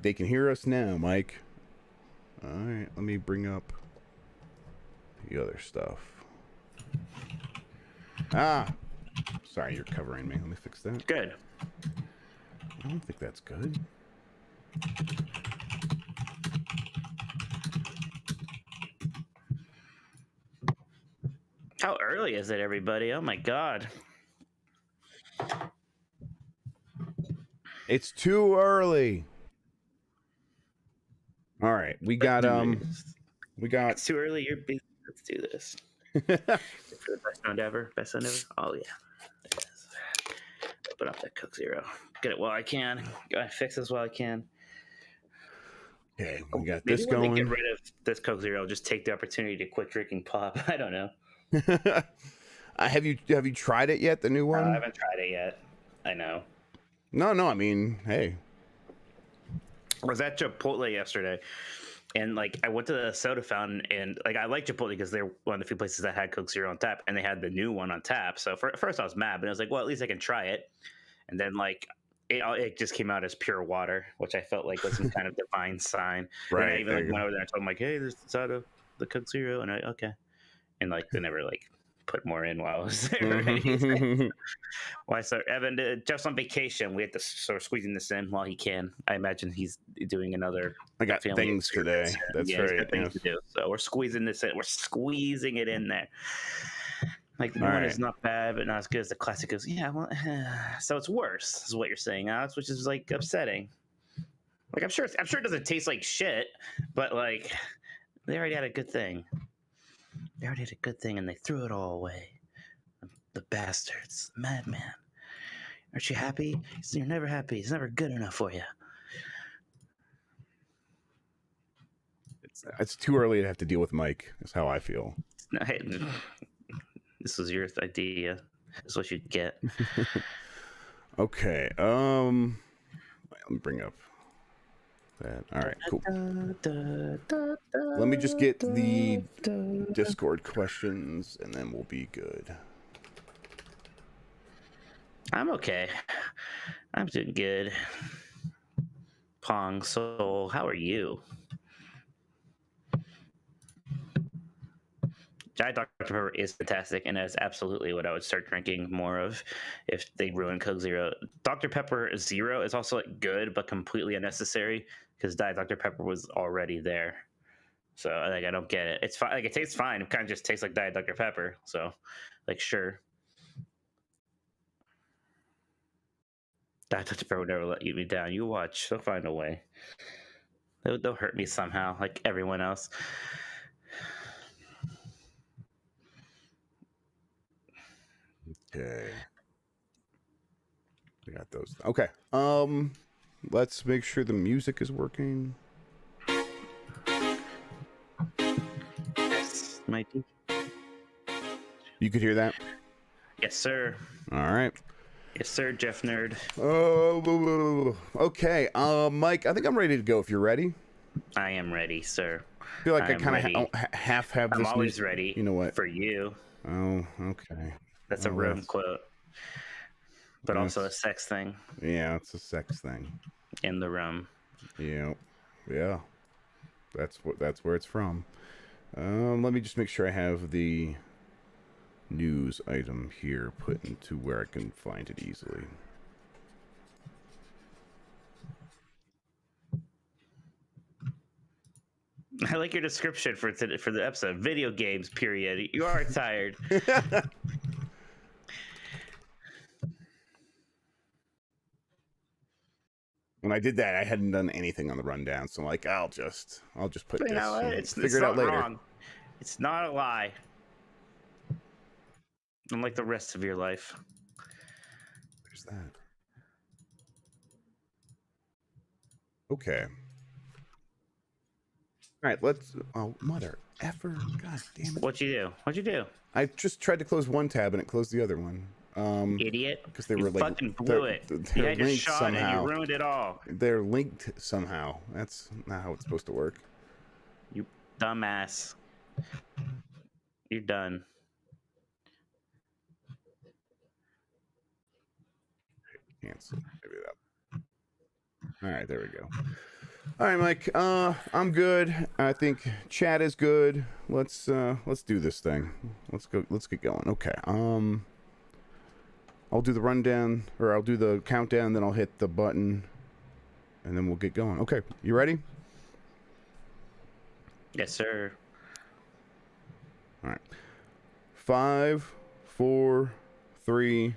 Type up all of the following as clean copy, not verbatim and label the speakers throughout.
Speaker 1: they can hear us now, Mike. All right, let me bring up the other stuff. Ah, sorry, you're covering me. Let me fix that.
Speaker 2: Good.
Speaker 1: I don't think that's good.
Speaker 2: How early is it, everybody? Oh my god.
Speaker 1: It's too early. All right, we got
Speaker 2: It's too early. You're busy. Let's do this. For the best sound ever. Best sound ever. Oh yeah. There it is. Open up that Coke Zero. Get it while I can. Go fix this while I can.
Speaker 1: Okay, we got
Speaker 2: Maybe
Speaker 1: this
Speaker 2: when
Speaker 1: going.
Speaker 2: they get rid of this Coke Zero, I'll just take the opportunity to quit drinking pop. I don't know.
Speaker 1: Have you tried it yet? The new one?
Speaker 2: I haven't tried it yet. I know.
Speaker 1: No. I mean, hey.
Speaker 2: I was at Chipotle yesterday, and like I went to the soda fountain, and like I like Chipotle because they're one of the few places that had Coke Zero on tap, and they had the new one on tap. So first I was mad, but I was like, well, at least I can try it. And then like it just came out as pure water, which I felt like was some kind of divine sign.
Speaker 1: Right.
Speaker 2: And I even like went over there and told them like, hey, there's the soda, the Coke Zero, and okay, and like they never like put more in while I was there. Why, so Evan, Jeff's on vacation. We have to sort of squeezing this in while he can. I imagine he's doing another.
Speaker 1: I got things today. That's right.
Speaker 2: He's got things to do. So we're squeezing this in. We're squeezing it in there. Like the new one is not bad, but not as good as the classic is. Yeah, well, so it's worse, is what you're saying, Alex, which is like upsetting. Like I'm sure it doesn't taste like shit, but like they already had a good thing. They already had a good thing, and they threw it all away. The bastards, madman. Aren't you happy? You're never happy. It's never good enough for you.
Speaker 1: It's too early to have to deal with Mike. Is how I feel.
Speaker 2: No, hey, this was your idea. This is what you'd get.
Speaker 1: Okay. Let me bring up that. All right. Cool. Let me just get the Discord questions, and then we'll be good.
Speaker 2: I'm okay. I'm doing good. Pong Soul, how are you? Diet Dr. Pepper is fantastic, and that's absolutely what I would start drinking more of if they ruin Coke Zero. Dr. Pepper Zero is also like good, but completely unnecessary because Diet Dr. Pepper was already there. So like I don't get it. It's fine. Like it tastes fine. It kind of just tastes like Diet Dr. Pepper. So like sure. Diet Dr. Pepper would never let me down. You watch. They'll find a way. They'll hurt me somehow, like everyone else.
Speaker 1: Okay. We got those. Okay. Let's make sure the music is working.
Speaker 2: Yes, Mikey.
Speaker 1: You could hear that?
Speaker 2: Yes, sir.
Speaker 1: All right.
Speaker 2: Yes, sir, Jeff Nerd.
Speaker 1: Oh, okay. Mike, I think I'm ready to go if you're ready.
Speaker 2: I am ready, sir.
Speaker 1: I feel like I kind of half have this.
Speaker 2: I'm always ready.
Speaker 1: You know what?
Speaker 2: For you.
Speaker 1: Oh, okay.
Speaker 2: That's a Rome quote. But also a sex thing.
Speaker 1: Yeah, it's a sex thing.
Speaker 2: In the room.
Speaker 1: Yeah. Yeah. That's where it's from. Let me just make sure I have the news item here put into where I can find it easily.
Speaker 2: I like your description for the episode. Video games, period. You are tired.
Speaker 1: When I did that, I hadn't done anything on the rundown, so I'm like, I'll just put this.
Speaker 2: It's
Speaker 1: figure it out later.
Speaker 2: Wrong. It's not a lie. Unlike the rest of your life.
Speaker 1: There's that. Okay. All right, let's. Oh, mother effer! God damn it!
Speaker 2: What'd you do?
Speaker 1: I just tried to close one tab and it closed the other one.
Speaker 2: Idiot!
Speaker 1: Because they were like,
Speaker 2: fucking blew it. You had your shot
Speaker 1: somehow.
Speaker 2: and you ruined it all.
Speaker 1: They're linked somehow. That's not how it's supposed to work.
Speaker 2: You dumbass. You're done.
Speaker 1: Cancel. Maybe that. All right, there we go. All right, Mike. I'm good. I think chat is good. Let's do this thing. Let's go. Let's get going. Okay. I'll do the rundown, or I'll do the countdown, then I'll hit the button, and then we'll get going. Okay. You ready?
Speaker 2: Yes, sir.
Speaker 1: All right. 5, 4, 3.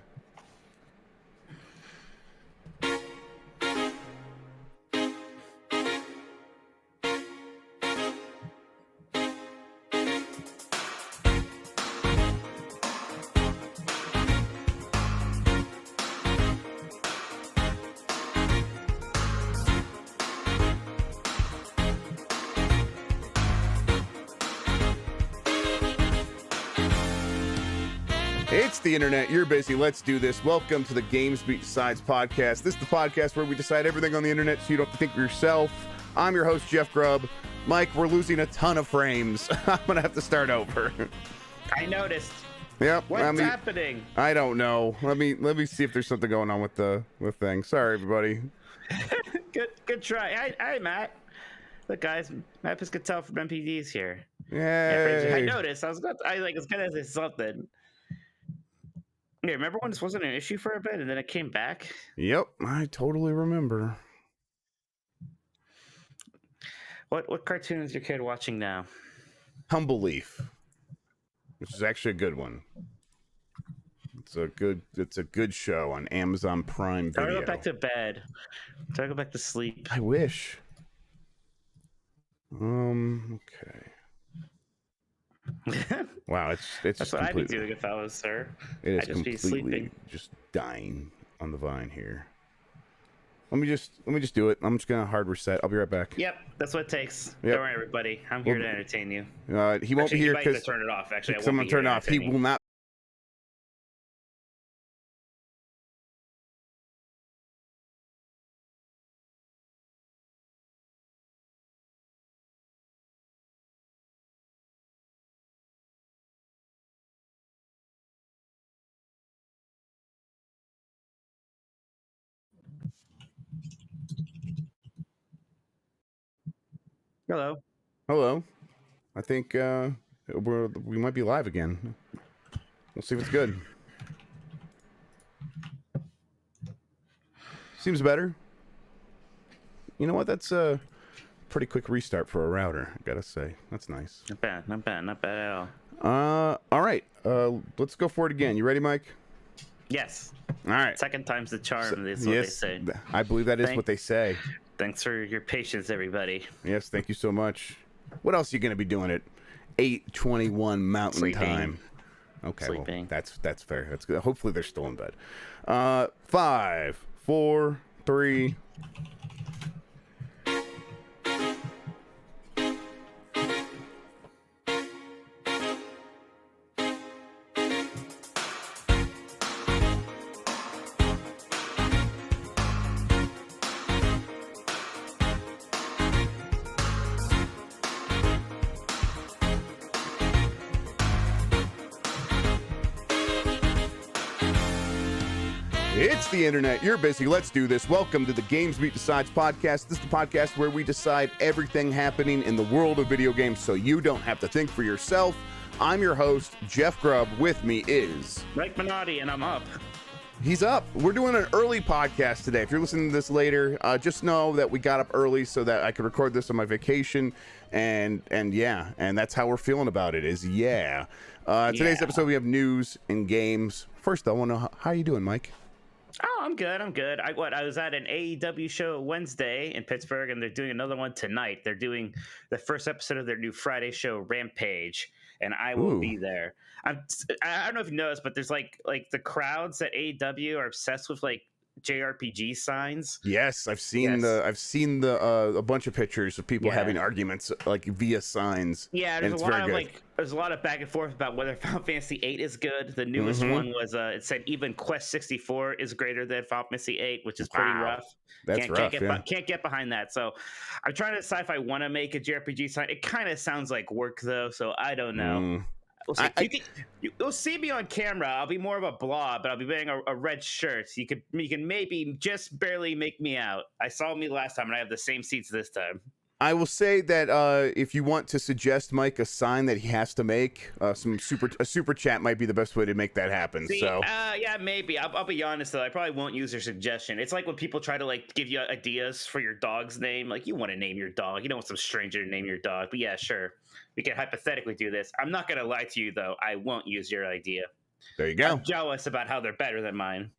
Speaker 1: It's the internet. You're busy. Let's do this. Welcome to the Games Beat Sides podcast. This is the podcast where we decide everything on the internet so you don't have to think for yourself. I'm your host, Jeff Grubb. Mike, we're losing a ton of frames. I'm going to have to start over.
Speaker 2: I noticed.
Speaker 1: Yep.
Speaker 2: What's happening?
Speaker 1: I don't know. Let me see if there's something going on with the thing. Sorry, everybody.
Speaker 2: Good try. Hi, Matt. Look, guys, Matt Piscatell from NPD's here.
Speaker 1: Yay.
Speaker 2: Yeah, I noticed. I was gonna say something. Yeah, remember when this wasn't an issue for a bit and then it came back?
Speaker 1: Yep, I totally remember.
Speaker 2: What cartoon is your kid watching now?
Speaker 1: Humble Leaf, which is actually a good one. It's a good show on Amazon Prime Video.
Speaker 2: Time to go back to bed. Time to go back to sleep.
Speaker 1: I wish. Okay. Wow, it's
Speaker 2: That's
Speaker 1: just
Speaker 2: what I'd be
Speaker 1: completely,
Speaker 2: doing if I was her.
Speaker 1: it is
Speaker 2: I'd just be
Speaker 1: completely
Speaker 2: sleeping.
Speaker 1: just dying on the vine here. Let me just do it. I'm just gonna hard reset. I'll be right back.
Speaker 2: Yep, that's what it takes.
Speaker 1: Yep.
Speaker 2: Don't worry, everybody. I'm here to entertain you.
Speaker 1: He won't
Speaker 2: Actually,
Speaker 1: be here
Speaker 2: you might have to
Speaker 1: because
Speaker 2: turn it off. Actually,
Speaker 1: someone turn it off. He will not.
Speaker 2: Hello.
Speaker 1: Hello. I think we might be live again. We'll see if it's good. Seems better. You know what? That's a pretty quick restart for a router, I gotta say. That's nice.
Speaker 2: Not bad at all.
Speaker 1: All right. Let's go for it again. You ready, Mike?
Speaker 2: Yes.
Speaker 1: All right.
Speaker 2: Second time's the charm, is what they say.
Speaker 1: I believe that is what they say.
Speaker 2: Thanks for your patience, everybody.
Speaker 1: Yes, thank you so much. What else are you going to be doing at 8:21 Mountain
Speaker 2: Sleeping.
Speaker 1: Time? Okay,
Speaker 2: Sleeping.
Speaker 1: well, that's fair. That's good. Hopefully they're still in bed. 5, 4, 3. It's the internet. You're busy. Let's do this. Welcome to the Games Beat Decides podcast. This is the podcast where we decide everything happening in the world of video games so you don't have to think for yourself. I'm your host, Jeff Grubb. With me is
Speaker 2: Mike Minotti, and I'm up.
Speaker 1: He's up. We're doing an early podcast today. If you're listening to this later, just know that we got up early so that I could record this on my vacation. And that's how we're feeling about it is yeah. Today's episode, we have news and games. First, I want to know, how are you doing, Mike?
Speaker 2: Oh, I'm good. I was at an AEW show Wednesday in Pittsburgh, and they're doing another one tonight. They're doing the first episode of their new Friday show, Rampage, and I will be there. I don't know if you noticed, but there's like the crowds at AEW are obsessed with like JRPG signs.
Speaker 1: Yes, I've seen a bunch of pictures of people having arguments like via signs.
Speaker 2: Yeah, there's a lot of back and forth about whether Final Fantasy VIII is good. The newest one was it said even Quest 64 is greater than Final Fantasy VIII, which is pretty rough.
Speaker 1: That's rough.
Speaker 2: Can't get behind that. So I'm trying to decide if I want to make a JRPG sign. It kind of sounds like work though, so I don't know. We'll see. You'll see me on camera. I'll be more of a blob, but I'll be wearing a red shirt. You can maybe just barely make me out. I saw me last time, and I have the same seats this time.
Speaker 1: I will say that if you want to suggest Mike a sign that he has to make, a super chat might be the best way to make that happen.
Speaker 2: See,
Speaker 1: so
Speaker 2: yeah, maybe. I'll be honest though. I probably won't use your suggestion. It's like when people try to like give you ideas for your dog's name. Like you want to name your dog. You don't want some stranger to name your dog. But yeah, sure. We can hypothetically do this. I'm not gonna lie to you though. I won't use your idea.
Speaker 1: There you go.
Speaker 2: I'm jealous about how they're better than mine.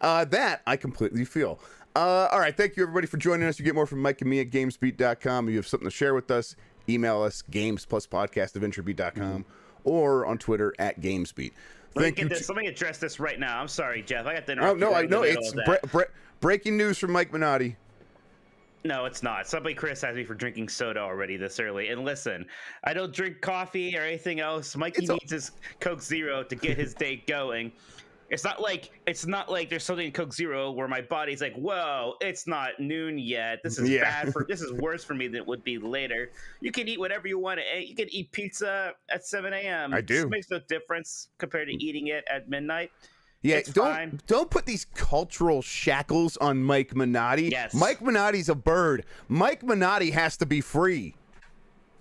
Speaker 1: That I completely feel. All right, thank you everybody for joining us. You get more from Mike and me at gamesbeat.com. If you have something to share with us, email us gamespluspodcast@venturebeat.com or on Twitter at gamesbeat.
Speaker 2: Let me address this right now. I'm sorry, Jeff. I got to
Speaker 1: interrupt. Oh no, I know it's breaking news from Mike Minotti.
Speaker 2: No, it's not. Somebody criticized me for drinking soda already this early. And listen, I don't drink coffee or anything else. Mikey needs his Coke Zero to get his day going. It's not like there's something in Coke Zero where my body's like, whoa, it's not noon yet. This is bad for this is worse for me than it would be later. You can eat whatever you want to eat. You can eat pizza at 7 a.m.
Speaker 1: I do.
Speaker 2: It makes no difference compared to eating it at midnight.
Speaker 1: Yeah,
Speaker 2: it's fine.
Speaker 1: Don't put these cultural shackles on Mike Minotti.
Speaker 2: Yes.
Speaker 1: Mike Minotti's a bird. Mike Minotti has to be free.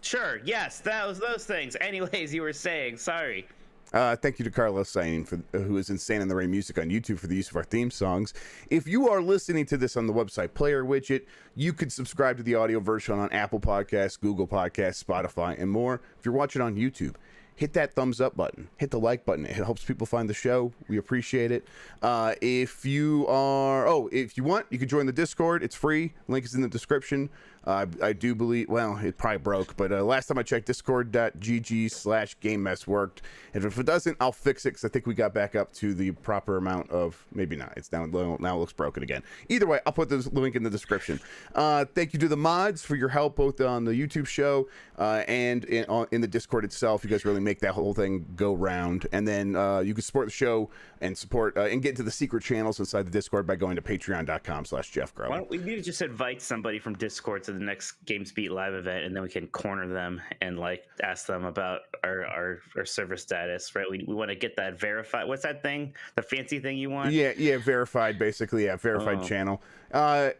Speaker 2: Sure, yes, those things. Anyways, you were saying, sorry.
Speaker 1: Thank you to Carlos Signing, who is Insane in the Rain Music on YouTube, for the use of our theme songs. If you are listening to this on the website player widget, you can subscribe to the audio version on Apple Podcasts, Google Podcasts, Spotify, and more. If you're watching on YouTube, hit that thumbs up button, hit the like button. It helps people find the show. We appreciate it. If you want, you can join the Discord. It's free. Link is in the description. I do believe, well, it probably broke, but last time I checked, discord.gg/GameMess worked. And if it doesn't, I'll fix it, because I think we got back up to the proper amount of, maybe not. It's down low. Now it looks broken again. Either way, I'll put the link in the description. Thank you to the mods for your help, both on the YouTube show and in the Discord itself. You guys really make that whole thing go round. And then you can support the show and support and get into the secret channels inside the Discord by going to patreon.com/JeffGrubb.
Speaker 2: Why don't we need to just invite somebody from Discord to the next GameSpeed live event, and then we can corner them and like ask them about our server status, right? We want to get that verified. What's that thing? The fancy thing you want?
Speaker 1: Yeah, verified, basically. Yeah, verified channel.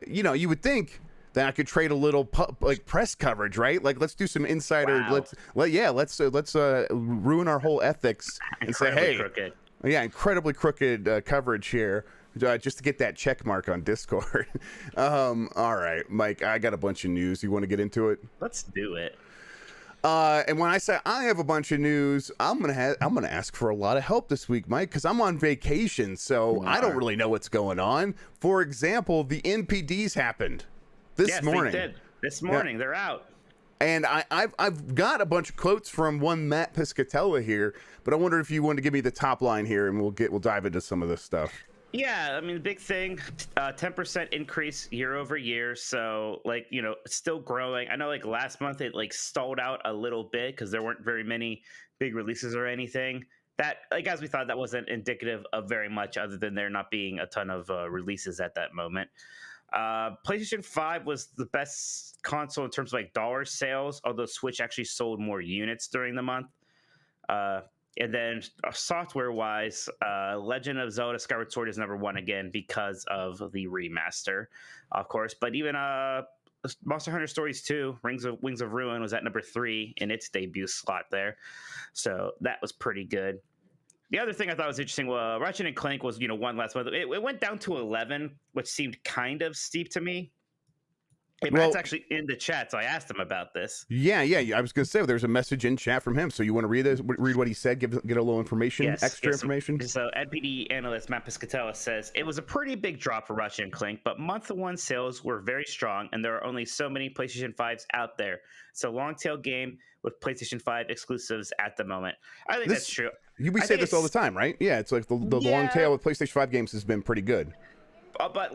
Speaker 1: You would think that I could trade a little press coverage, right? Like, let's do some insider.
Speaker 2: Wow.
Speaker 1: Let's ruin our whole ethics and say, hey,
Speaker 2: crooked.
Speaker 1: Yeah, incredibly crooked coverage here. Just to get that check mark on Discord. All right, Mike, I got a bunch of news. You want to get into it?
Speaker 2: Let's do it.
Speaker 1: And when I say I have a bunch of news, I'm gonna ask for a lot of help this week, Mike, because I'm on vacation, so I don't really know what's going on. For example, the NPDs happened this morning.
Speaker 2: They did. This morning, they're out.
Speaker 1: And I've got a bunch of quotes from one Matt Piscatella here, but I wonder if you want to give me the top line here, and we'll dive into some of this stuff.
Speaker 2: Yeah, I mean, the big thing, 10% increase year over year. So, it's still growing. I know, last month it stalled out a little bit because there weren't very many big releases or anything. That, as we thought, that wasn't indicative of very much, other than there not being a ton of releases at that moment. PlayStation 5 was the best console in terms of dollar sales, although Switch actually sold more units during the month. And then software-wise, Legend of Zelda Skyward Sword is number one again because of the remaster, of course. But even Monster Hunter Stories 2, Wings of Ruin was at number 3 in its debut slot there. So that was pretty good. The other thing I thought was interesting, Ratchet & Clank was, one last month. It went down to 11, which seemed kind of steep to me. Hey, Matt's actually in the chat, so I asked him about this.
Speaker 1: Yeah. I was going to say, there's a message in chat from him. So you want to read what he said, get a little information, extra information?
Speaker 2: So NPD analyst Matt Piscatella says, it was a pretty big drop for Ratchet & Clank, but month-to-one sales were very strong, and there are only so many PlayStation 5s out there. It's a long-tail game with PlayStation 5 exclusives at the moment. I think that's true.
Speaker 1: We say this all the time, right? Yeah, it's like the long tail with PlayStation 5 games has been pretty good.
Speaker 2: But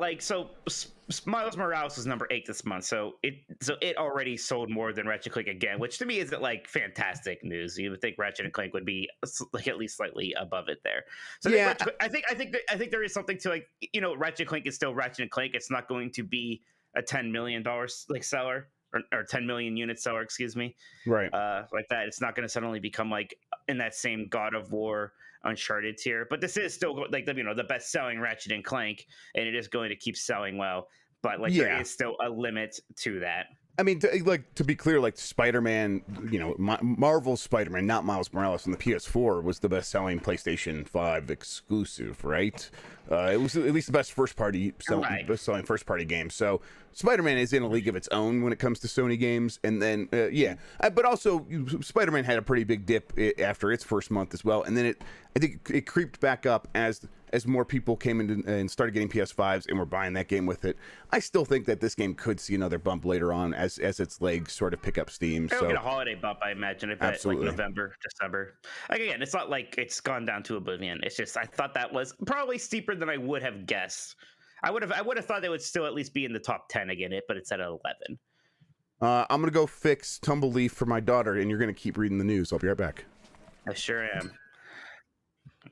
Speaker 2: Miles Morales was number 8 this month, so it already sold more than Ratchet & Clank again, which to me isn't fantastic news. You would think Ratchet & Clank would be at least slightly above it there. So yeah, I think there is something to Ratchet & Clank is still Ratchet & Clank. It's not going to be a $10 million seller or 10 million unit seller, excuse me,
Speaker 1: Right.
Speaker 2: like that. It's not going to suddenly become like in that same God of War, Uncharted tier. But this is still like the best selling Ratchet and Clank, and it is going to keep selling well. But like there
Speaker 1: Yeah.
Speaker 2: is still a limit to that.
Speaker 1: I mean, to be clear, like Spider-Man, Marvel's Spider-Man, not Miles Morales, on the PS4 was the best-selling PlayStation 5 exclusive, right? It was at least the best best-selling first-party game. So Spider-Man is in a league of its own when it comes to Sony games. And then, but also Spider-Man had a pretty big dip after its first month as well. And then I think it creeped back up as more people came in and started getting PS5s and were buying that game with it. I still think that this game could see another bump later on as its legs sort of pick up steam.
Speaker 2: It'll get a holiday bump, I imagine. I bet,
Speaker 1: absolutely.
Speaker 2: like November, December. Like, again, it's not like it's gone down to oblivion. It's just I thought that was probably steeper than I would have guessed. I would have thought they would still at least be in the top 10 again, but it's at 11.
Speaker 1: I'm gonna go fix Tumbleleaf for my daughter, and you're gonna keep reading the news. I'll be right back.
Speaker 2: I sure am.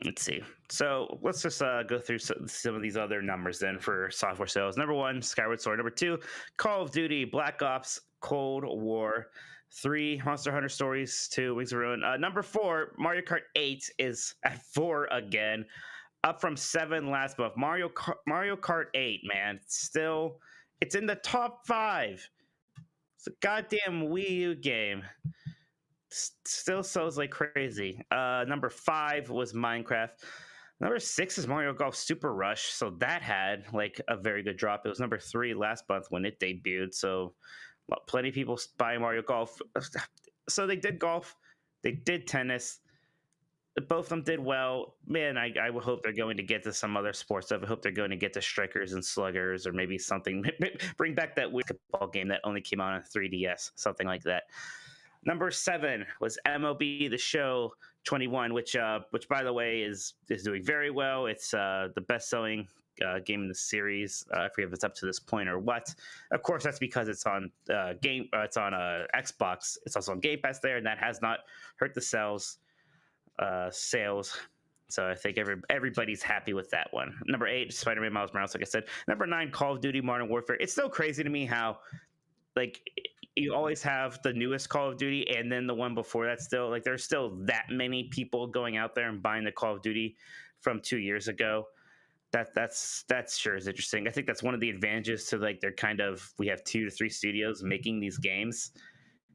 Speaker 2: Let's see. So let's just go through some of these other numbers then for software sales. Number 1, Skyward Sword. Number 2, Call of Duty, Black Ops, Cold War. 3, Monster Hunter Stories 2, Wings of Ruin. Number 4, Mario Kart 8 is at 4 again, up from 7 last month. Mario Kart 8, man, it's in the top 5. It's a goddamn Wii U game. Still sells like crazy. Number 5 was Minecraft. Number 6 is Mario Golf Super Rush. So that had like a very good drop. It was number 3 last month when it debuted. So plenty of people buy Mario Golf. So they did golf. They did tennis. Both of them did well. Man, I would hope they're going to get to some other sports stuff. I hope they're going to get to Strikers and Sluggers or maybe something. Bring back that basketball game that only came out on 3DS. Something like that. Number 7 was MLB The Show 21, which by the way is doing very well. It's the best-selling game in the series. I forget if it's up to this point or what. Of course, that's because it's on Xbox. It's also on Game Pass there, and that has not hurt the sales. So I think everybody's happy with that one. Number 8, Spider-Man Miles Morales, like I said. Number 9, Call of Duty Modern Warfare. It's still crazy to me how like you always have the newest Call of Duty and then the one before that still. Like there's still that many people going out there and buying the Call of Duty from 2 years ago. That's sure is interesting. I think that's one of the advantages to like we have 2 to 3 studios making these games,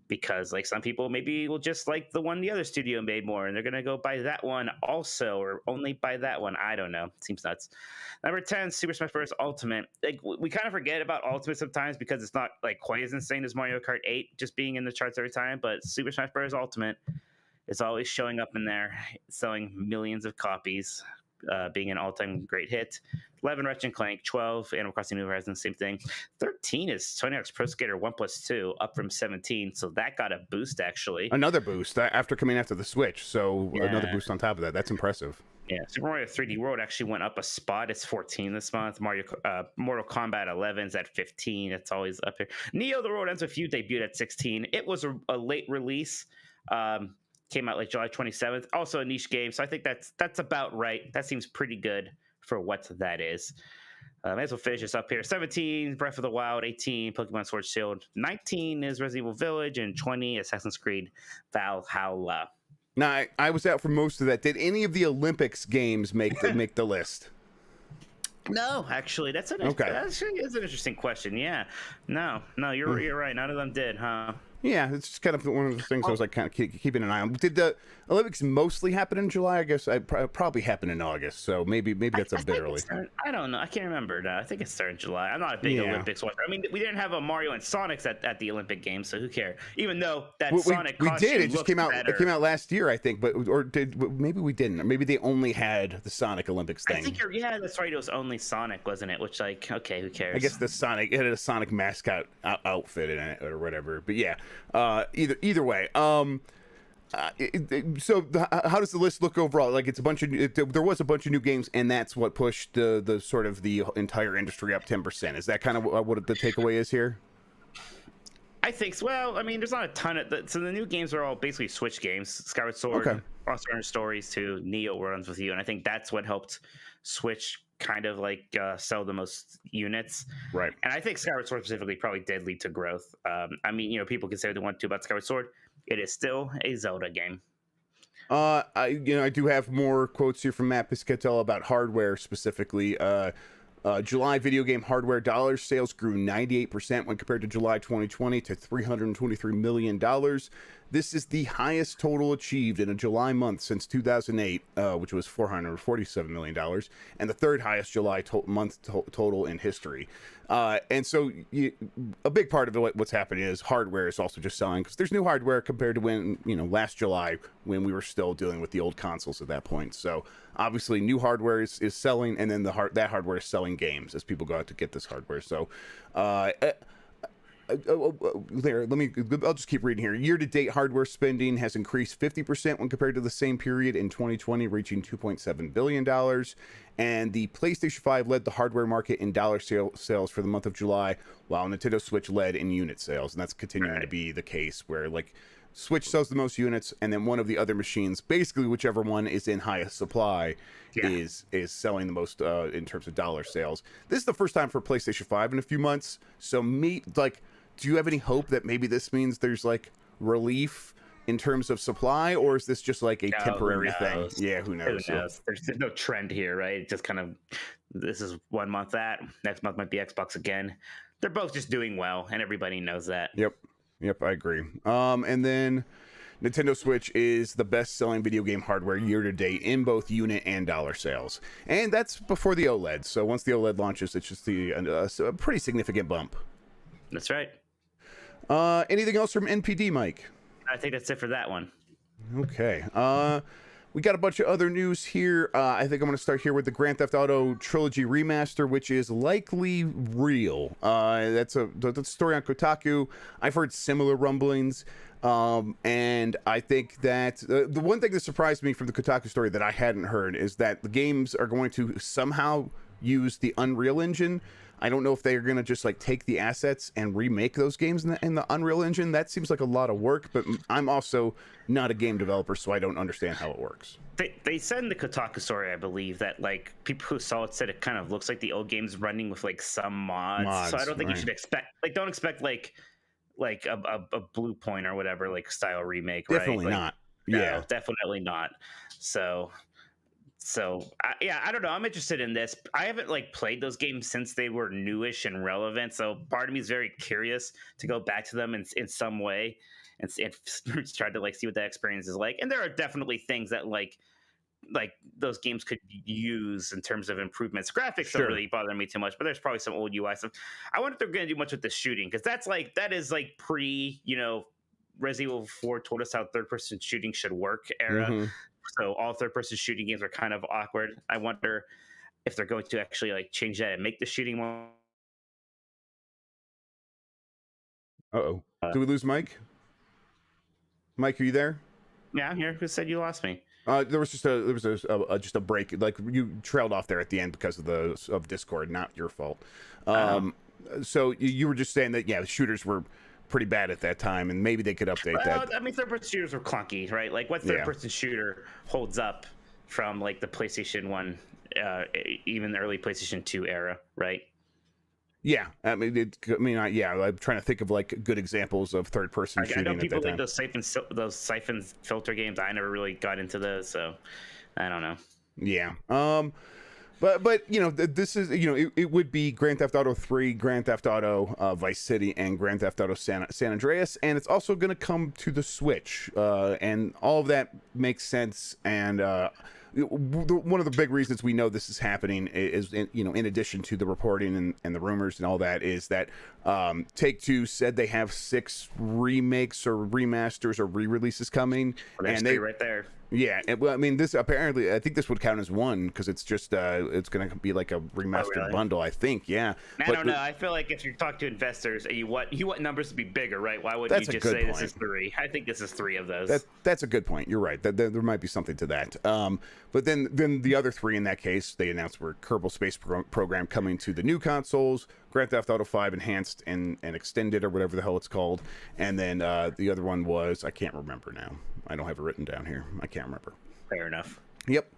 Speaker 2: because like some people maybe will just like the one the other studio made more and they're gonna go buy that one also, or only buy that one. I don't know. It seems nuts. Number 10, Super Smash Bros. Ultimate. Like we kind of forget about Ultimate sometimes because it's not like quite as insane as Mario Kart 8 just being in the charts every time, but Super Smash Bros. Ultimate is always showing up in there, selling millions of copies, being an all-time great hit. 11, Ratchet and Clank. 12, Animal Crossing New Horizons, same thing. 13 is Tony Hawk's Pro Skater 1+2, up from 17, so that got a boost actually.
Speaker 1: Another boost after coming after the Switch, so another boost on top of that. That's impressive.
Speaker 2: Yeah, Super Mario 3D World actually went up a spot. It's 14 this month. Mortal Kombat 11 is at 15. It's always up here. Neo: The Road Ends With You debuted at 16. It was a late release. Came out like July 27th. Also a niche game, so I think that's about right. That seems pretty good for what that is. May as well finish this up here. 17, Breath of the Wild. 18, Pokemon Sword Shield. 19 is Resident Evil Village, and 20, Assassin's Creed Valhalla.
Speaker 1: Now, I was out for most of that. Did any of the Olympics games make the list?
Speaker 2: No, actually, that actually is an interesting question. Yeah, no, you're right. None of them did, huh?
Speaker 1: Yeah, it's just kind of one of the things I was like kind of keeping an eye on. Did the Olympics mostly happen in July? I guess it probably happened in August, so maybe that's a bit early.
Speaker 2: I don't know. I can't remember. No, I think it started in July. I'm not a big Olympics watcher. I mean, we didn't have a Mario and Sonics at the Olympic Games, so who cares? Even though that Sonic
Speaker 1: we did. It just came out.
Speaker 2: Better.
Speaker 1: It came out last year, I think. Maybe we didn't. Or maybe they only had the Sonic Olympics thing.
Speaker 2: I think that's right. It was only Sonic, wasn't it? Which okay, who cares?
Speaker 1: I guess it had a Sonic mascot outfit in it or whatever. But yeah, either way. So how does the list look overall? Like it's there was a bunch of new games, and that's what pushed the sort of the entire industry up 10%. Is that kind of what the takeaway is here?
Speaker 2: I think so. Well, I mean, there's not a ton of so the new games are all basically Switch games. Skyward Sword,
Speaker 1: Okay.
Speaker 2: Monster Stories 2, Neo runs with you, and I think that's what helped Switch kind of like sell the most units.
Speaker 1: Right.
Speaker 2: And I think Skyward Sword specifically probably did lead to growth. I mean, people can say what they want to about Skyward Sword. It is still a Zelda game.
Speaker 1: I do have more quotes here from Matt Piscatella about hardware specifically. July video game hardware dollar sales grew 98% when compared to July 2020 to $323 million. This is the highest total achieved in a July month since 2008, which was $447 million, and the third highest July month total in history. And so a big part of what's happening is hardware is also just selling because there's new hardware compared to when, last July when we were still dealing with the old consoles at that point. So obviously new hardware is selling, and then that hardware is selling games as people go out to get this hardware. So I'll just keep reading here. Year-to-date hardware spending has increased 50% when compared to the same period in 2020, reaching $2.7 billion. And the PlayStation 5 led the hardware market in dollar sales for the month of July, while Nintendo Switch led in unit sales. And that's continuing to be the case, where Switch sells the most units, and then one of the other machines, basically whichever one is in highest supply, is selling the most in terms of dollar sales. This is the first time for PlayStation 5 in a few months. So do you have any hope that maybe this means there's relief in terms of supply, or is this just a temporary thing? Yeah, who knows?
Speaker 2: Who knows? There's no trend here, right? It just kind of, this is 1 month that, next month might be Xbox again. They're both just doing well, and everybody knows that.
Speaker 1: Yep, I agree. And then Nintendo Switch is the best-selling video game hardware year-to-date in both unit and dollar sales. And that's before the OLED. So once the OLED launches, it's just a pretty significant bump.
Speaker 2: That's right.
Speaker 1: Anything else from NPD, Mike?
Speaker 2: I think that's it for that one.
Speaker 1: Okay. We got a bunch of other news here. I think I'm going to start here with the Grand Theft Auto Trilogy Remaster, which is likely real. That's a story on Kotaku. I've heard similar rumblings. And I think that the one thing that surprised me from the Kotaku story that I hadn't heard is that the games are going to somehow use the Unreal Engine. I don't know if they are going to just take the assets and remake those games in the Unreal Engine. That seems like a lot of work, but I'm also not a game developer, so I don't understand how it works.
Speaker 2: They said in the Kotaku story, I believe, that people who saw it said it kind of looks like the old game's running with some mods. So I don't think you should expect don't expect a Blue Point or whatever style remake.
Speaker 1: Definitely
Speaker 2: right?
Speaker 1: not.
Speaker 2: No, definitely not. So I don't know. I'm interested in this. I haven't played those games since they were newish and relevant. So part of me is very curious to go back to them in some way and try to see what that experience is like. And there are definitely things that those games could use in terms of improvements. Graphics don't really bother me too much, but there's probably some old UI stuff. I wonder if they're going to do much with the shooting, because that is pre Resident Evil 4 told us how third-person shooting should work era. Mm-hmm. So all third-person shooting games are kind of awkward. I wonder if they're going to actually change that and make the shooting more.
Speaker 1: Uh-oh. Did we lose Mike? Mike, are you there?
Speaker 2: Yeah, I'm here. Who said you lost me?
Speaker 1: There was just a break. You trailed off there at the end because of Discord. Not your fault. So you were just saying that shooters were pretty bad at that time, and maybe they could update that.
Speaker 2: I mean, third-person shooters were clunky, right? What third-person shooter holds up from the PlayStation 1, even the early PlayStation 2 era, right?
Speaker 1: Yeah, I'm trying to think of good examples of third-person shooting. I know
Speaker 2: people like those siphon filter games. I never really got into those, so I don't know.
Speaker 1: Yeah. But this is it would be Grand Theft Auto 3, Grand Theft Auto Vice City, and Grand Theft Auto San Andreas, and it's also going to come to the Switch, and all of that makes sense. And one of the big reasons we know this is happening is in addition to the reporting and the rumors and all that, is that Take-Two said they have 6 remakes or remasters or re-releases coming,
Speaker 2: and they right there.
Speaker 1: Yeah, well, I mean, this apparently, I think this would count as one because it's just it's going to be like a remastered
Speaker 2: really?
Speaker 1: bundle, I think. Yeah,
Speaker 2: I don't know. I feel like if you talk to investors and you want numbers to be bigger, right? Why wouldn't you just say this is 3? I think this is 3 of those.
Speaker 1: That's a good point. You're right. There might be something to that. But then the other 3 in that case they announced were Kerbal Space Program coming to the new consoles, Grand Theft Auto 5 Enhanced and Extended or whatever the hell it's called, and then the other one was, I can't remember now. I don't have it written down here. I can't remember.
Speaker 2: Fair enough.
Speaker 1: Yep.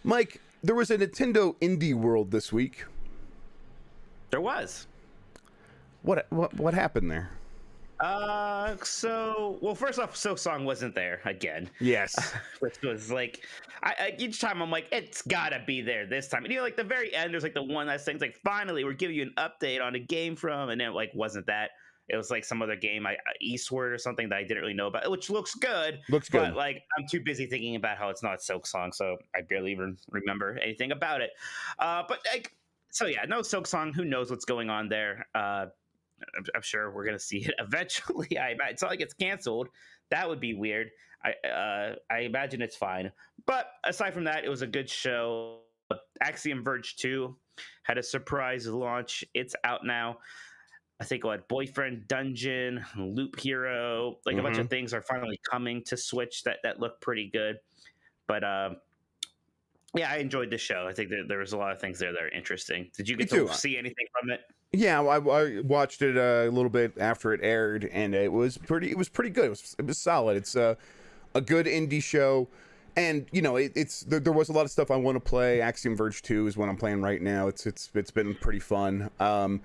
Speaker 1: Mike, there was a Nintendo Indie World this week.
Speaker 2: There was.
Speaker 1: What happened there?
Speaker 2: Well, first off, Silksong wasn't there again.
Speaker 1: Yes.
Speaker 2: Which was like, each time I'm like, it's gotta be there this time. And like the very end, there's like the one last thing, it's like, finally, we're giving you an update on a game from, and then like, wasn't that. It was like some other game, Eastward or something that I didn't really know about, which looks good. But like, I'm too busy thinking about how it's not Silksong, so I barely even remember anything about it. But like, so yeah, no Silksong. Who knows what's going on there? I'm sure we're gonna see it eventually. It's not like it's canceled. That would be weird. I imagine it's fine. But aside from that, it was a good show. Axiom Verge 2 had a surprise launch. It's out now. I think Boyfriend Dungeon, Loop Hero, like a bunch of things are finally coming to Switch that look pretty good. But yeah, I enjoyed the show. I think there was a lot of things there that are interesting. Did you get to see anything from it?
Speaker 1: Yeah, I watched it a little bit after it aired, and it was pretty good. It was solid. It's a good indie show. And there was a lot of stuff I want to play. Axiom Verge 2 is what I'm playing right now. It's been pretty fun. And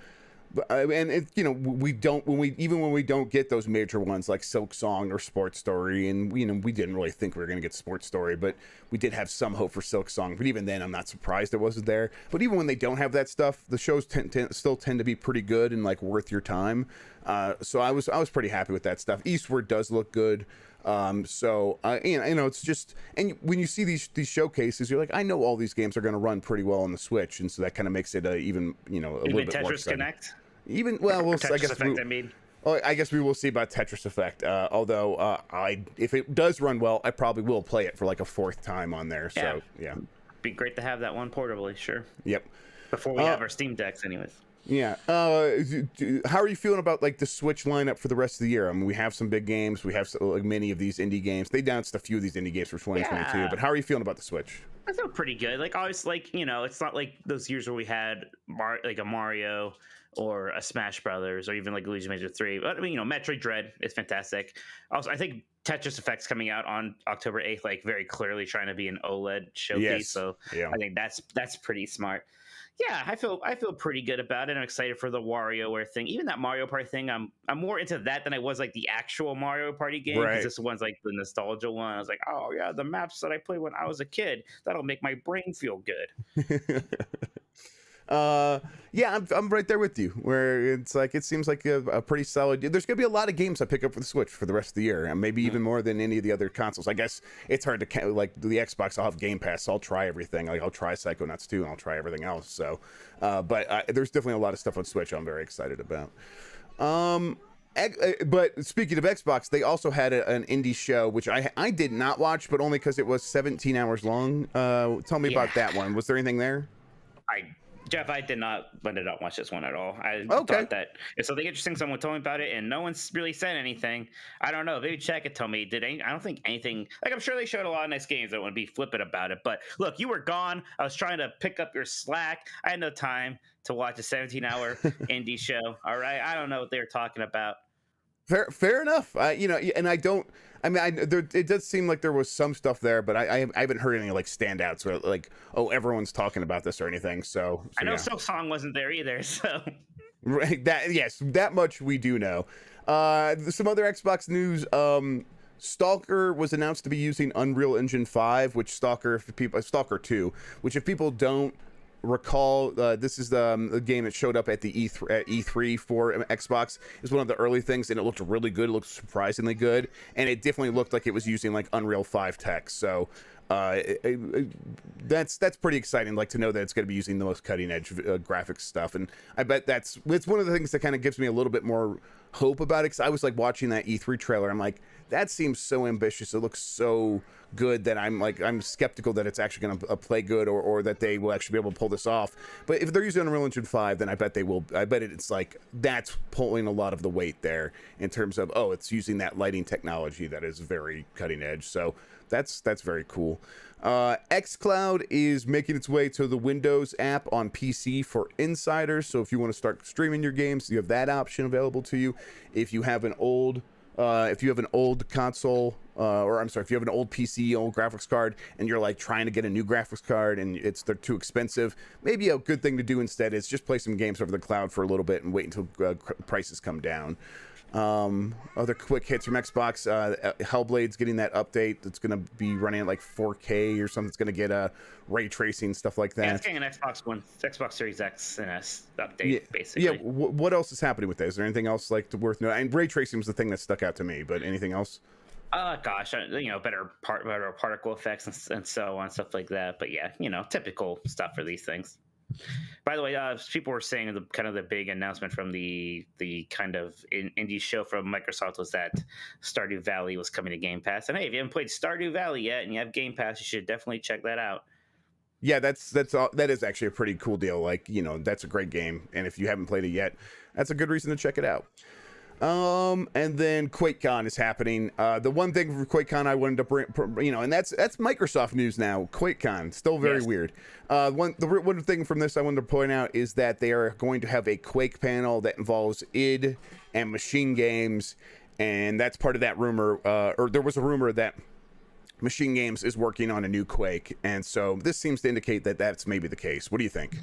Speaker 1: we don't when we don't get those major ones like Silksong or Sports Story, and we didn't really think we were going to get Sports Story, but we did have some hope for Silksong. But even then, I'm not surprised it wasn't there. But even when they don't have that stuff, the shows still tend to be pretty good and like worth your time. So I was pretty happy with that stuff. Eastward does look good. It's just, and when you see these showcases, you're like, I know all these games are going to run pretty well on the Switch, and so that kind of makes it even a little bit
Speaker 2: Tetris
Speaker 1: more exciting.
Speaker 2: Connect.
Speaker 1: I guess we will see about Tetris Effect. Although if it does run well, I probably will play it for like a 4th time on there. So yeah,
Speaker 2: be great to have that one portably. Sure.
Speaker 1: Yep.
Speaker 2: Before we have our Steam Decks, anyways.
Speaker 1: Yeah. How are you feeling about like the Switch lineup for the rest of the year? I mean, we have some big games. We have like many of these indie games. They announced a few of these indie games for 2022. Yeah. But how are you feeling about the Switch?
Speaker 2: I feel pretty good. Like always, like it's not like those years where we had like a Mario or a Smash Brothers or even like Luigi Mansion 3. But I mean, Metroid Dread is fantastic. Also, I think Tetris Effect's coming out on October 8th, like very clearly trying to be an OLED showcase. Yes. So yeah. I think that's pretty smart. Yeah, I feel pretty good about it. I'm excited for the WarioWare thing. Even that Mario Party thing, I'm more into that than I was like the actual Mario Party game. Because this one's like the nostalgia one. I was like, oh yeah, the maps that I played when I was a kid, that'll make my brain feel good.
Speaker 1: Yeah, I'm right there with you. Where it's like it seems like a pretty solid. There's gonna be a lot of games I pick up for the Switch for the rest of the year, and maybe even more than any of the other consoles. I guess it's hard to like the Xbox. I'll have Game Pass, so I'll try everything. Like I'll try Psychonauts 2, and I'll try everything else. So, but there's definitely a lot of stuff on Switch I'm very excited about. But speaking of Xbox, they also had an indie show which I did not watch, but only because it was 17 hours long. Tell me about that one. Was there anything there?
Speaker 2: Jeff, I did not watch this one at all. I thought that it's something interesting. Someone told me about it, and no one's really said anything. I don't know. Maybe Chad could tell me. I don't think anything. Like I'm sure they showed a lot of nice games. I don't want to be flippant about it. But look, you were gone. I was trying to pick up your slack. I had no time to watch a 17-hour indie show. All right, I don't know what they were talking about.
Speaker 1: Fair enough. And I don't. I mean, it does seem like there was some stuff there, but I haven't heard any like standouts where like, oh, everyone's talking about this or anything. So
Speaker 2: I know Silksong wasn't there either. So
Speaker 1: right, that much we do know. Some other Xbox news. Stalker was announced to be using Unreal Engine 5, which Stalker 2, which if people don't recall, this is the game that showed up at the E3 for Xbox. Is one of the early things, and it looked really good. It looked surprisingly good, and it definitely looked like it was using like Unreal 5 tech. So That's pretty exciting. Like to know that it's going to be using the most cutting edge graphics stuff, and I bet it's one of the things that kind of gives me a little bit more hope about it. Because I was like watching that E3 trailer, I'm like, that seems so ambitious. It looks so good that I'm skeptical that it's actually going to play good, or that they will actually be able to pull this off. But if they're using Unreal Engine 5, then I bet they will. I bet it's like that's pulling a lot of the weight there in terms of, oh, it's using that lighting technology that is very cutting edge. So that's very cool. xCloud is making its way to the Windows app on PC for insiders. So if you want to start streaming your games, you have that option available to you. If you have an old console, if you have an old PC, old graphics card, and you're like trying to get a new graphics card and they're too expensive, maybe a good thing to do instead is just play some games over the cloud for a little bit and wait until prices come down. Other quick hits from Xbox, Hellblade's getting that update. It's going to be running at like 4K or something. It's going to get ray tracing, stuff like that.
Speaker 2: Yeah, it's getting an Xbox Series X and S update, basically.
Speaker 1: Yeah, what else is happening with that? Is there anything else like worth noting? And ray tracing was the thing that stuck out to me, but anything else?
Speaker 2: Better particle effects and so on, stuff like that. But yeah, typical stuff for these things. By the way, people were saying the big announcement from the kind of indie show from Microsoft was that Stardew Valley was coming to Game Pass. And hey, if you haven't played Stardew Valley yet and you have Game Pass, you should definitely check that out.
Speaker 1: Yeah, that is actually a pretty cool deal. Like, that's a great game, and if you haven't played it yet, that's a good reason to check it out. And then QuakeCon is happening. The one thing for QuakeCon I wanted to bring, and that's Microsoft news now. QuakeCon, still very weird. One thing from this I wanted to point out is that they are going to have a Quake panel that involves id and Machine Games, and that's part of that rumor. Or there was a rumor that Machine Games is working on a new Quake, and so this seems to indicate that that's maybe the case. What do you think?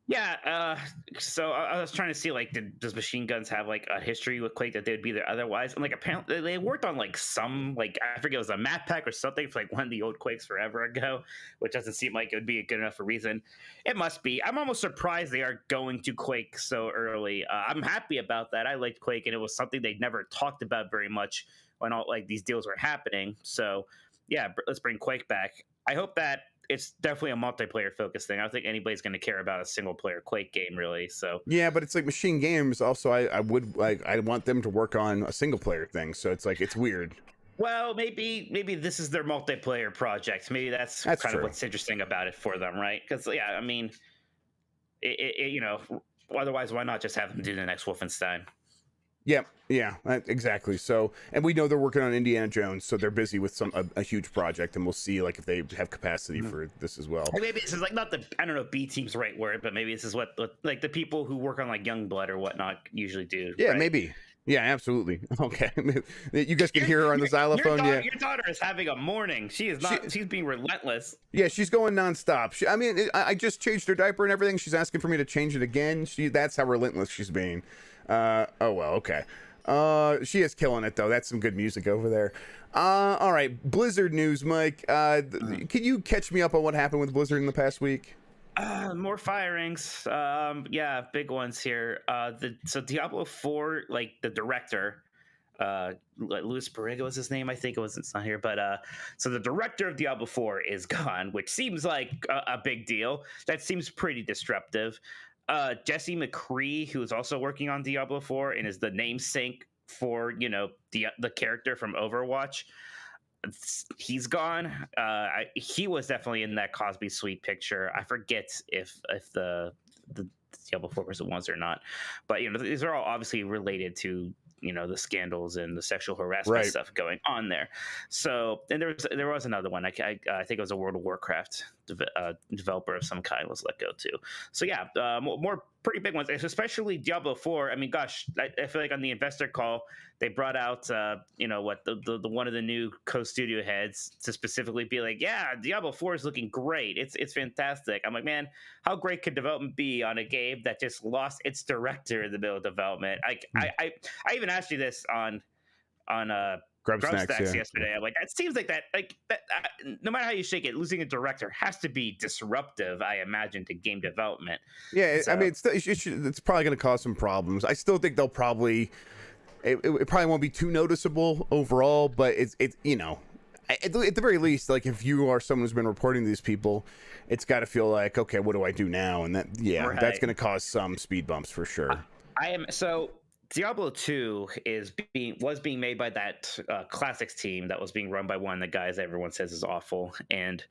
Speaker 2: Yeah, so I was trying to see, like, does Machine Guns have like a history with Quake that they would be there otherwise? And like apparently they worked on like some, like, I forget, it was a map pack or something for like one of the old Quakes forever ago, which doesn't seem like it would be a good enough a reason. It must be. I'm almost surprised they are going to Quake so early. I'm happy about that. I liked Quake, and it was something they never talked about very much when all like these deals were happening. So yeah, let's bring Quake back. I hope that it's definitely a multiplayer focused thing. I don't think anybody's going to care about a single player Quake game, really. So
Speaker 1: yeah, but it's like Machine Games. Also, I want them to work on a single player thing. So it's like, it's weird.
Speaker 2: Well, maybe this is their multiplayer project. Maybe that's kind
Speaker 1: true.
Speaker 2: of what's interesting about it for them, right? Because yeah, I mean, otherwise, why not just have them do the next Wolfenstein?
Speaker 1: Yeah, exactly. So, and we know they're working on Indiana Jones, so they're busy with a huge project, and we'll see like if they have capacity for this as well.
Speaker 2: Or maybe this is like not I don't know if B team's the right word, but maybe this is what like the people who work on like Youngblood or whatnot usually do.
Speaker 1: Yeah,
Speaker 2: right?
Speaker 1: Maybe. Yeah, absolutely. Okay, you guys can hear her on the xylophone.
Speaker 2: Your daughter is having a morning. She is not. She's being relentless.
Speaker 1: Yeah, she's going nonstop. I just changed her diaper and everything. She's asking for me to change it again. That's how relentless she's being. Oh well, okay. She is killing it though. That's some good music over there. All right, Blizzard news, Mike. Can you catch me up on what happened with Blizzard in the past week?
Speaker 2: More firings. Yeah, big ones here. So Diablo 4, like the director, Luis Barriga was his name. I think it's not here, but so the director of Diablo 4 is gone, which seems like a big deal. That seems pretty disruptive. Jesse McCree, who is also working on Diablo 4 and is the namesake for the character from Overwatch, he's gone. He was definitely in that Cosby Suite picture. I forget if the Diablo 4 was the ones or not, but these are all obviously related to the scandals and the sexual harassment stuff going on there. So, and there was another one. I think it was a World of Warcraft developer of some kind was let go too. So yeah, more pretty big ones, especially Diablo 4. I mean, gosh, I feel like on the investor call they brought out the one of the new co-studio heads to specifically be like, yeah, Diablo 4 is looking great. It's fantastic. I'm like, man, how great could development be on a game that just lost its director in the middle of development? I even asked you this on Grubb Stacks yesterday. I'm like, it seems like that no matter how you shake it, losing a director has to be disruptive, I imagine, to game development.
Speaker 1: Yeah, so, I mean, it's probably going to cause some problems. I still think they'll probably it probably won't be too noticeable overall, but it's at the very least, like if you are someone who's been reporting these people, it's got to feel like, okay, what do I do now? And that,
Speaker 2: Right.
Speaker 1: that's going to cause some speed bumps for sure.
Speaker 2: I am so Diablo 2 was being made by that classics team that was being run by one of the guys everyone says is awful, and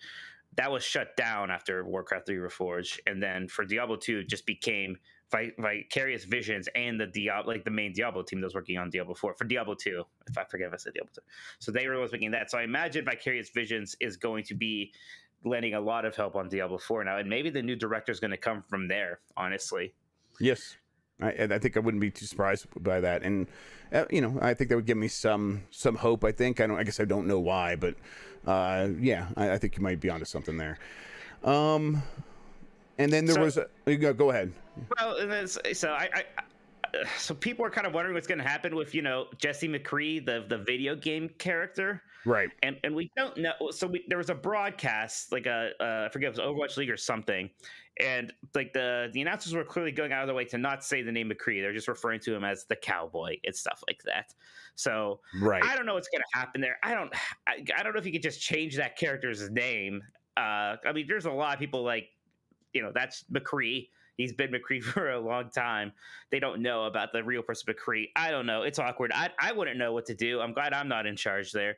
Speaker 2: that was shut down after Warcraft 3 Reforged, and then for Diablo 2 it just became Vicarious Visions and the main Diablo team that was working on Diablo 4 for Diablo 2. If I forget if I said Diablo 2, so they were making that. So I imagine Vicarious Visions is going to be lending a lot of help on Diablo 4 now, and maybe the new director is going to come from there. Honestly,
Speaker 1: yes. I think I wouldn't be too surprised by that, and I think that would give me some hope. I guess I don't know why, but I think you might be onto something there. And then there was go ahead.
Speaker 2: Well, so people are kind of wondering what's going to happen with Jesse McCree, the video game character,
Speaker 1: right?
Speaker 2: And we don't know. So there was a broadcast, like I forget if it was Overwatch League or something, and like the announcers were clearly going out of their way to not say the name McCree. They're just referring to him as the cowboy and stuff like that. So
Speaker 1: right.
Speaker 2: I don't know what's going to happen there. I don't know if you could just change that character's name. I mean, there's a lot of people like, that's McCree. He's been McCree for a long time. They don't know about the real person McCree. I don't know. It's awkward. I wouldn't know what to do. I'm glad I'm not in charge there,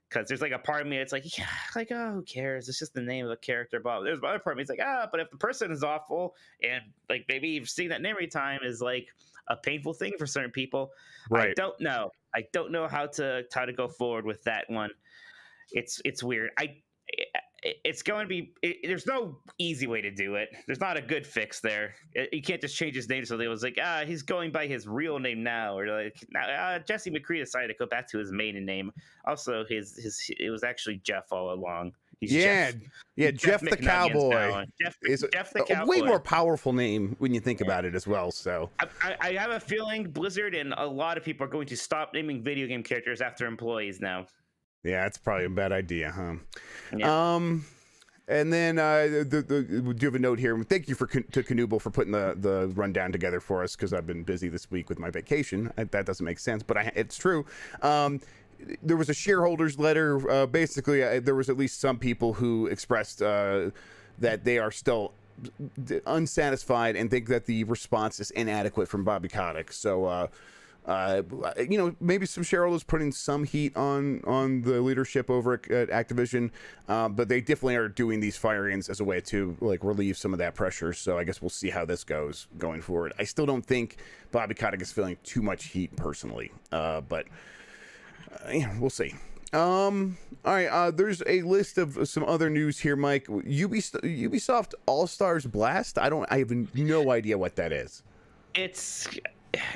Speaker 2: because there's like a part of me that's like, who cares? It's just the name of the character. But there's another part of me that's like, but if the person is awful and like maybe you've seen that name every time is like a painful thing for certain people. Right. I don't know. I don't know how to go forward with that one. It's weird. It's going to be. There's no easy way to do it. There's not a good fix there. You can't just change his name so they was like, he's going by his real name now, or like Jesse McCree decided to go back to his maiden name. Also, it was actually Jeff all along. He's
Speaker 1: Jeff the Cowboy. Jeff the Cowboy. A way more powerful name when you think about it as well. So
Speaker 2: I have a feeling Blizzard and a lot of people are going to stop naming video game characters after employees now.
Speaker 1: Yeah, that's probably a bad idea, huh?
Speaker 2: Yeah.
Speaker 1: And then we do have a note here. Thank you to Canooble for putting the rundown together for us, because I've been busy this week with my vacation. That doesn't make sense, but it's true. There was a shareholders letter. Basically, there was at least some people who expressed that they are still unsatisfied and think that the response is inadequate from Bobby Kotick. So, maybe some shareholders putting some heat on the leadership over at Activision, but they definitely are doing these firings as a way to like relieve some of that pressure. So I guess we'll see how this goes going forward. I still don't think Bobby Kotick is feeling too much heat personally, but we'll see. All right, there's a list of some other news here, Mike. Ubisoft All-Stars Blast. I have no idea what that is.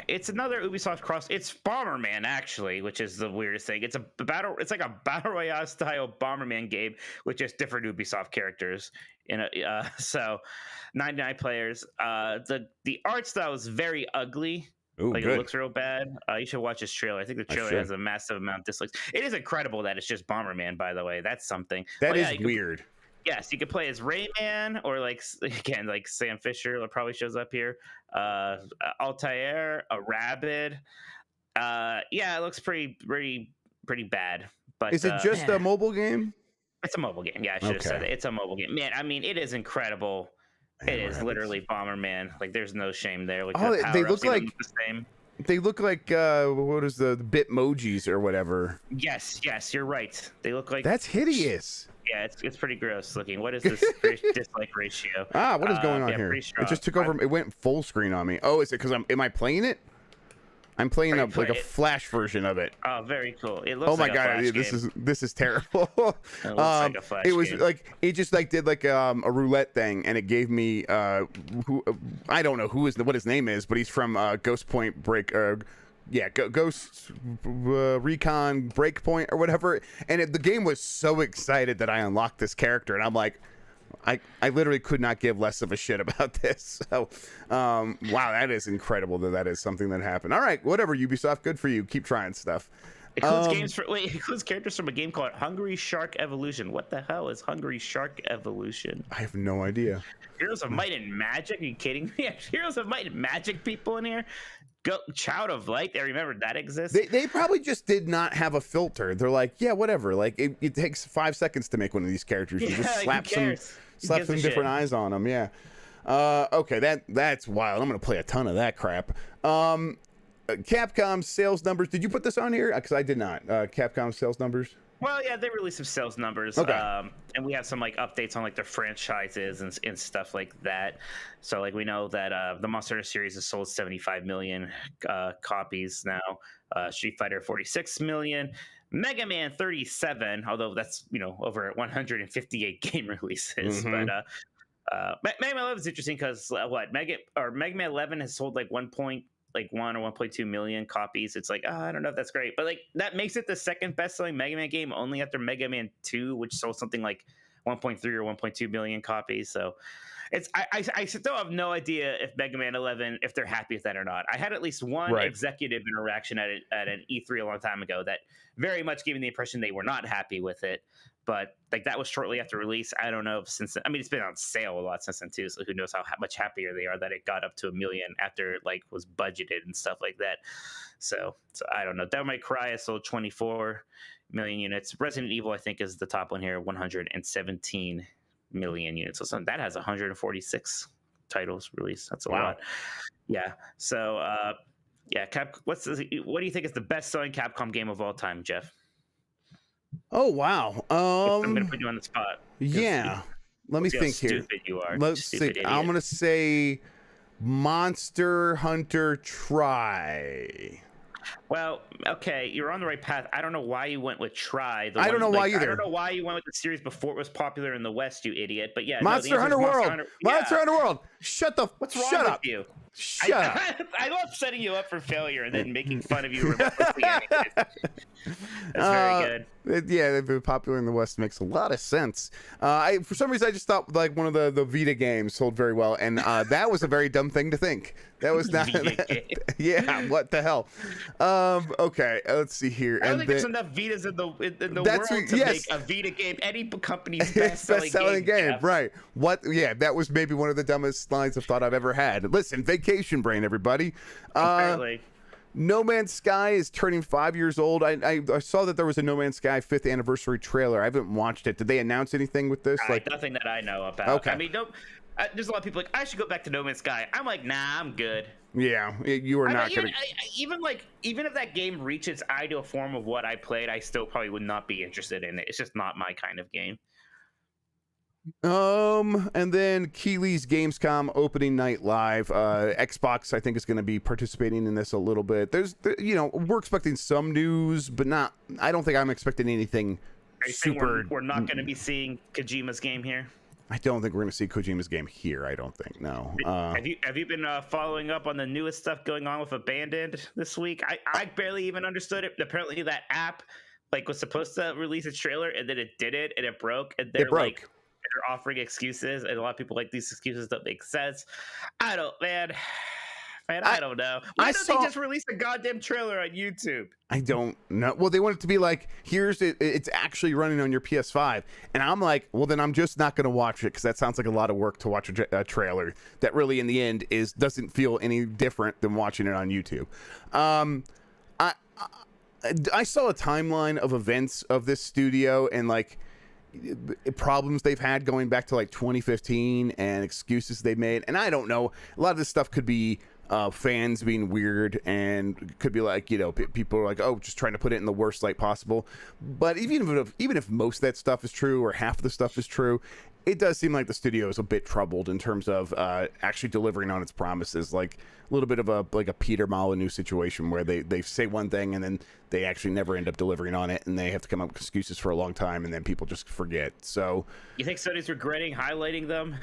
Speaker 2: It's another Ubisoft cross. It's Bomberman, actually, which is the weirdest thing. It's like a battle royale style Bomberman game with just different Ubisoft characters so 99 players. The art style is very ugly.
Speaker 1: Ooh,
Speaker 2: like
Speaker 1: good.
Speaker 2: It looks real bad. You should watch this trailer. I think the trailer has a massive amount of dislikes. It is incredible that it's just Bomberman, by the way. That's something.
Speaker 1: That is weird.
Speaker 2: Yes, you could play as Rayman, or like Sam Fisher probably shows up here. Altair, a rabbit. It looks pretty bad. But
Speaker 1: is it just a mobile game?
Speaker 2: It's a mobile game. Yeah, I should have said it. It's a mobile game. Man, I mean, it is incredible. It is literally Bomberman. Like, there's no shame there. Like,
Speaker 1: they look like
Speaker 2: the same.
Speaker 1: They look like what is the Bitmojis or whatever?
Speaker 2: Yes, you're right. They look like
Speaker 1: that's hideous.
Speaker 2: Yeah, it's pretty gross looking. What is this dislike ratio?
Speaker 1: What is going on here? It just took over. It went full screen on me. Oh, is it because am I playing it? I'm playing like a Flash version of it.
Speaker 2: Oh, very cool. It looks.
Speaker 1: Oh my
Speaker 2: like
Speaker 1: god,
Speaker 2: a Flash
Speaker 1: this is terrible.
Speaker 2: It looks like a Flash
Speaker 1: it was
Speaker 2: game.
Speaker 1: like it just like did like a roulette thing, and it gave me who I don't know what his name is, but he's from Ghost Point Break. Ghost Recon Breakpoint or whatever, and the game was so excited that I unlocked this character, and I'm like, I literally could not give less of a shit about this. So, wow, that is incredible that is something that happened. All right, whatever, Ubisoft, good for you. Keep trying stuff.
Speaker 2: It includes characters from a game called Hungry Shark Evolution. What the hell is Hungry Shark Evolution?
Speaker 1: I have no idea.
Speaker 2: Heroes of Might and Magic? Are you kidding me? Heroes of Might and Magic people in here? Child of Light. They remember that exists.
Speaker 1: They probably just did not have a filter. They're like, yeah, whatever. Like it takes 5 seconds to make one of these characters. You just slap some different eyes on them. Yeah. Okay, that's wild. I'm gonna play a ton of that crap. Capcom sales numbers. Did you put this on here? Because I did not. Capcom sales numbers.
Speaker 2: Well, yeah, they released some sales numbers,
Speaker 1: okay.
Speaker 2: And we have some like updates on like their franchises and stuff like that. So like we know that the Monster Hunter series has sold 75 million copies now. Street Fighter 46 million. Mega Man 37, although that's over 158 game releases.
Speaker 1: Mm-hmm.
Speaker 2: But Mega Man 11 is interesting because Mega Man 11 has sold like 1 or 1.2 million copies. It's like, I don't know if that's great, but like that makes it the second best-selling Mega Man game, only after Mega Man 2, which sold something like 1.3 or 1.2 million copies. So I still have no idea if Mega Man 11, if they're happy with that or not. I had at least one executive interaction at an E3 a long time ago that very much gave me the impression they were not happy with it. But like that was shortly after release. I don't know if since then, I mean, it's been on sale a lot since then too. So who knows how much happier they are that it got up to 1 million after it like was budgeted and stuff like that. So I don't know. Devil May Cry has sold 24 million units. Resident Evil, I think, is the top one here, 117 million units. So that has 146 titles released. That's a lot. Yeah. So what do you think is the best selling Capcom game of all time, Jeff?
Speaker 1: Oh wow!
Speaker 2: I'm gonna put you on the spot.
Speaker 1: Yeah, let me think here.
Speaker 2: Stupid you are.
Speaker 1: Let's see. I'm gonna say Monster Hunter Tri.
Speaker 2: Well, okay, you're on the right path. I don't know why you went with Tri.
Speaker 1: I don't know why either.
Speaker 2: I don't know why you went with the series before it was popular in the West, you idiot. But yeah,
Speaker 1: Monster Hunter World. Monster Hunter World.
Speaker 2: What's wrong with you?
Speaker 1: Shut up.
Speaker 2: I love setting you up for failure and then making fun of you relentlessly. That's very good.
Speaker 1: Yeah, being popular in the West makes a lot of sense. For some reason, I just thought like one of the Vita games sold very well, and that was a very dumb thing to think. That was not. Yeah, what the hell? Okay, let's see here.
Speaker 2: I don't think there's enough Vitas in the world to make a Vita game any company's best-selling game.
Speaker 1: Right? What? Yeah, that was maybe one of the dumbest lines of thought I've ever had. Listen, vacation brain, everybody.
Speaker 2: Apparently.
Speaker 1: No Man's Sky is turning 5 years old. I saw that there was a No Man's Sky 5th anniversary trailer. I haven't watched it. Did they announce anything with this?
Speaker 2: Nothing that I know about.
Speaker 1: Okay.
Speaker 2: I mean, there's a lot of people like, I should go back to No Man's Sky. I'm like, nah, I'm good.
Speaker 1: Yeah, you are not going to...
Speaker 2: Even if that game reaches its ideal form of what I played, I still probably would not be interested in it. It's just not my kind of game.
Speaker 1: And then Keeley's Gamescom opening night live. Xbox, I think, is going to be participating in this a little bit. We're expecting some news, but not. I don't think I'm expecting anything super.
Speaker 2: We're not going to be seeing Kojima's game here.
Speaker 1: I don't think we're going to see Kojima's game here. I don't think. No.
Speaker 2: Have you been following up on the newest stuff going on with Abandoned this week? I barely even understood it. Apparently, that app was supposed to release a trailer, and then it did it, and it broke. And they're offering excuses, and a lot of people like these excuses don't make sense. I don't know. Why don't they just release a goddamn trailer on YouTube?
Speaker 1: I don't know. Well, they want it to be like, it's actually running on your PS5. And I'm like, well, then I'm just not going to watch it because that sounds like a lot of work to watch a trailer that really in the end doesn't feel any different than watching it on YouTube. I saw a timeline of events of this studio and problems they've had going back to 2015 and excuses they've made, and I don't know, a lot of this stuff could be fans being weird and could be people are just trying to put it in the worst light possible. But even if most of that stuff is true or half of the stuff is true, it does seem like the studio is a bit troubled in terms of actually delivering on its promises. Like a little bit of a Peter Molyneux situation where they say one thing and then they actually never end up delivering on it, and they have to come up with excuses for a long time, and then people just forget. So
Speaker 2: you think Sony's regretting highlighting them?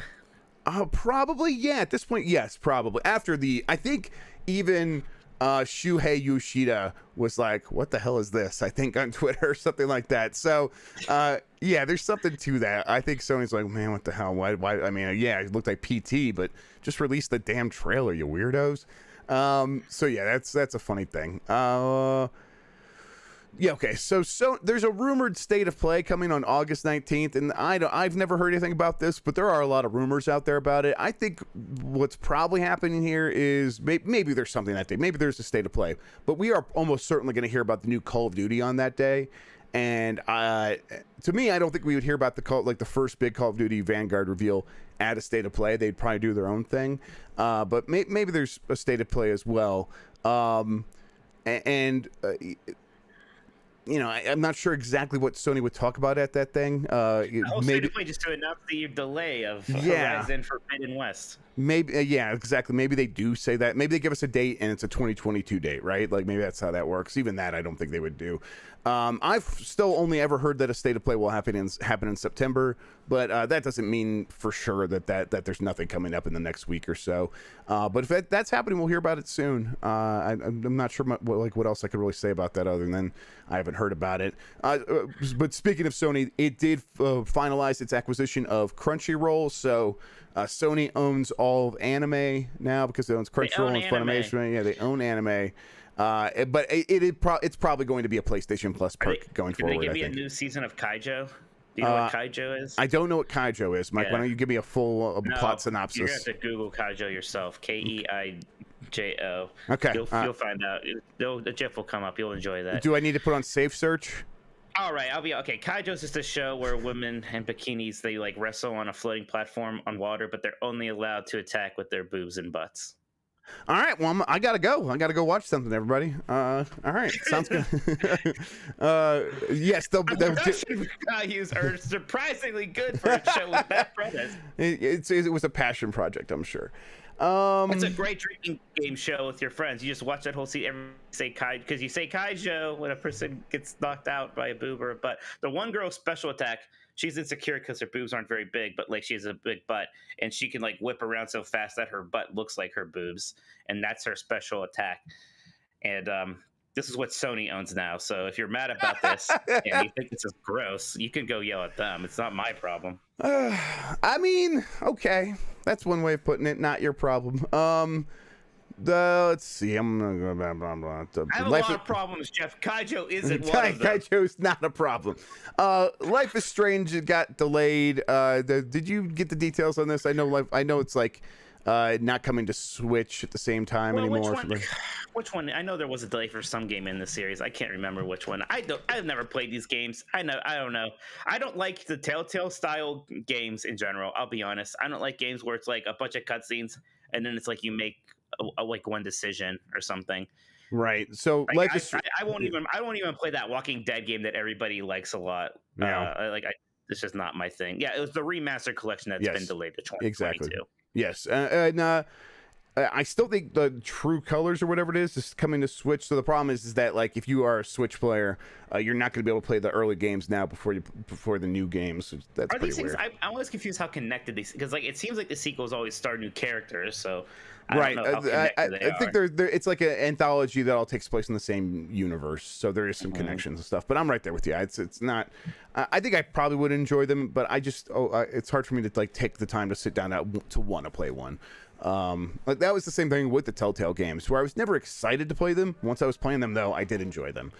Speaker 1: Probably, yeah. At this point, yes, probably. I think even Shuhei Yoshida was like, what the hell is this? I think on Twitter or something like that. So, yeah, there's something to that. I think Sony's like, man, what the hell? Why? I mean, yeah, it looked like PT, but just release the damn trailer, you weirdos. So yeah, that's a funny thing. Yeah, okay. So there's a rumored state of play coming on August 19th, and I've never heard anything about this, but there are a lot of rumors out there about it. I think what's probably happening here is maybe there's something that day. Maybe there's a state of play, but we are almost certainly going to hear about the new Call of Duty on that day. And to me, I don't think we would hear about the first big Call of Duty Vanguard reveal at a state of play. They'd probably do their own thing, but maybe there's a state of play as well. You know, I'm not sure exactly what Sony would talk about at that thing.
Speaker 2: Maybe just to announce the delay of Horizon Forbidden West.
Speaker 1: Maybe, yeah, exactly. Maybe they do say that. Maybe they give us a date and it's a 2022 date, right? Like maybe that's how that works. Even that, I don't think they would do. I've still only ever heard that a state of play will happen in September, but that doesn't mean for sure that there's nothing coming up in the next week or so. But if that's happening, we'll hear about it soon. I'm not sure what else I could really say about that other than I haven't heard about it. But speaking of Sony, it did finalize its acquisition of Crunchyroll. So Sony owns all of anime now because it owns Crunchyroll and Funimation. Yeah, they own anime. But it's probably going to be a PlayStation Plus perk going forward.
Speaker 2: Can they give me a new season of Kaijo? Do you know what Kaijo is?
Speaker 1: I don't know what Kaijo is, Mike. Why don't you give me a full plot synopsis?
Speaker 2: You're going to have to Google Kaijo yourself. Keijo.
Speaker 1: Okay.
Speaker 2: You'll find out. The GIF will come up. You'll enjoy that.
Speaker 1: Do I need to put on safe search?
Speaker 2: All right, okay. Kaijo's just a show where women in bikinis, they like wrestle on a floating platform on water, but they're only allowed to attack with their boobs and butts.
Speaker 1: All right, well, I gotta go. I gotta go watch something, everybody. All right, sounds good. Yes,
Speaker 2: Russian values are surprisingly good for a show with that premise.
Speaker 1: It was a passion project, I'm sure.
Speaker 2: It's a great drinking game show with your friends. You just watch that whole scene. Everybody say Kai because you say Kaijo when a person gets knocked out by a boob or a butt. The one girl's special attack, she's insecure because her boobs aren't very big, but like she has a big butt, and she can like whip around so fast that her butt looks like her boobs, and that's her special attack. And this is what Sony owns now. So if you're mad about this and you think this is gross, you can go yell at them. It's not my problem.
Speaker 1: I mean, okay, that's one way of putting it. Not your problem. Let's see. I'm gonna go blah blah blah.
Speaker 2: I have a lot of problems, Jeff. Kaijo isn't one of them.
Speaker 1: Kaijo's not a problem. Life is Strange. It got delayed. Did you get the details on this? I know it's like not coming to Switch at the same time anymore.
Speaker 2: Which one? I know there was a delay for some game in the series. I can't remember which one. I've never played these games. I don't know. I don't like the Telltale style games in general. I'll be honest. I don't like games where it's like a bunch of cutscenes and then it's like you make like one decision or something.
Speaker 1: Right. So
Speaker 2: like, I won't even play that Walking Dead game that everybody likes a lot.
Speaker 1: Yeah.
Speaker 2: It's just not my thing. Yeah, it was the remastered collection that's been delayed to 2022.
Speaker 1: Exactly. Yes. I still think the True Colors or whatever it is coming to Switch. So the problem is that like if you are a Switch player, you're not going to be able to play the early games now before the new games. That's
Speaker 2: are
Speaker 1: pretty
Speaker 2: these things?
Speaker 1: weird.
Speaker 2: I'm always confused how connected these, because like it seems like the sequels always start new characters. So I
Speaker 1: right.
Speaker 2: don't know how connected they
Speaker 1: I think they're it's like an anthology that all takes place in the same universe. So there is some connections and stuff. But I'm right there with you. It's not. I think I probably would enjoy them, but I just it's hard for me to like take the time to sit down to want to play one. Like that was the same thing with the Telltale games, where I was never excited to play them. Once I was playing them, though, I did enjoy them.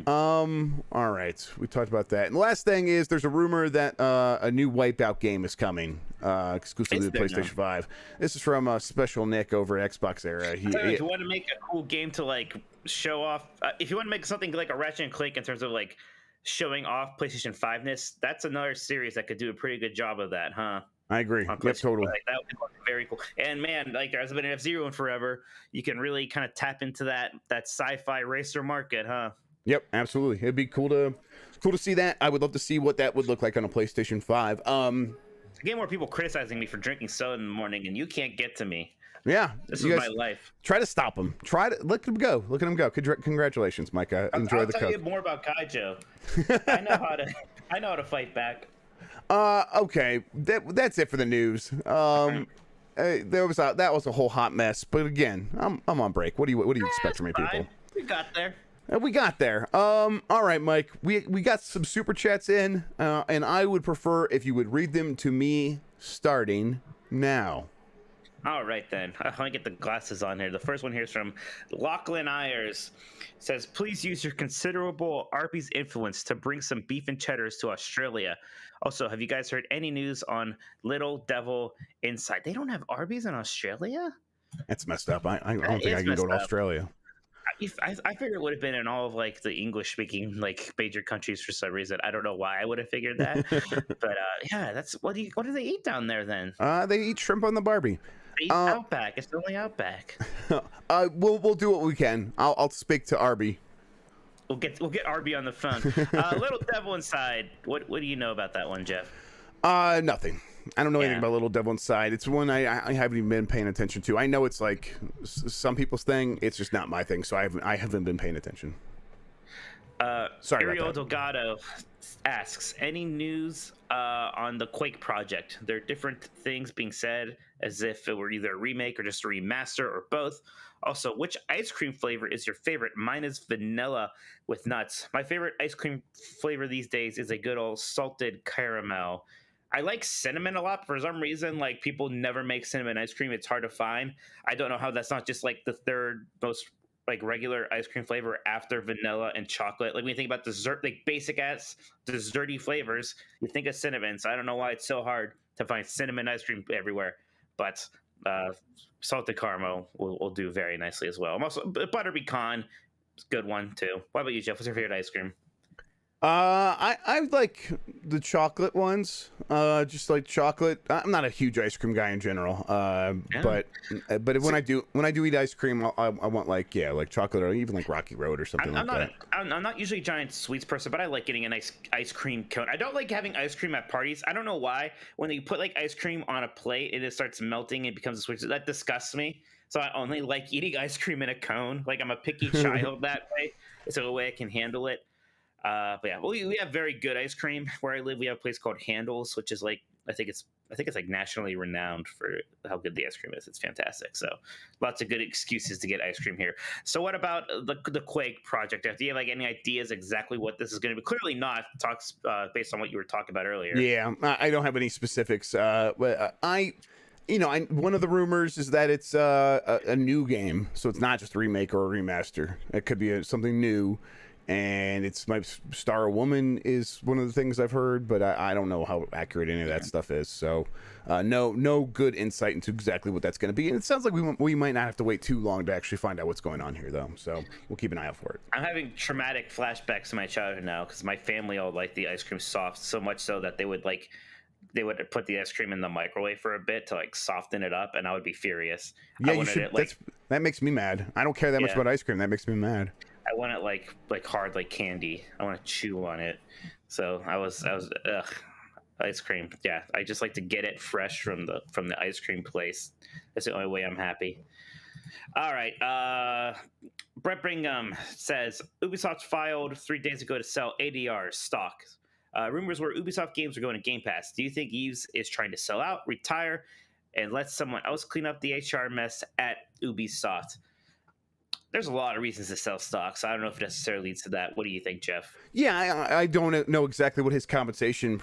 Speaker 1: All right, we talked about that. And the last thing is, there's a rumor that a new Wipeout game is coming, exclusively to PlayStation 5. This is from Special Nick over at Xbox Era.
Speaker 2: If you want to make a cool game to like show off, if you want to make something like a Ratchet and Clank in terms of like showing off PlayStation 5-ness, that's another series that could do a pretty good job of that, huh?
Speaker 1: I agree. Yep, totally.
Speaker 2: Like, that would be very cool. And man, like there hasn't been an F-Zero in forever. You can really kind of tap into that sci-fi racer market, huh?
Speaker 1: Yep, absolutely. It'd be cool to see that. I would love to see what that would look like on a PlayStation 5.
Speaker 2: Again, more people criticizing me for drinking soda in the morning, and you can't get to me.
Speaker 1: Yeah,
Speaker 2: this is my life.
Speaker 1: Try to stop him. Look at him go. Look at him go. Congratulations, Mike. Enjoy the Coke.
Speaker 2: I'll tell you more about Kaijo. I know how to fight back.
Speaker 1: Okay, that's it for the news. That was a whole hot mess. But again, I'm on break. What do you expect from me, people?
Speaker 2: We got there.
Speaker 1: We got there. All right, Mike. We got some super chats in, and I would prefer if you would read them to me starting now.
Speaker 2: All right then. I want to get the glasses on here. The first one here is from Lachlan Ayers. It says, "Please use your considerable Arby's influence to bring some beef and cheddars to Australia. Also, have you guys heard any news on Little Devil Inside?" They don't have Arby's in Australia.
Speaker 1: That's messed up. I
Speaker 2: That
Speaker 1: don't think I
Speaker 2: is
Speaker 1: can go
Speaker 2: messed
Speaker 1: to
Speaker 2: up.
Speaker 1: Australia.
Speaker 2: I figured it would have been in all of like the English speaking like major countries for some reason. I don't know why I would have figured that, but yeah, that's what do they eat down there then?
Speaker 1: They eat shrimp on the Barbie.
Speaker 2: They eat
Speaker 1: Uh,
Speaker 2: Outback. It's only Outback.
Speaker 1: we'll do what we can. I'll speak to Arby.
Speaker 2: We'll get Arby on the phone. Little Devil Inside. What do you know about that one, Jeff?
Speaker 1: Nothing. I don't know anything
Speaker 2: Yeah.
Speaker 1: about Little Devil Inside. It's one I haven't even been paying attention to. I know it's like some people's thing. It's just not my thing, so I haven't been paying attention. Sorry
Speaker 2: Ariel
Speaker 1: about that.
Speaker 2: Delgado asks, any news on the Quake project? There are different things being said as if it were either a remake or just a remaster or both. Also, which ice cream flavor is your favorite? Mine is vanilla with nuts. My favorite ice cream flavor these days is a good old salted caramel. I like cinnamon a lot. For some reason, like people never make cinnamon ice cream. It's hard to find. I don't know how that's not just like the third most like regular ice cream flavor after vanilla and chocolate. Like when you think about dessert, like basic ass desserty flavors, you think of cinnamon. So I don't know why it's so hard to find cinnamon ice cream everywhere. But salted caramel will do very nicely as well. I'm also butter pecan, it's a good one too. What about you, Jeff? What's your favorite ice cream?
Speaker 1: I like the chocolate ones. Just like chocolate. I'm not a huge ice cream guy in general.
Speaker 2: Yeah.
Speaker 1: But when I do eat ice cream, I want like chocolate or even like Rocky Road or something
Speaker 2: I'm
Speaker 1: like
Speaker 2: not.
Speaker 1: that.
Speaker 2: I'm not usually a giant sweets person, but I like getting a nice ice cream cone. I don't like having ice cream at parties. I don't know why. When you put like ice cream on a plate, it just starts melting. It becomes a sweet. That disgusts me. So I only like eating ice cream in a cone. Like I'm a picky child that way. It's a way I can handle it. But yeah, we have very good ice cream where I live. We have a place called Handles, which is like I think it's like nationally renowned for how good the ice cream is. It's fantastic. So lots of good excuses to get ice cream here. So what about the Quake project? Do you have like any ideas exactly what this is going to be? Clearly not. Talks based on what you were talking about earlier.
Speaker 1: Yeah, I don't have any specifics. But one of the rumors is that it's a new game, so it's not just a remake or a remaster. It could be something new. And it's my star woman is one of the things I've heard, but I don't know how accurate any of that stuff is. So no good insight into exactly what that's going to be. And it sounds like we might not have to wait too long to actually find out what's going on here, though. So we'll keep an eye out for it.
Speaker 2: I'm having traumatic flashbacks to my childhood now because my family all liked the ice cream soft so much so that they would put the ice cream in the microwave for a bit to like soften it up, and I would be furious.
Speaker 1: Yeah,
Speaker 2: I
Speaker 1: you should.
Speaker 2: it,
Speaker 1: that makes me mad. I don't care that much
Speaker 2: Yeah.
Speaker 1: about ice cream. That makes me mad.
Speaker 2: I want it like hard, like candy. I want to chew on it. So I was ice cream. Yeah, I just like to get it fresh from the ice cream place. That's the only way I'm happy. All right. Brett Brigham says Ubisoft filed 3 days ago to sell ADR stock. Rumors were Ubisoft games are going to Game Pass. Do you think Yves is trying to sell out, retire, and let someone else clean up the HR mess at Ubisoft? There's a lot of reasons to sell stocks. So I don't know if it necessarily leads to that. What do you think, Jeff?
Speaker 1: Yeah, I don't know exactly what his compensation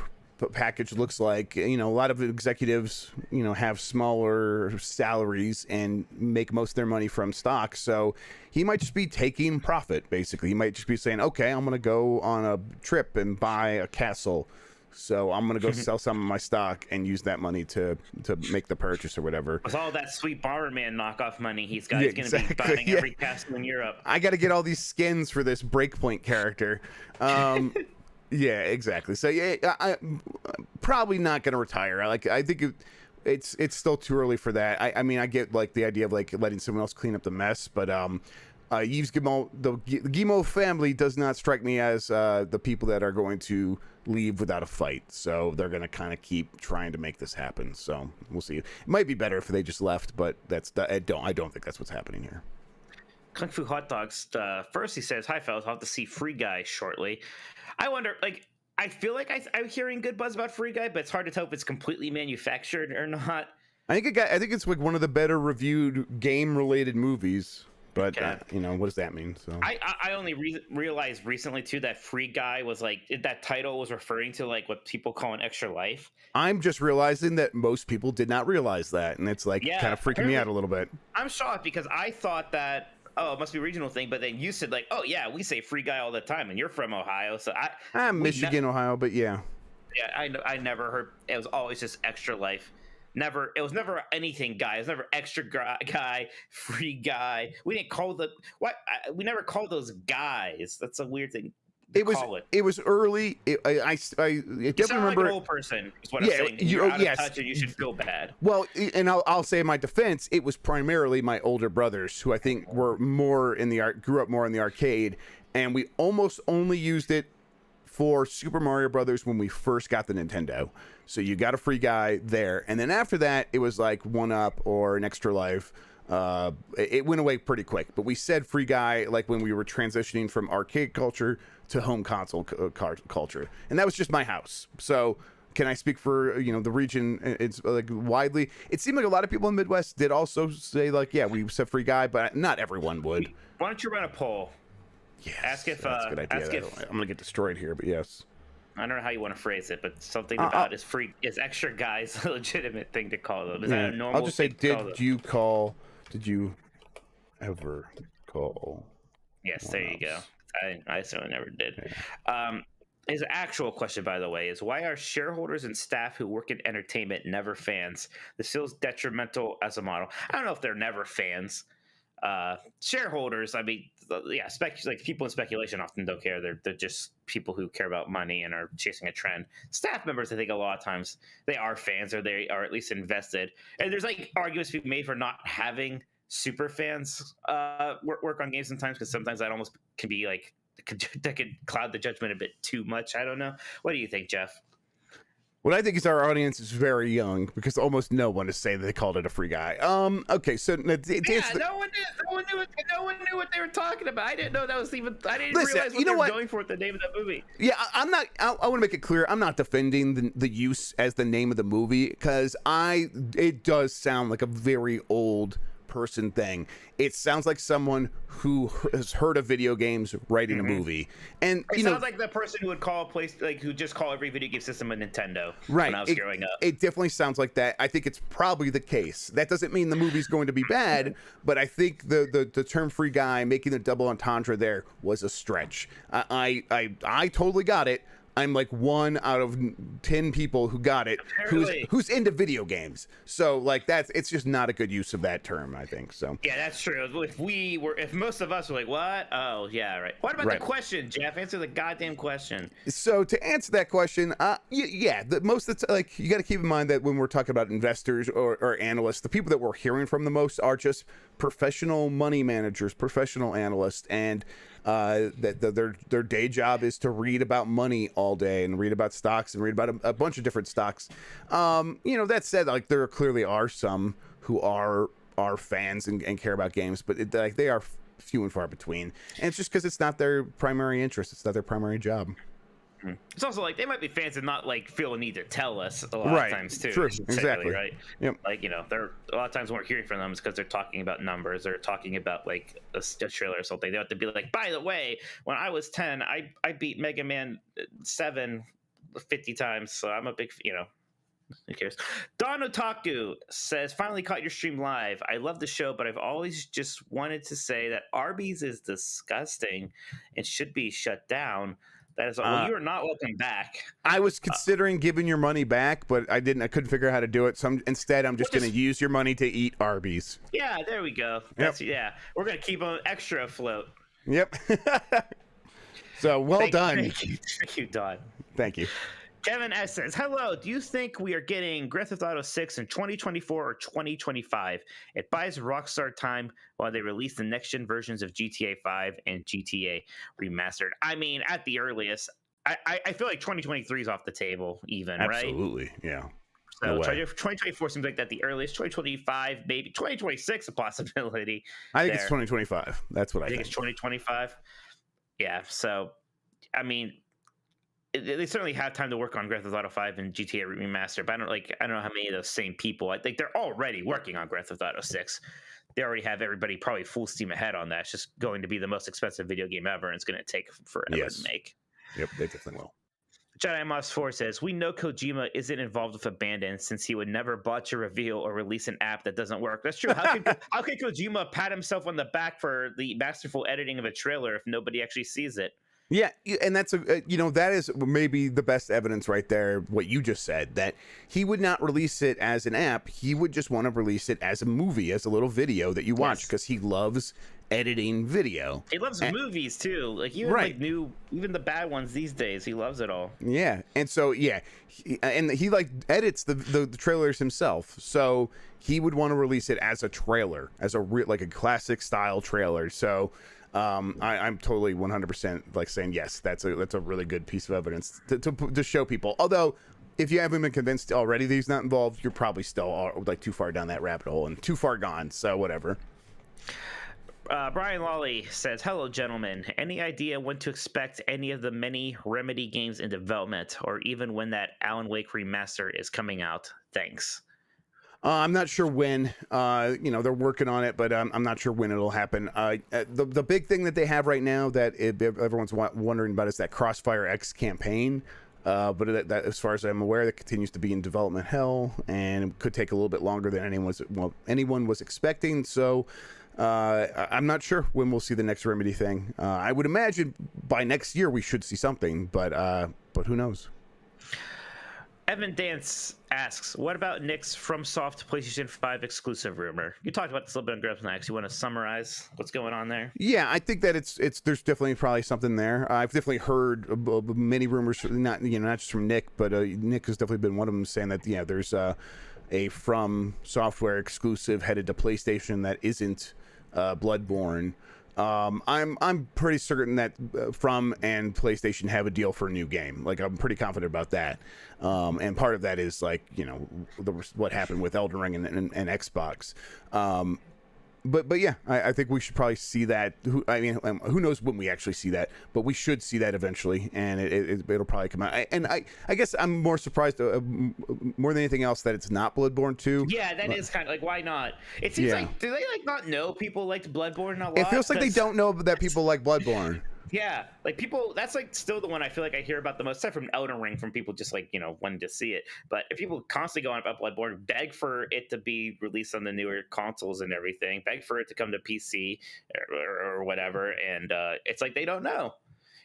Speaker 1: package looks like. A lot of executives, have smaller salaries and make most of their money from stock. So he might just be taking profit, basically. He might just be saying, okay, I'm going to go on a trip and buy a castle. So I'm going to go sell some of my stock and use that money to make the purchase or whatever.
Speaker 2: With all that sweet Bomberman knockoff money he's got, he's going to be buying every castle in Europe.
Speaker 1: I got to get all these skins for this Breakpoint character. Yeah, exactly. So yeah, I'm probably not going to retire. I think it's still too early for that. I mean, I get like the idea of like letting someone else clean up the mess, but Yves Guillemot, the Guillemot family does not strike me as the people that are going to leave without a fight. So they're going to kind of keep trying to make this happen. So we'll see. It might be better if they just left, but I don't think that's what's happening here.
Speaker 2: Kung Fu Hot Dogs. First, he says, "Hi, fellas. I'll have to see Free Guy shortly." I wonder, like, I feel like I'm hearing good buzz about Free Guy, but it's hard to tell if it's completely manufactured or not.
Speaker 1: I think it's like one of the better reviewed game related movies. but
Speaker 2: Okay.
Speaker 1: what does that mean? So
Speaker 2: I only realized recently too that Free Guy was like that title was referring to like what people call an extra life.
Speaker 1: I'm just realizing that most people did not realize that, and it's like kind
Speaker 2: Yeah,
Speaker 1: of freaking me out a little bit.
Speaker 2: I'm shocked because I thought that it must be a regional thing, but then you said like, oh yeah, we say Free Guy all the time, and you're from Ohio, so
Speaker 1: I'm Michigan, Ohio, but yeah.
Speaker 2: Yeah, I never heard. It was always just extra life. Never. It was never anything guy. It was never extra guy, free guy. We didn't call the what. We never called those guys. That's a weird thing to call it.
Speaker 1: It was early. I
Speaker 2: You
Speaker 1: definitely
Speaker 2: sound
Speaker 1: remember
Speaker 2: like an old person. Is what I'm saying. You're out of touch, and you should feel bad.
Speaker 1: Well, and I'll say in my defense, it was primarily my older brothers who I think were more in the grew up more in the arcade, and we almost only used it for Super Mario Brothers when we first got the Nintendo. So you got a free guy there, and then after that, it was like One Up or an Extra Life. It went away pretty quick, but we said free guy like when we were transitioning from arcade culture to home console culture, and that was just my house. So can I speak for the region? It's like widely. It seemed like a lot of people in the Midwest did also say like, yeah, we said free guy, but not everyone would.
Speaker 2: Why don't you run a poll?
Speaker 1: Yes,
Speaker 2: ask if
Speaker 1: that's a good idea. I'm gonna get destroyed here, but yes.
Speaker 2: I don't know how you want to phrase it, but something about is extra guys a legitimate thing to call them? Is that a normal?
Speaker 1: I'll just say, did you ever call?
Speaker 2: Yes, there you go. I certainly never did. Yeah. His actual question, by the way, is why are shareholders and staff who work in entertainment never fans? This feels detrimental as a model. I don't know if they're never fans. Shareholders, I mean, yeah, like people in speculation often don't care. They're just people who care about money and are chasing a trend. Staff members, I think a lot of times they are fans or they are at least invested. And there's like arguments to be made for not having super fans work on games sometimes, because sometimes that almost can be like that could cloud the judgment a bit too much. I don't know. What do you think, Jeff?
Speaker 1: What I think is our audience is very young, because almost no one is saying they called it a free guy. Okay, so
Speaker 2: no one knew what they were talking about. I didn't know that was even. I didn't realize what they were going for with the name of that movie.
Speaker 1: Yeah, I'm not. I want to make it clear. I'm not defending the use as the name of the movie, because it does sound like a very old person thing. It sounds like someone who has heard of video games writing a movie, and
Speaker 2: it sounds like the person who would call a place like who just call every video game system a Nintendo.
Speaker 1: Right.
Speaker 2: When I was growing up,
Speaker 1: it definitely sounds like that. I think it's probably the case. That doesn't mean the movie's going to be bad, but I think the term free guy, making the double entendre there, was a stretch. I totally got it. I'm like 1 out of 10 people who got it, who's into video games. So like it's just not a good use of that term, I think. So
Speaker 2: yeah, that's true. If most of us were like, what? Oh yeah, right. What about the question, Jeff? Answer the goddamn question.
Speaker 1: So to answer that question, most of the like you got to keep in mind that when we're talking about investors or analysts, the people that we're hearing from the most are just professional money managers, professional analysts, and that their day job is to read about money all day and read about stocks and read about a bunch of different stocks. That said, like there clearly are some who are fans and care about games, but they are few and far between, and it's just because it's not their primary interest. It's not their primary job.
Speaker 2: It's also like they might be fans and not like feel a need to tell us a lot of times too.
Speaker 1: True, exactly.
Speaker 2: Right.
Speaker 1: Yep.
Speaker 2: Like there a lot of times when we're hearing from them is because they're talking about numbers or talking about like a trailer or something. They have to be like, by the way, when I was 10, I beat Mega Man 7 50 times, so I'm a big Who cares? Don Otaku says, finally caught your stream live. I love the show, but I've always just wanted to say that Arby's is disgusting and should be shut down. That is well, you are not welcome back.
Speaker 1: I was considering giving your money back, but I couldn't figure out how to do it. So instead, I'm just going to use your money to eat Arby's.
Speaker 2: Yeah, there we go. Yeah, we're going to keep them extra afloat.
Speaker 1: Yep. So done.
Speaker 2: Thank you, Don.
Speaker 1: Thank you.
Speaker 2: Kevin S says, hello, do you think we are getting Grand Theft Auto 6 in 2024 or 2025? It buys Rockstar time while they release the next-gen versions of GTA 5 and GTA Remastered. I mean, at the earliest, I feel like 2023 is off the table even, right?
Speaker 1: Absolutely, yeah.
Speaker 2: So 2024 seems like that the earliest. 2025, maybe 2026 a possibility.
Speaker 1: I think it's 2025. That's what I think.
Speaker 2: It's 2025. Yeah, so, I mean... they certainly have time to work on Grand Theft Auto 5 and GTA Remastered, but I don't know how many of those same people. I think they're already working on Grand Theft Auto 6. They already have everybody probably full steam ahead on that. It's just going to be the most expensive video game ever, and it's going to take forever to make.
Speaker 1: Yep, they definitely will.
Speaker 2: Jedi Moss 4 says, we know Kojima isn't involved with Abandon since he would never botch a reveal or release an app that doesn't work. That's true. How can Kojima pat himself on the back for the masterful editing of a trailer if nobody actually sees it?
Speaker 1: Yeah, and that's that is maybe the best evidence right there, what you just said, that he would not release it as an app. He would just want to release it as a movie, as a little video that you watch, because he loves editing video.
Speaker 2: He loves movies too, like even even the bad ones these days. He loves it all.
Speaker 1: Yeah, and so he like edits the trailers himself, so he would want to release it as a trailer, as a like a classic style trailer. So I'm totally 100% like saying yes, that's a really good piece of evidence to show people. Although if you haven't been convinced already that he's not involved, you're probably still like too far down that rabbit hole and too far gone. So whatever.
Speaker 2: Brian Lawley says, hello, gentlemen. Any idea when to expect any of the many Remedy games in development, or even when that Alan Wake remaster is coming out? Thanks.
Speaker 1: I'm not sure when. They're working on it, but I'm not sure when it'll happen. The big thing that they have right now that everyone's wondering about is that Crossfire X campaign. But that, as far as I'm aware, that continues to be in development hell, and it could take a little bit longer than anyone was expecting. So I'm not sure when we'll see the next Remedy thing. I would imagine by next year we should see something, but who knows?
Speaker 2: Evan Dance asks, what about Nick's FromSoft PlayStation 5 exclusive rumor? You talked about this a little bit on Grubb Snacks. You want to summarize what's going on there?
Speaker 1: Yeah, I think that there's definitely probably something there. I've definitely heard many rumors, not just from Nick, but Nick has definitely been one of them, saying that there's a From Software exclusive headed to PlayStation that isn't Bloodborne. I'm pretty certain that From and PlayStation have a deal for a new game. Like, I'm pretty confident about that. And part of that is like, what happened with Elden Ring and Xbox. But yeah, I think we should probably see that. Who knows when we actually see that, but we should see that eventually, and it'll probably come out. I guess I'm more surprised, more than anything else, that it's not Bloodborne 2.
Speaker 2: Yeah, that is kind of like, why not? It seems like, do they like not know people liked Bloodborne a lot?
Speaker 1: It feels like they don't know that people like Bloodborne.
Speaker 2: Yeah, like people, that's like still the one I feel like I hear about the most, aside from Elden Ring, from people just like, wanting to see it. But if people constantly go on about Bloodborne, beg for it to be released on the newer consoles and everything, beg for it to come to PC or whatever, and it's like they don't know.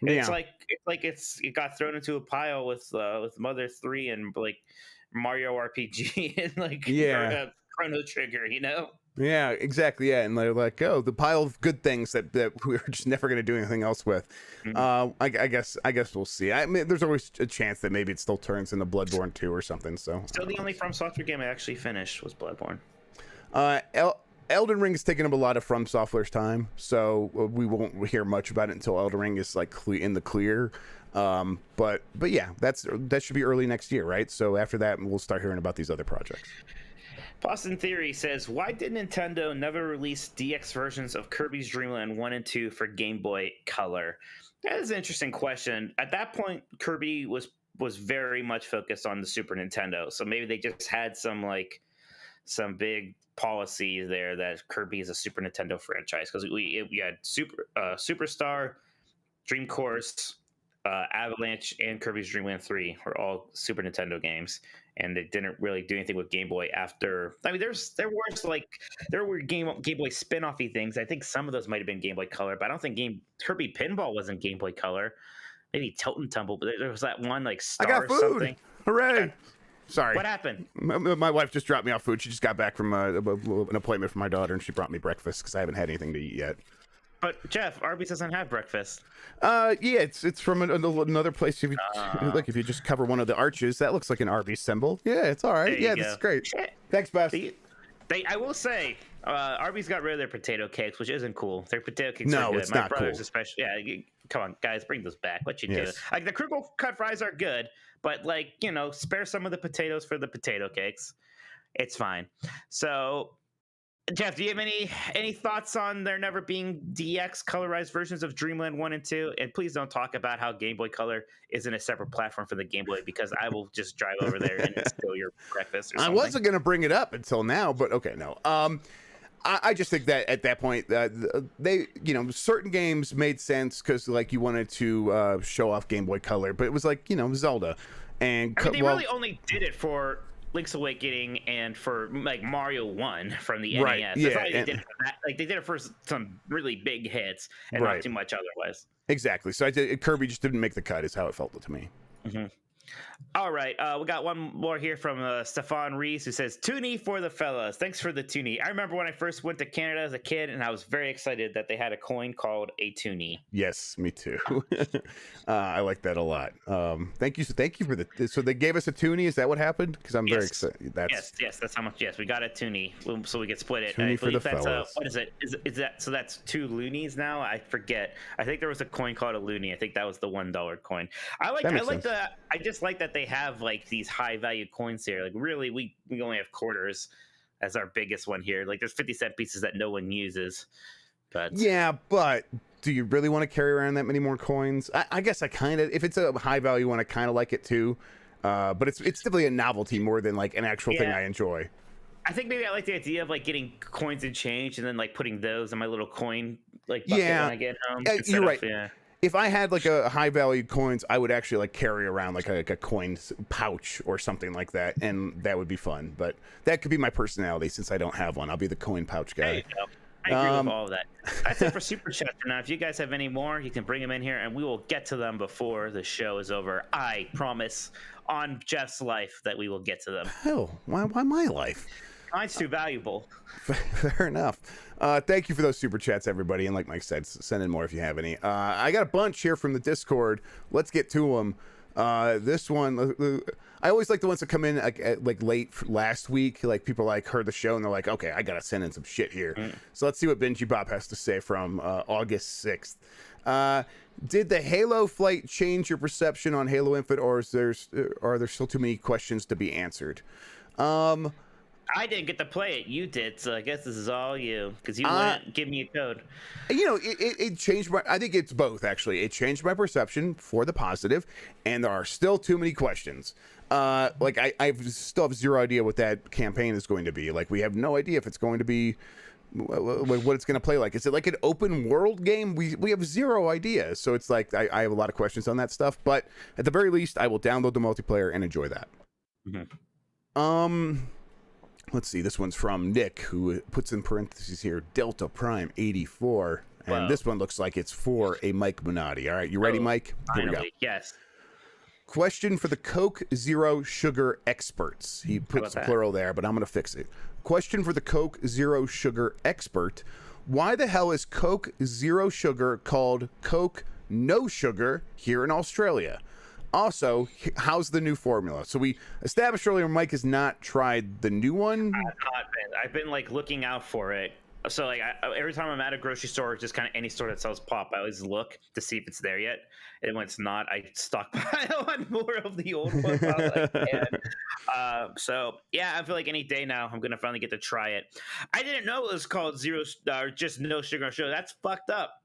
Speaker 2: Yeah. It got thrown into a pile with Mother 3 and like Mario RPG and like Chrono Trigger,
Speaker 1: Yeah, exactly. Yeah, and they're like, the pile of good things that we're just never going to do anything else with. Mm-hmm. I guess we'll see. I mean, there's always a chance that maybe it still turns into Bloodborne 2 or something. So
Speaker 2: still the only From Software game I actually finished was Bloodborne.
Speaker 1: Elden Ring is taking up a lot of From Software's time, so we won't hear much about it until Elden Ring is like in the clear. But yeah, that should be early next year, right? So after that, we'll start hearing about these other projects.
Speaker 2: Boston Theory says, why did Nintendo never release DX versions of Kirby's Dream Land 1 and 2 for Game Boy Color? That is an interesting question. At that point, Kirby was very much focused on the Super Nintendo, so maybe they just had some big policies there that Kirby is a Super Nintendo franchise, because we had Superstar, Dream Course, Avalanche, and Kirby's Dream Land 3 were all Super Nintendo games, and they didn't really do anything with Game Boy after. I mean, there were Game Boy spin-offy things. I think some of those might have been Game Boy Color, but I don't think Kirby Pinball wasn't Game Boy Color. Maybe Tilt and Tumble, but there was that one like Star.
Speaker 1: I got food.
Speaker 2: Something.
Speaker 1: Hooray! Sorry.
Speaker 2: What happened?
Speaker 1: My wife just dropped me off food. She just got back from an appointment for my daughter, and she brought me breakfast because I haven't had anything to eat yet.
Speaker 2: But Jeff, Arby's doesn't have breakfast.
Speaker 1: Yeah, it's from another place. If you just cover one of the arches, that looks like an Arby's symbol. Yeah, it's all right. Yeah, this is great. Thanks, Beth.
Speaker 2: I will say, Arby's got rid of their potato cakes, which isn't cool. Their potato cakes are good.
Speaker 1: No, it's not cool.
Speaker 2: Especially, come on, guys, bring those back. What you do?
Speaker 1: Yes.
Speaker 2: Like the crinkle cut fries are good, but spare some of the potatoes for the potato cakes. It's fine. So Jeff, do you have any thoughts on there never being DX colorized versions of Dreamland 1 and 2? And please don't talk about how Game Boy Color isn't a separate platform for the Game Boy, because I will just drive over there and steal your breakfast or
Speaker 1: I
Speaker 2: something.
Speaker 1: wasn't going to bring it up until now, but okay, no. I just think that at that point, they, certain games made sense because like you wanted to show off Game Boy Color, but it was like, Zelda. And
Speaker 2: I mean, they really only did it for Link's Awakening and for like Mario 1 from the
Speaker 1: Right,
Speaker 2: NES.
Speaker 1: yeah,
Speaker 2: That's all they did for that. Like they did it for some really big hits and not too much otherwise.
Speaker 1: Exactly. So Kirby just didn't make the cut, is how it felt to me.
Speaker 2: Mm-hmm. All right, we got one more here from Stefan Rees, who says, "Toonie for the fellas. Thanks for the toonie. I remember when I first went to Canada as a kid, and I was very excited that they had a coin called a toonie."
Speaker 1: Yes, me too. I like that a lot. Thank you for the. So they gave us a toonie. Is that what happened? Because I'm very excited.
Speaker 2: Yes, that's how much. Yes, we got a toonie, so we could split it.
Speaker 1: Toonie for the
Speaker 2: that's
Speaker 1: fellas.
Speaker 2: what is it? Is that so? That's 2 loonies now. I forget. I think there was a coin called a loonie. I think that was the $1 coin. I just like that they have like these high value coins here. Like really, we only have quarters as our biggest one here. Like there's 50-cent pieces that no one uses. But
Speaker 1: yeah, but do you really want to carry around that many more coins? I guess I kind of, if it's a high value one, I kind of like it too. But it's definitely a novelty more than like an actual thing I enjoy.
Speaker 2: I think maybe I like the idea of like getting coins and change and then like putting those in my little coin like bucket when I get home.
Speaker 1: You're right. If I had like a high value coins, I would actually like carry around like a coin pouch or something like that, and that would be fun. But that could be my personality since I don't have one. I'll be the coin pouch guy.
Speaker 2: There you go. I agree with all of that. That's it for Super Chat for now. If you guys have any more, you can bring them in here, and we will get to them before the show is over. I promise on Jeff's life that we will get to them.
Speaker 1: Hell, why my life?
Speaker 2: Mine's too valuable.
Speaker 1: Fair enough. Thank you for those super chats, everybody. And like Mike said, send in more if you have any. I got a bunch here from the Discord. Let's get to them. This one, I always like the ones that come in like late last week. Like people like heard the show and they're like, okay, I gotta send in some shit here. So let's see what Benji Bob has to say from August 6th. Did the Halo flight change your perception on Halo Infinite, or are there still too many questions to be answered?
Speaker 2: I didn't get to play it. You did, so I guess this is all you, because you wouldn't give me a code.
Speaker 1: It changed my. I think it's both actually. It changed my perception for the positive, and there are still too many questions. Like I still have zero idea what that campaign is going to be. Like we have no idea if it's going to be what it's going to play like. Is it like an open world game? We have zero idea. So it's like I have a lot of questions on that stuff. But at the very least, I will download the multiplayer and enjoy that.
Speaker 2: Mm-hmm.
Speaker 1: Let's see. This one's from Nick, who puts in parentheses here Delta Prime 84, and this one looks like it's for a Mike Minotti. All right, you ready, Mike? Here we go.
Speaker 2: Yes.
Speaker 1: Question for the Coke Zero Sugar experts. He puts plural there, but I'm going to fix it. Question for the Coke Zero Sugar expert. Why the hell is Coke Zero Sugar called Coke No Sugar here in Australia? Also, how's the new formula? So we established earlier Mike has not tried the new one.
Speaker 2: I've been like looking out for it. So like every time I'm at a grocery store, or just kind of any store that sells pop, I always look to see if it's there yet. And when it's not, I stockpile on more of the old ones. So yeah, I feel like any day now I'm gonna finally get to try it. I didn't know it was called zero or just no sugar sugar. That's fucked up.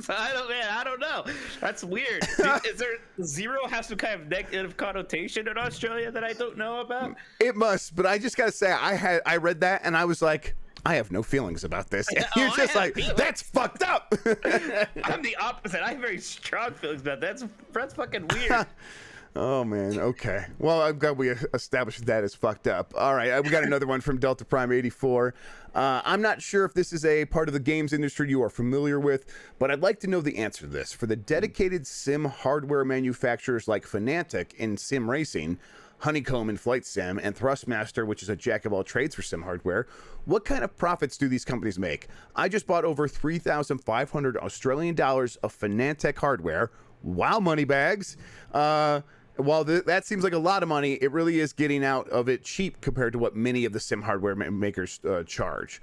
Speaker 2: I don't know. That's weird. Is there zero has some kind of negative connotation in Australia that I don't know about?
Speaker 1: It must, but I just gotta say, I read that and I was like, I have no feelings about this. And you're just like, that's fucked up.
Speaker 2: I'm the opposite. I have very strong feelings about that. That's fucking weird.
Speaker 1: Oh man, okay. Well, I'm glad we established that as fucked up. All right, we got another one from Delta Prime 84. I'm not sure if this is a part of the games industry you are familiar with, but I'd like to know the answer to this. For the dedicated sim hardware manufacturers like Fnatic in sim racing, Honeycomb in flight sim, and Thrustmaster, which is a jack of all trades for sim hardware, what kind of profits do these companies make? I just bought over 3,500 Australian dollars of Fnatic hardware. Wow, money bags. While that seems like a lot of money, it really is getting out of it cheap compared to what many of the sim hardware makers charge.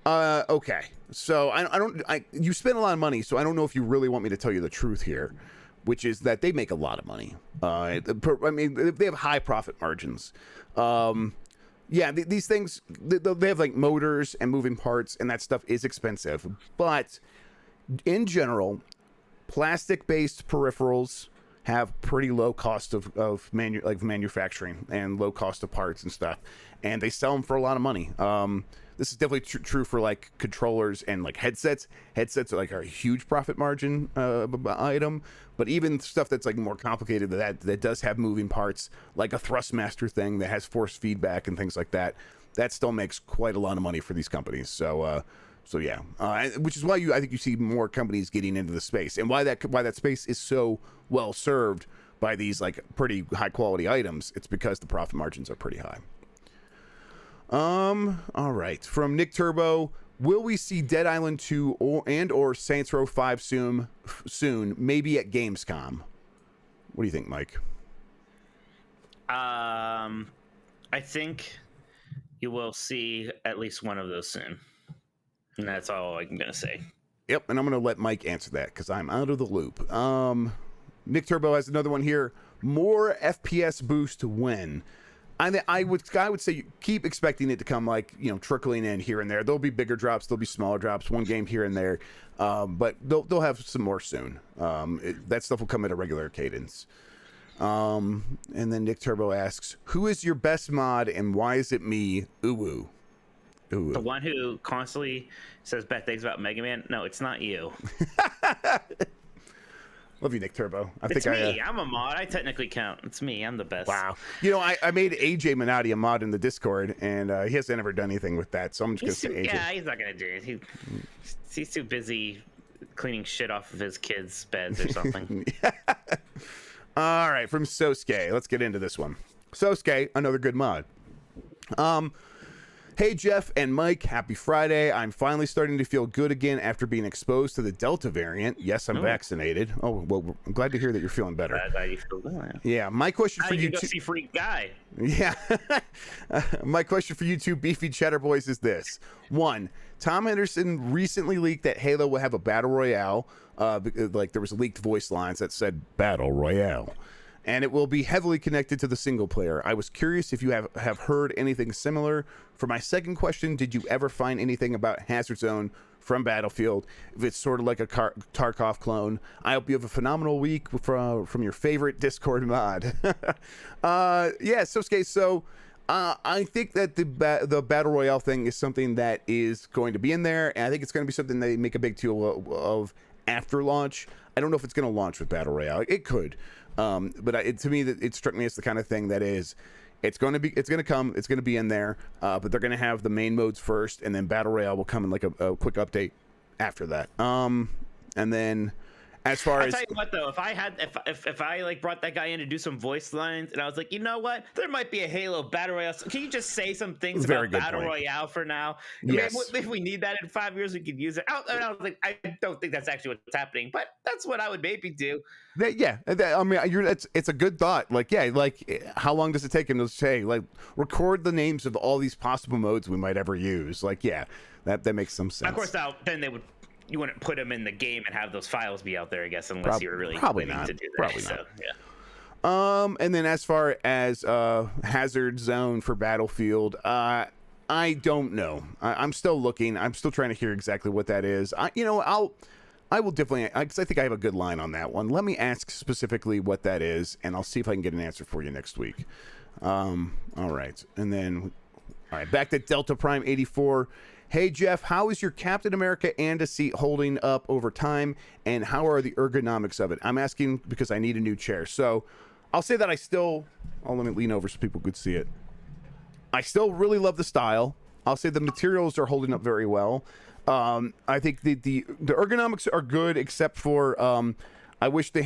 Speaker 1: Okay, so you spend a lot of money, so I don't know if you really want me to tell you the truth here. which is that they make a lot of money. I mean, they have high profit margins. Yeah, these things, they have like motors and moving parts, and that stuff is expensive. But in general, plastic-based peripherals have pretty low cost of manufacturing and low cost of parts and stuff, and they sell them for a lot of money. This is definitely true for like controllers and like headsets. Headsets are like a huge profit margin item, but even stuff that's like more complicated than that does have moving parts, like a Thrustmaster thing that has force feedback and things like that, that still makes quite a lot of money for these companies. So yeah, which is why I think you see more companies getting into the space, and why that space is so well served by these like pretty high quality items. It's because the profit margins are pretty high. All right. From Nick Turbo, will we see Dead Island 2 or Saints Row 5 soon? Maybe at Gamescom. What do you think, Mike?
Speaker 2: I think you will see at least one of those soon. And that's all I'm going to say.
Speaker 1: Yep, and I'm going to let Mike answer that because I'm out of the loop. Nick Turbo has another one here. More FPS boost when? I would say you keep expecting it to come, like, you know, trickling in here and there. There'll be bigger drops, there'll be smaller drops, one game here and there, but they'll have some more soon. That stuff will come at a regular cadence. And then Nick Turbo asks, who is your best mod and why is it me? Uwu.
Speaker 2: The one who constantly says bad things about Mega Man? No, it's not you.
Speaker 1: Love you, Nick Turbo.
Speaker 2: It's me. I'm a mod. I technically count. It's me. I'm the best.
Speaker 1: Wow. You know, I made AJ Minotti a mod in the Discord, and he hasn't ever done anything with that, so I'm just going to say AJ.
Speaker 2: Yeah, he's not going to do it. He's too busy cleaning shit off of his kids' beds or something.
Speaker 1: All right, from Sosuke. Let's get into this one. Sosuke, another good mod. Hey, Jeff and Mike, happy Friday. I'm finally starting to feel good again after being exposed to the Delta variant. Yes, I'm vaccinated. Oh, well, I'm glad to hear that you're feeling better.
Speaker 2: Glad you feel good.
Speaker 1: Yeah, my question for you
Speaker 2: two... see Freak Guy.
Speaker 1: Yeah. My question for you two beefy cheddar boys is this. 1, Tom Henderson recently leaked that Halo will have a Battle Royale. Like there was leaked voice lines that said Battle Royale. And it will be heavily connected to the single player. I was curious if you have heard anything similar. For my second question, did you ever find anything about Hazard Zone from Battlefield? If it's sort of like a Tarkov clone. I hope you have a phenomenal week from your favorite Discord mod. Yeah, Sosuke, so I think that the Battle Royale thing is something that is going to be in there, and I think it's going to be something they make a big deal of after launch. I don't know if it's going to launch with Battle Royale. It could. But to me, it struck me as the kind of thing that it's going to come, it's going to be in there, but they're going to have the main modes first, and then Battle Royale will come in like a quick update after that. And then as far as,
Speaker 2: I'll tell you what though, if I like brought that guy in to do some voice lines, and I was like, you know what, there might be a Halo Battle Royale. Can you just say some things about Battle Royale for now?
Speaker 1: Yes.
Speaker 2: Maybe if we need that in 5 years, we could use it. I don't think that's actually what's happening, but that's what I would maybe do.
Speaker 1: I mean, it's a good thought. Like, yeah, like how long does it take him to say, like, record the names of all these possible modes we might ever use? Like, yeah, that makes some sense.
Speaker 2: Of course, then you wouldn't put them in the game and have those files be out there, I guess, unless you were really planning to do that.
Speaker 1: Probably not.
Speaker 2: So, yeah.
Speaker 1: And then as far as Hazard Zone for Battlefield, I don't know. I'm still looking. I'm still trying to hear exactly what that is. I will definitely, because I think I have a good line on that one. Let me ask specifically what that is, and I'll see if I can get an answer for you next week. All right. And then, all right, back to Delta Prime 84. Hey, Jeff, how is your Captain America Anda seat holding up over time, and how are the ergonomics of it? I'm asking because I need a new chair. So I'll say that let me lean over so people could see it. I still really love the style. I'll say the materials are holding up very well. I think the ergonomics are good, except for I wish the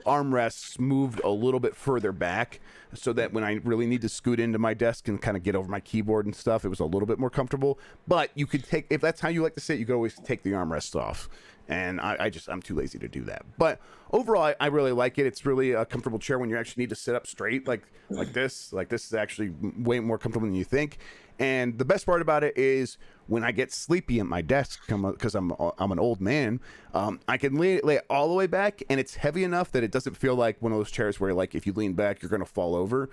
Speaker 1: armrests moved a little bit further back, so that when I really need to scoot into my desk and kind of get over my keyboard and stuff, it was a little bit more comfortable. But you could if that's how you like to sit, you could always take the armrests off and I'm too lazy to do that. But overall, I really like it. It's really a comfortable chair when you actually need to sit up straight, like this. Like this is actually way more comfortable than you think. And the best part about it is when I get sleepy at my desk, because I'm an old man, I can lay it all the way back, and it's heavy enough that it doesn't feel like one of those chairs where, like, if you lean back, you're going to fall over.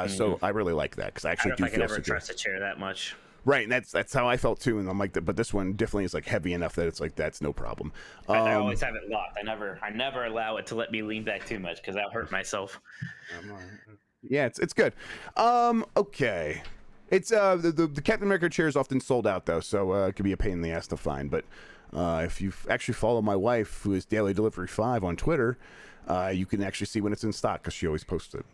Speaker 1: So I really like that because I actually do feel secure. I never
Speaker 2: trust a chair that much.
Speaker 1: Right, and that's how I felt too, and I'm like, but this one definitely is like heavy enough that it's like that's no problem.
Speaker 2: I always have it locked. I never allow it to let me lean back too much because I'll hurt myself.
Speaker 1: Yeah, it's good. Okay, it's the Captain America chair is often sold out though, so it could be a pain in the ass to find. But if you actually follow my wife, who is Daily Delivery 5 on Twitter, you can actually see when it's in stock because she always posts it.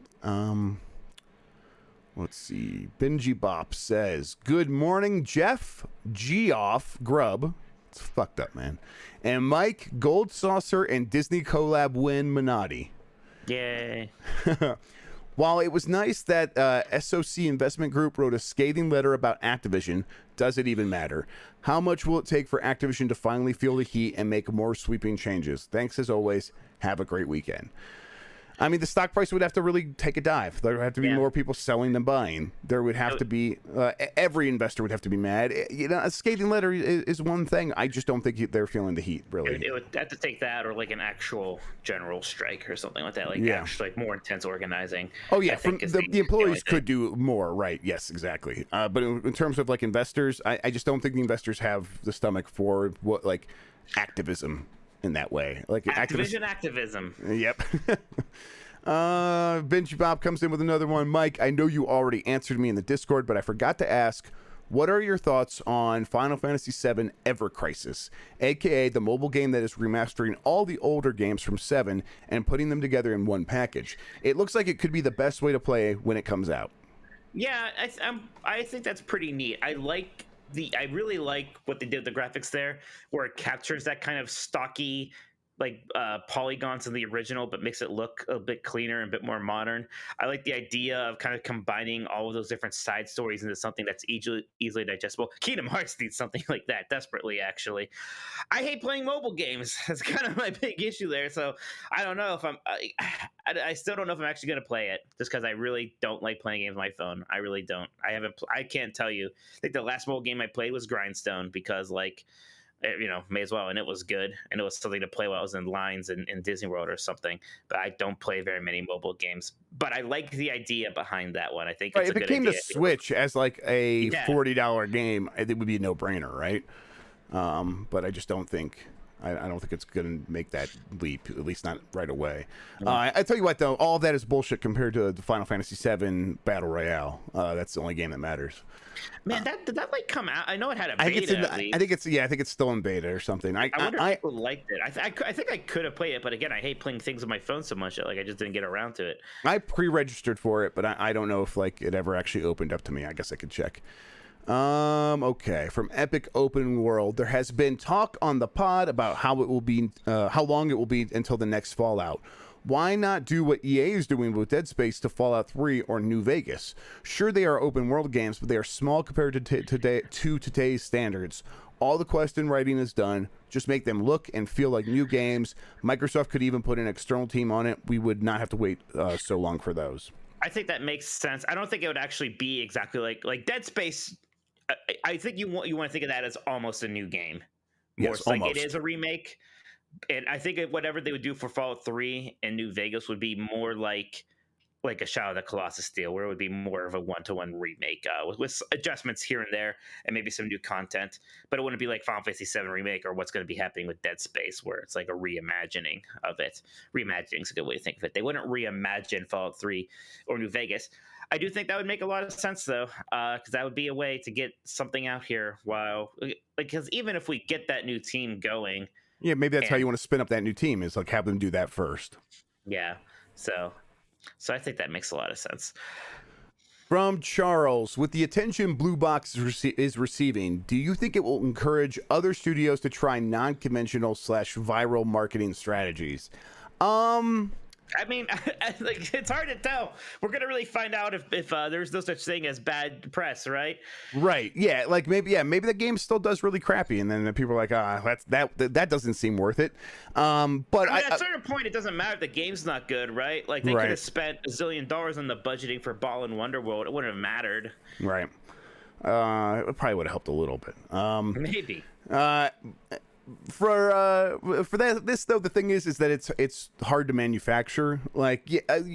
Speaker 1: Let's see. Benji Bop says, "Good morning, Jeff, Geoff, Grubb." It's fucked up, man. And Mike, Gold Saucer, and Disney collab win Minotti.
Speaker 2: Yay.
Speaker 1: While it was nice that SOC Investment Group wrote a scathing letter about Activision, does it even matter? How much will it take for Activision to finally feel the heat and make more sweeping changes? Thanks as always. Have a great weekend. I mean, the stock price would have to really take a dive. There would have to be more people selling than buying. There would have to be, every investor would have to be mad. You know, a scathing letter is one thing. I just don't think they're feeling the heat, really.
Speaker 2: It would have to take that or like an actual general strike or something like that. Like, actually, like more intense organizing.
Speaker 1: Oh, yeah. The employees could do more, right? Yes, exactly. But in terms of like investors, I just don't think the investors have the stomach for what, like, activism in that way, like
Speaker 2: activism.
Speaker 1: Yep. Benji Bob comes in with another one. Mike, I know you already answered me in the Discord, but I forgot to ask, what are your thoughts on Final Fantasy VII Ever Crisis, aka the mobile game that is remastering all the older games from 7 and putting them together in one package? It looks like it could be the best way to play when it comes out.
Speaker 2: Yeah, I think that's pretty neat. I really like what they did with the graphics there, where it captures that kind of stocky, like polygons in the original, but makes it look a bit cleaner and a bit more modern. I like the idea of kind of combining all of those different side stories into something that's easily digestible. Kingdom Hearts needs something like that desperately, actually. I hate playing mobile games. That's kind of my big issue there. So I don't know if I still don't know if I'm actually going to play it, just because I really don't like playing games on my phone. I really don't. I can't tell you. I think the last mobile game I played was Grindstone, because like, you know, may as well, and it was good, and it was something to play while I was in lines in Disney World or something. But I don't play very many mobile games. But I like the idea behind that one. I think it's a good idea. If it came to
Speaker 1: Switch as like a $40 game, it would be a no-brainer, right? But I just don't think. I don't think it's going to make that leap, at least not right away. I tell you what, though, all of that is bullshit compared to the Final Fantasy VII Battle Royale. That's the only game that matters.
Speaker 2: Man, did that like come out? I know it had a beta.
Speaker 1: I think it's still in beta or something.
Speaker 2: I wonder if people liked it. I think I could have played it, but again, I hate playing things on my phone so much that like I just didn't get around to it.
Speaker 1: I pre-registered for it, but I don't know if like it ever actually opened up to me. I guess I could check. Okay. From Epic Open World, there has been talk on the pod about how long it will be until the next Fallout. Why not do what EA is doing with Dead Space to Fallout 3 or New Vegas? Sure, they are open world games, but they are small compared to today's standards. All the quest and writing is done. Just make them look and feel like new games. Microsoft could even put an external team on it. We would not have to wait so long for those.
Speaker 2: I think that makes sense. I don't think it would actually be exactly like Dead Space. I think you want to think of that as almost a new game.
Speaker 1: Yes,
Speaker 2: like
Speaker 1: almost.
Speaker 2: It is a remake. And I think whatever they would do for Fallout 3 and New Vegas would be more like a Shadow of the Colossus deal, where it would be more of a one-to-one remake with adjustments here and there and maybe some new content. But it wouldn't be like Final Fantasy VII Remake or what's going to be happening with Dead Space, where it's like a reimagining of it. Reimagining is a good way to think of it. They wouldn't reimagine Fallout 3 or New Vegas. I do think that would make a lot of sense, though, because that would be a way to get something out here because even if we get that new team going...
Speaker 1: Yeah, maybe that's how you want to spin up that new team, is like have them do that first.
Speaker 2: Yeah, so I think that makes a lot of sense.
Speaker 1: From Charles, with the attention Blue Box is receiving, do you think it will encourage other studios to try non-conventional / viral marketing strategies?
Speaker 2: I mean, like it's hard to tell. We're gonna really find out if there's no such thing as bad press, right?
Speaker 1: Right. Yeah. Like maybe the game still does really crappy, and then the people are like, that doesn't seem worth it. But
Speaker 2: I mean, at a certain point, it doesn't matter if the game's not good, right? Like they could
Speaker 1: right.
Speaker 2: have spent $1 zillion on the budgeting for Ball and Wonderworld. It wouldn't have mattered.
Speaker 1: Right. It probably would have helped a little bit.
Speaker 2: Maybe.
Speaker 1: Uh, for this though, the thing is that it's hard to manufacture. Like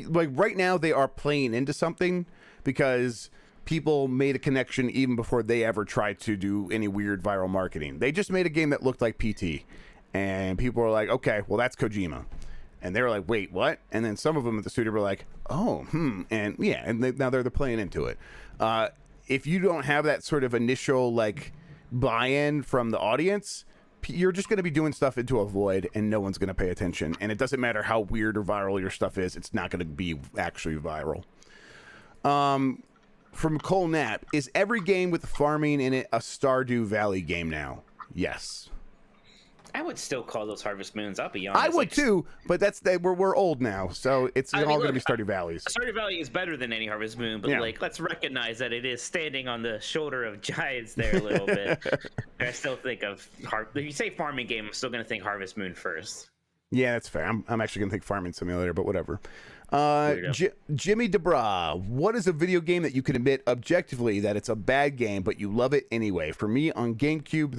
Speaker 1: like right now they are playing into something because people made a connection even before they ever tried to do any weird viral marketing. They just made a game that looked like PT, and people were like, okay, well that's Kojima. And they were like, wait, what? And then some of them at the studio were like, oh, and yeah, and now they're playing into it. If you don't have that sort of initial like buy-in from the audience, you're just going to be doing stuff into a void, and no one's going to pay attention. And it doesn't matter how weird or viral your stuff is; it's not going to be actually viral. From Cole Knapp, is every game with farming in it a Stardew Valley game now? Yes.
Speaker 2: I would still call those Harvest Moons. I'll be honest.
Speaker 1: I would too, but we're old now, so it's all going to be Stardew Valleys.
Speaker 2: Stardew Valley is better than any Harvest Moon, but like let's recognize that it is standing on the shoulder of giants there a little bit. I still think of if you say farming game, I'm still going to think Harvest Moon first.
Speaker 1: Yeah, that's fair. I'm actually going to think Farming Simulator, but whatever. Jimmy DeBra, what is a video game that you can admit objectively that it's a bad game, but you love it anyway? For me, on GameCube,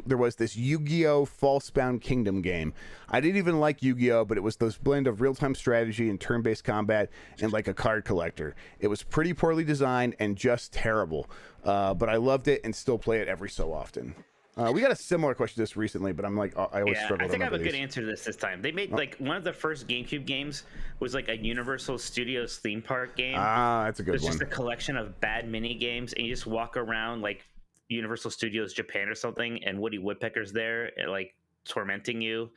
Speaker 1: there was this Yu-Gi-Oh! Falsebound Kingdom game. I didn't even like Yu-Gi-Oh!, but it was this blend of real-time strategy and turn-based combat and like a card collector. It was pretty poorly designed and just terrible, but I loved it and still play it every so often. We got a similar question to this recently, but I'm like, I always struggle.
Speaker 2: I think I have a good answer to this time. They made like one of the first GameCube games was like a Universal Studios theme park game.
Speaker 1: That's a good one.
Speaker 2: It's just a collection of bad mini games, and you just walk around like Universal Studios Japan or something, and Woody Woodpecker's there, and, like tormenting you.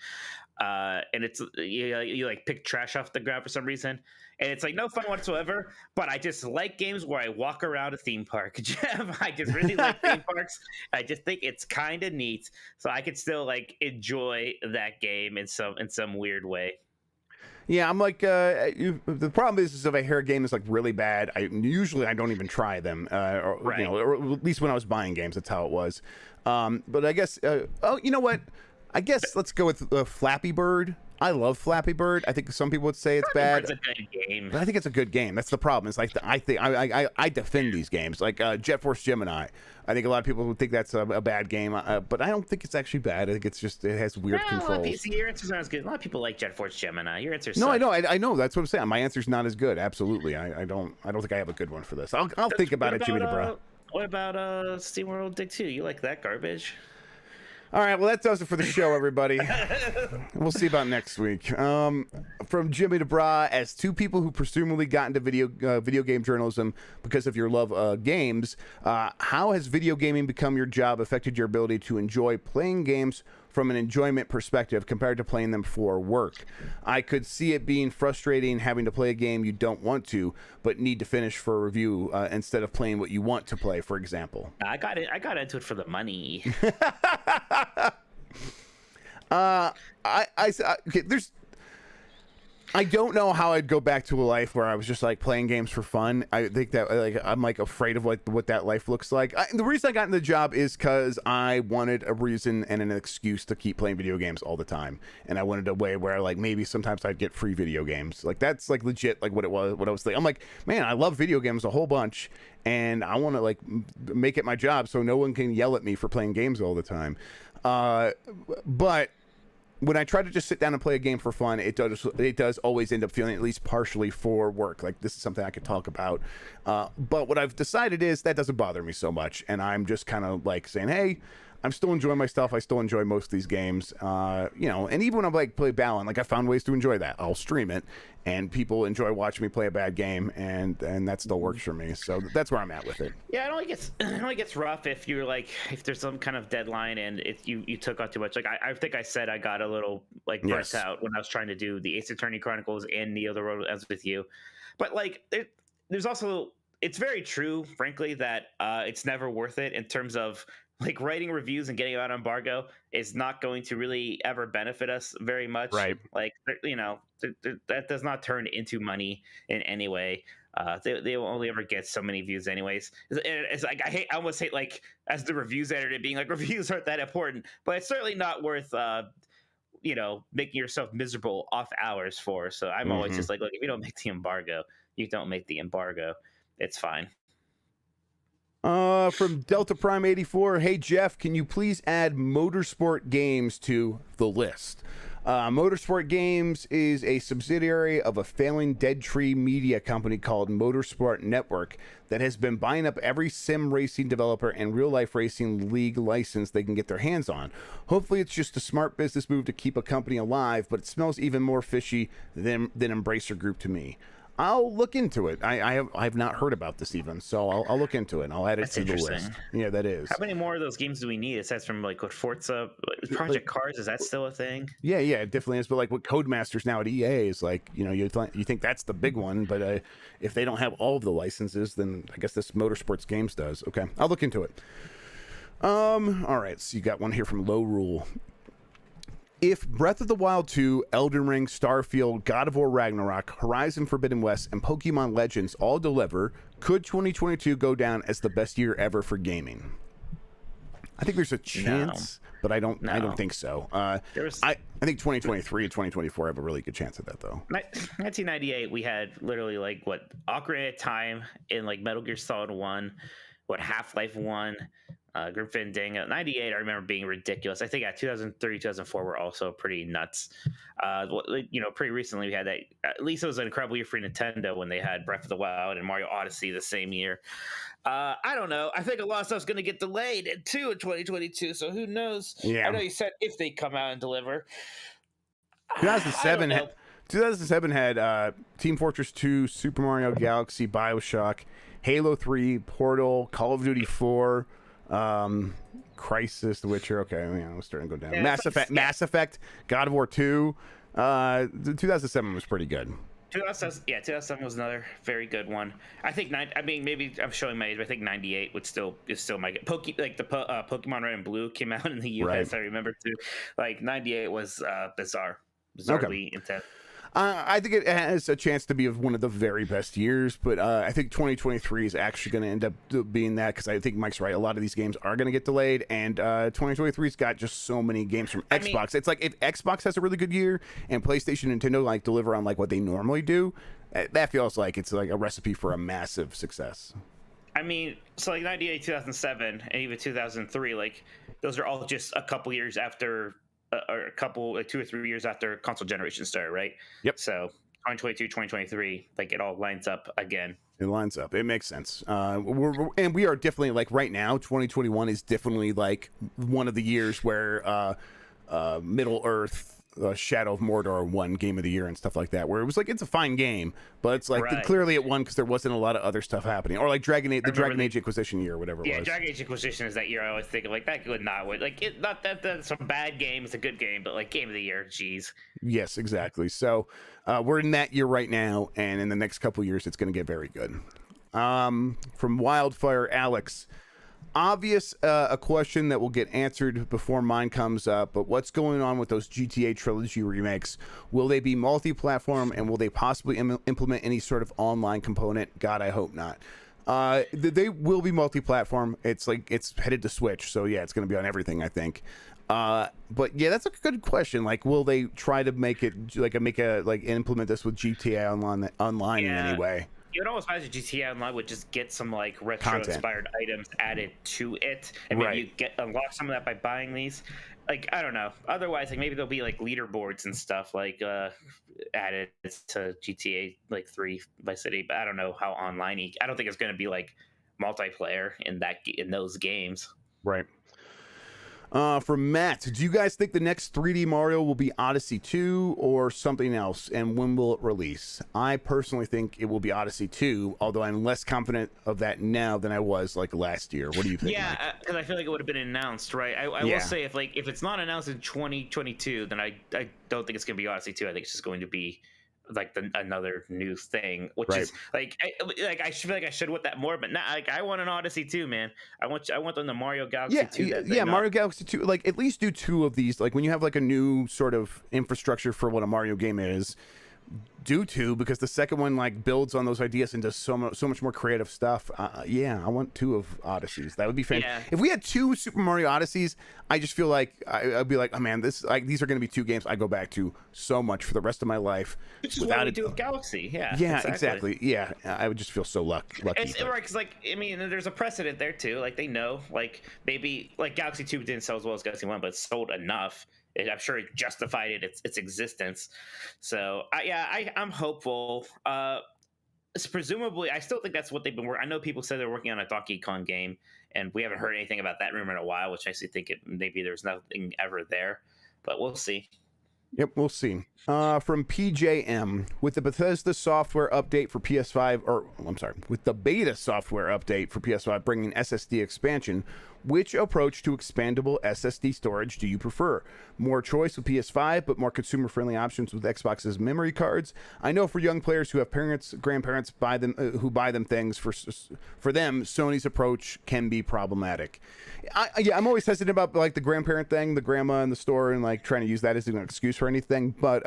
Speaker 2: And it's you like pick trash off the ground for some reason, and it's like no fun whatsoever. But I just like games where I walk around a theme park. Jeff, I just really like theme parks. I just think it's kind of neat, so I could still like enjoy that game in some weird way.
Speaker 1: Yeah, I'm like, the problem is if I hear a game is like really bad, I don't even try them,
Speaker 2: Right.
Speaker 1: or at least when I was buying games, that's how it was. But I guess, you know what? I guess let's go with Flappy Bird. I love Flappy Bird. I think some people would say it's bad.
Speaker 2: It's a good game,
Speaker 1: but I think it's a good game. That's the problem. It's like I defend these games, like Jet Force Gemini. I think a lot of people would think that's a bad game, but I don't think it's actually bad. I think it's just it has weird controls.
Speaker 2: See, your answer's not as good. A lot of people like Jet Force Gemini. Your answer's
Speaker 1: no, I know. That's what I'm saying. My answer's not as good. Absolutely, I don't think I have a good one for this. I'll think about it, Jimmy DeBra.
Speaker 2: What about SteamWorld Dig 2? You like that garbage?
Speaker 1: All right, well, that does it for the show, everybody. We'll see about next week. From Jimmy DeBra, as two people who presumably got into video game journalism because of your love of games, how has video gaming become your job affected your ability to enjoy playing games from an enjoyment perspective compared to playing them for work? I could see it being frustrating having to play a game you don't want to, but need to finish for a review instead of playing what you want to play, for example.
Speaker 2: I got into it for the money.
Speaker 1: Okay, I don't know how I'd go back to a life where I was just like playing games for fun. I think that like I'm like afraid of what that life looks like. The reason I got into the job is because I wanted a reason and an excuse to keep playing video games all the time, and I wanted a way where like maybe sometimes I'd get free video games. Like that's like legit like what I was thinking. I'm like, man, I love video games a whole bunch, and I want to like make it my job so no one can yell at me for playing games all the time. But when I try to just sit down and play a game for fun, it does always end up feeling at least partially for work. Like this is something I could talk about. But what I've decided is that doesn't bother me so much. And I'm just kind of like saying, hey, I'm still enjoying my stuff. I still enjoy most of these games, and even when I like play Balan, like I found ways to enjoy that. I'll stream it, and people enjoy watching me play a bad game, and that still works for me. So that's where I'm at with it.
Speaker 2: Yeah, it only gets rough if you're like if there's some kind of deadline and you took on too much. Like I think I said I got a little like burnt out when I was trying to do the Ace Attorney Chronicles and Neo: The Road Ends With You, but like there's also. It's very true, frankly, that it's never worth it in terms of like writing reviews and getting out on embargo is not going to really ever benefit us very much.
Speaker 1: Right.
Speaker 2: Like, that does not turn into money in any way. They will only ever get so many views anyways. It's like I almost hate, like, as the reviews editor, being like, reviews aren't that important, but it's certainly not worth making yourself miserable off hours for. So I'm always just like, look, if you don't make the embargo, you don't make the embargo. It's fine.
Speaker 1: From Delta Prime 84, hey Jeff, can you please add Motorsport Games to the list? Motorsport Games is a subsidiary of a failing Dead Tree media company called Motorsport Network that has been buying up every sim racing developer and real life racing league license they can get their hands on. Hopefully it's just a smart business move to keep a company alive, but it smells even more fishy than Embracer Group to me. I'll look into it. I have not heard about this even, so I'll look into it. I'll add it to the list. Yeah, that is.
Speaker 2: How many more of those games do we need? Aside from like what Forza, Project Cars, is that still a thing?
Speaker 1: Yeah, it definitely is. But like what Codemasters now at EA is like, you think that's the big one, but if they don't have all of the licenses, then I guess this Motorsports Games does. Okay, I'll look into it. All right, so you got one here from Low Rule. If Breath of the Wild 2, Elden Ring, Starfield, God of War Ragnarok, Horizon Forbidden West, and Pokemon Legends all deliver, could 2022 go down as the best year ever for gaming? I think there's a chance, but I don't think so. I think 2023 and 2024 have a really good chance of that, though.
Speaker 2: 1998, we had literally like Ocarina of Time in like Metal Gear Solid 1, Half-Life 1, Grim Fandango. 98, I remember being ridiculous. I think 2003, 2004 were also pretty nuts. Pretty recently we had that. At least it was an incredible year for Nintendo when they had Breath of the Wild and Mario Odyssey the same year. I don't know. I think a lot of stuff's going to get delayed too in 2022. So who knows?
Speaker 1: Yeah.
Speaker 2: I know you said if they come out and deliver.
Speaker 1: 2007 had Team Fortress 2, Super Mario Galaxy, BioShock, Halo 3, Portal, Call of Duty 4, Crisis, The Witcher. Okay, we're starting to go down.
Speaker 2: Yeah,
Speaker 1: Mass Effect, God of War 2. 2007 was pretty good.
Speaker 2: 2007 was another very good one. I think maybe I'm showing my age, but I think 98 is still my Pokemon Red and Blue came out in the US. Right. I remember too. Like 98 was bizarrely intense.
Speaker 1: I think it has a chance to be one of the very best years, but I think 2023 is actually going to end up being that, because I think Mike's right. A lot of these games are going to get delayed, and 2023's got just so many games from Xbox. It's like if Xbox has a really good year and PlayStation and Nintendo like deliver on like what they normally do, that feels like it's like a recipe for a massive success.
Speaker 2: I mean, so like 98, 2007, and even 2003, like those are all just a couple years after. Or a couple, like 2 or 3 years after console generation started, right?
Speaker 1: Yep.
Speaker 2: So 2022, 2023, like it all lines up again.
Speaker 1: It lines up. It makes sense. We are definitely like right now. 2021 is definitely like one of the years where Middle Earth, Shadow of Mordor won Game of the Year and stuff like that. Where it was like it's a fine game, but it's like clearly it won because there wasn't a lot of other stuff happening. Or like Dragon Age Acquisition year, or whatever it was.
Speaker 2: Yeah, Dragon Age Acquisition is that year. I always think of like that would not win. Like not that that's a bad game. It's a good game, but like Game of the Year, geez.
Speaker 1: Yes, exactly. So we're in that year right now, and in the next couple of years, it's going to get very good. From Wildfire Alex. Obvious a question that will get answered before mine comes up, but what's going on with those GTA Trilogy remakes? Will they be multi-platform, and will they possibly implement any sort of online component? God, I hope not. They will be multi-platform. It's like it's headed to Switch, so yeah, it's going to be on everything, I think. But yeah, that's a good question. Like, will they try to make it implement this with GTA online in any way?
Speaker 2: You would almost imagine GTA Online would just get some like retro-inspired items added to it, and maybe you unlock some of that by buying these. Like, I don't know. Otherwise, like maybe there'll be like leaderboards and stuff like added to GTA like 3 Vice City. But I don't know how online. I don't think it's going to be like multiplayer in those games.
Speaker 1: Right. From Matt, do you guys think the next 3D Mario will be Odyssey 2 or something else, and when will it release? I personally think it will be Odyssey 2, although I'm less confident of that now than I was like last year. What do you think?
Speaker 2: Yeah, because I feel like it would have been announced, right? I will say if it's not announced in 2022, then I don't think it's going to be Odyssey 2. I think it's just going to be like another new thing, which
Speaker 1: Right.
Speaker 2: is like I should feel like I should want that more, but not like I want an Odyssey too, man. I want them the Mario Galaxy
Speaker 1: Yeah,
Speaker 2: 2 that they're
Speaker 1: yeah,
Speaker 2: not.
Speaker 1: Mario Galaxy 2, like at least do two of these. Like when you have like a new sort of infrastructure for what a Mario game is, do two, because the second one like builds on those ideas and does so much more creative stuff. Yeah, I want two of Odysseys. That would be fantastic.
Speaker 2: Yeah,
Speaker 1: If we had two Super Mario Odysseys, I just feel like I'd be like, oh man, this like these are going to be two games I go back to so much for the rest of my life.
Speaker 2: which is what
Speaker 1: Without
Speaker 2: we
Speaker 1: it,
Speaker 2: do with Galaxy. Yeah,
Speaker 1: yeah,
Speaker 2: exactly.
Speaker 1: exactly. Yeah, I would just feel so lucky.
Speaker 2: It's right because, like, I mean, there's a precedent there too. Like, they know, like, maybe like Galaxy 2 didn't sell as well as Galaxy 1, but it sold enough. I'm sure it justified its existence. So, I'm hopeful. Presumably, I still think that's what they've been working. I know people say they're working on a Donkey Kong game, and we haven't heard anything about that rumor in a while. Which I actually think maybe there's nothing ever there, but we'll see.
Speaker 1: Yep, we'll see. From PJM, with the Bethesda software update for PS5, or I'm sorry, with the beta software update for PS5 bringing SSD expansion, which approach to expandable SSD storage do you prefer? More choice with PS5, but more consumer-friendly options with Xbox's memory cards. I know for young players who have parents, grandparents buy them, who buy them things for them, Sony's approach can be problematic. I'm always hesitant about like the grandparent thing, the grandma in the store, and like trying to use that as an excuse for anything. But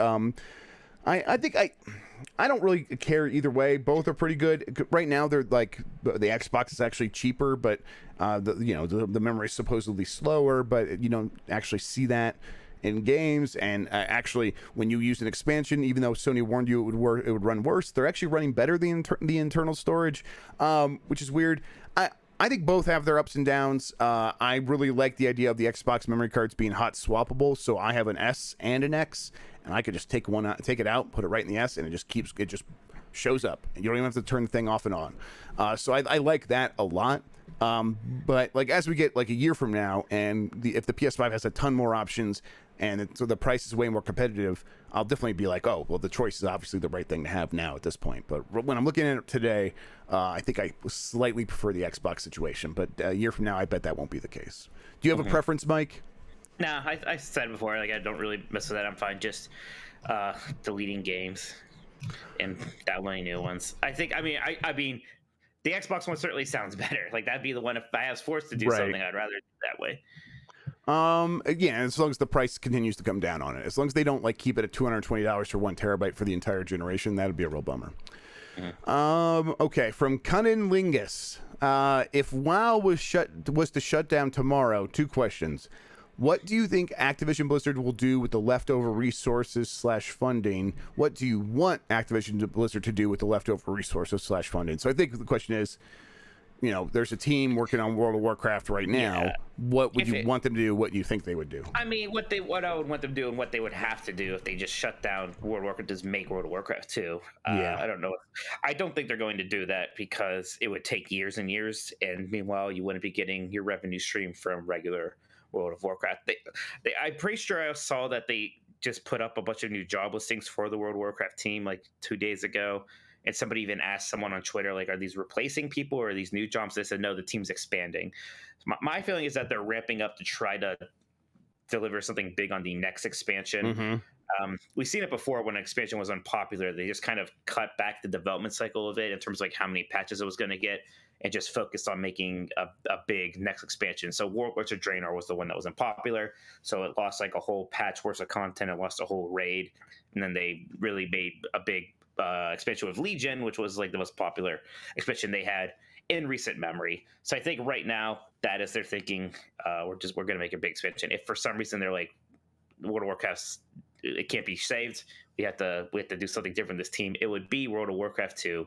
Speaker 1: I think I don't really care either way. Both are pretty good right now. They're like the Xbox is actually cheaper, but the memory is supposedly slower, but you don't actually see that in games. And actually, when you use an expansion, even though Sony warned you it would run worse, they're actually running better the internal storage, which is weird. I think both have their ups and downs. I really like the idea of the Xbox memory cards being hot swappable. So I have an S and an X, and I could just take it out, put it right in the S, and it just shows up. And you don't even have to turn the thing off and on. So I like that a lot. But like as we get like a year from now, and if the PS5 has a ton more options, and so the price is way more competitive, I'll definitely be like, oh, well, the choice is obviously the right thing to have now at this point. But when I'm looking at it today, I think I slightly prefer the Xbox situation. But a year from now, I bet that won't be the case. Do you have a preference, Mike?
Speaker 2: No, I said before, like, I don't really mess with that. I'm fine just deleting games and downloading new ones. I mean, the Xbox one certainly sounds better. Like, that'd be the one if I was forced to do
Speaker 1: Right.
Speaker 2: something, I'd rather do it that way.
Speaker 1: Again, as long as the price continues to come down on it, as long as they don't like keep it at $220 for 1 terabyte for the entire generation, that'd be a real bummer. Okay, from Cunnin Lingus. If WoW was to shut down tomorrow, 2 questions. What do you think Activision Blizzard will do with the leftover resources / funding? What do you want Activision Blizzard to do with the leftover resources / funding? So I think the question is, there's a team working on World of Warcraft right now.
Speaker 2: Yeah.
Speaker 1: What would you want them to do? What do you think they would do?
Speaker 2: I mean, what I would want them to do and what they would have to do if they just shut down World of Warcraft is make World of Warcraft 2.
Speaker 1: Yeah.
Speaker 2: I don't know. I don't think they're going to do that because it would take years and years, and meanwhile, you wouldn't be getting your revenue stream from regular World of Warcraft. I'm pretty sure I saw that they just put up a bunch of new job listings for the World of Warcraft team like 2 days ago. And somebody even asked someone on Twitter, like, are these replacing people or are these new jobs? They said, no, the team's expanding. My feeling is that they're ramping up to try to deliver something big on the next expansion. We've seen it before when an expansion was unpopular. They just kind of cut back the development cycle of it in terms of like how many patches it was going to get and just focused on making a big next expansion. So Warlords of Draenor was the one that was unpopular. So it lost like a whole patch worth of content. It lost a whole raid. And then they really made a big expansion with Legion, which was like the most popular expansion they had in recent memory. So I think right now that is their thinking. We're going to make a big expansion. If for some reason they're like World of Warcraft, it can't be saved, we have to do something different. This team, it would be World of Warcraft 2.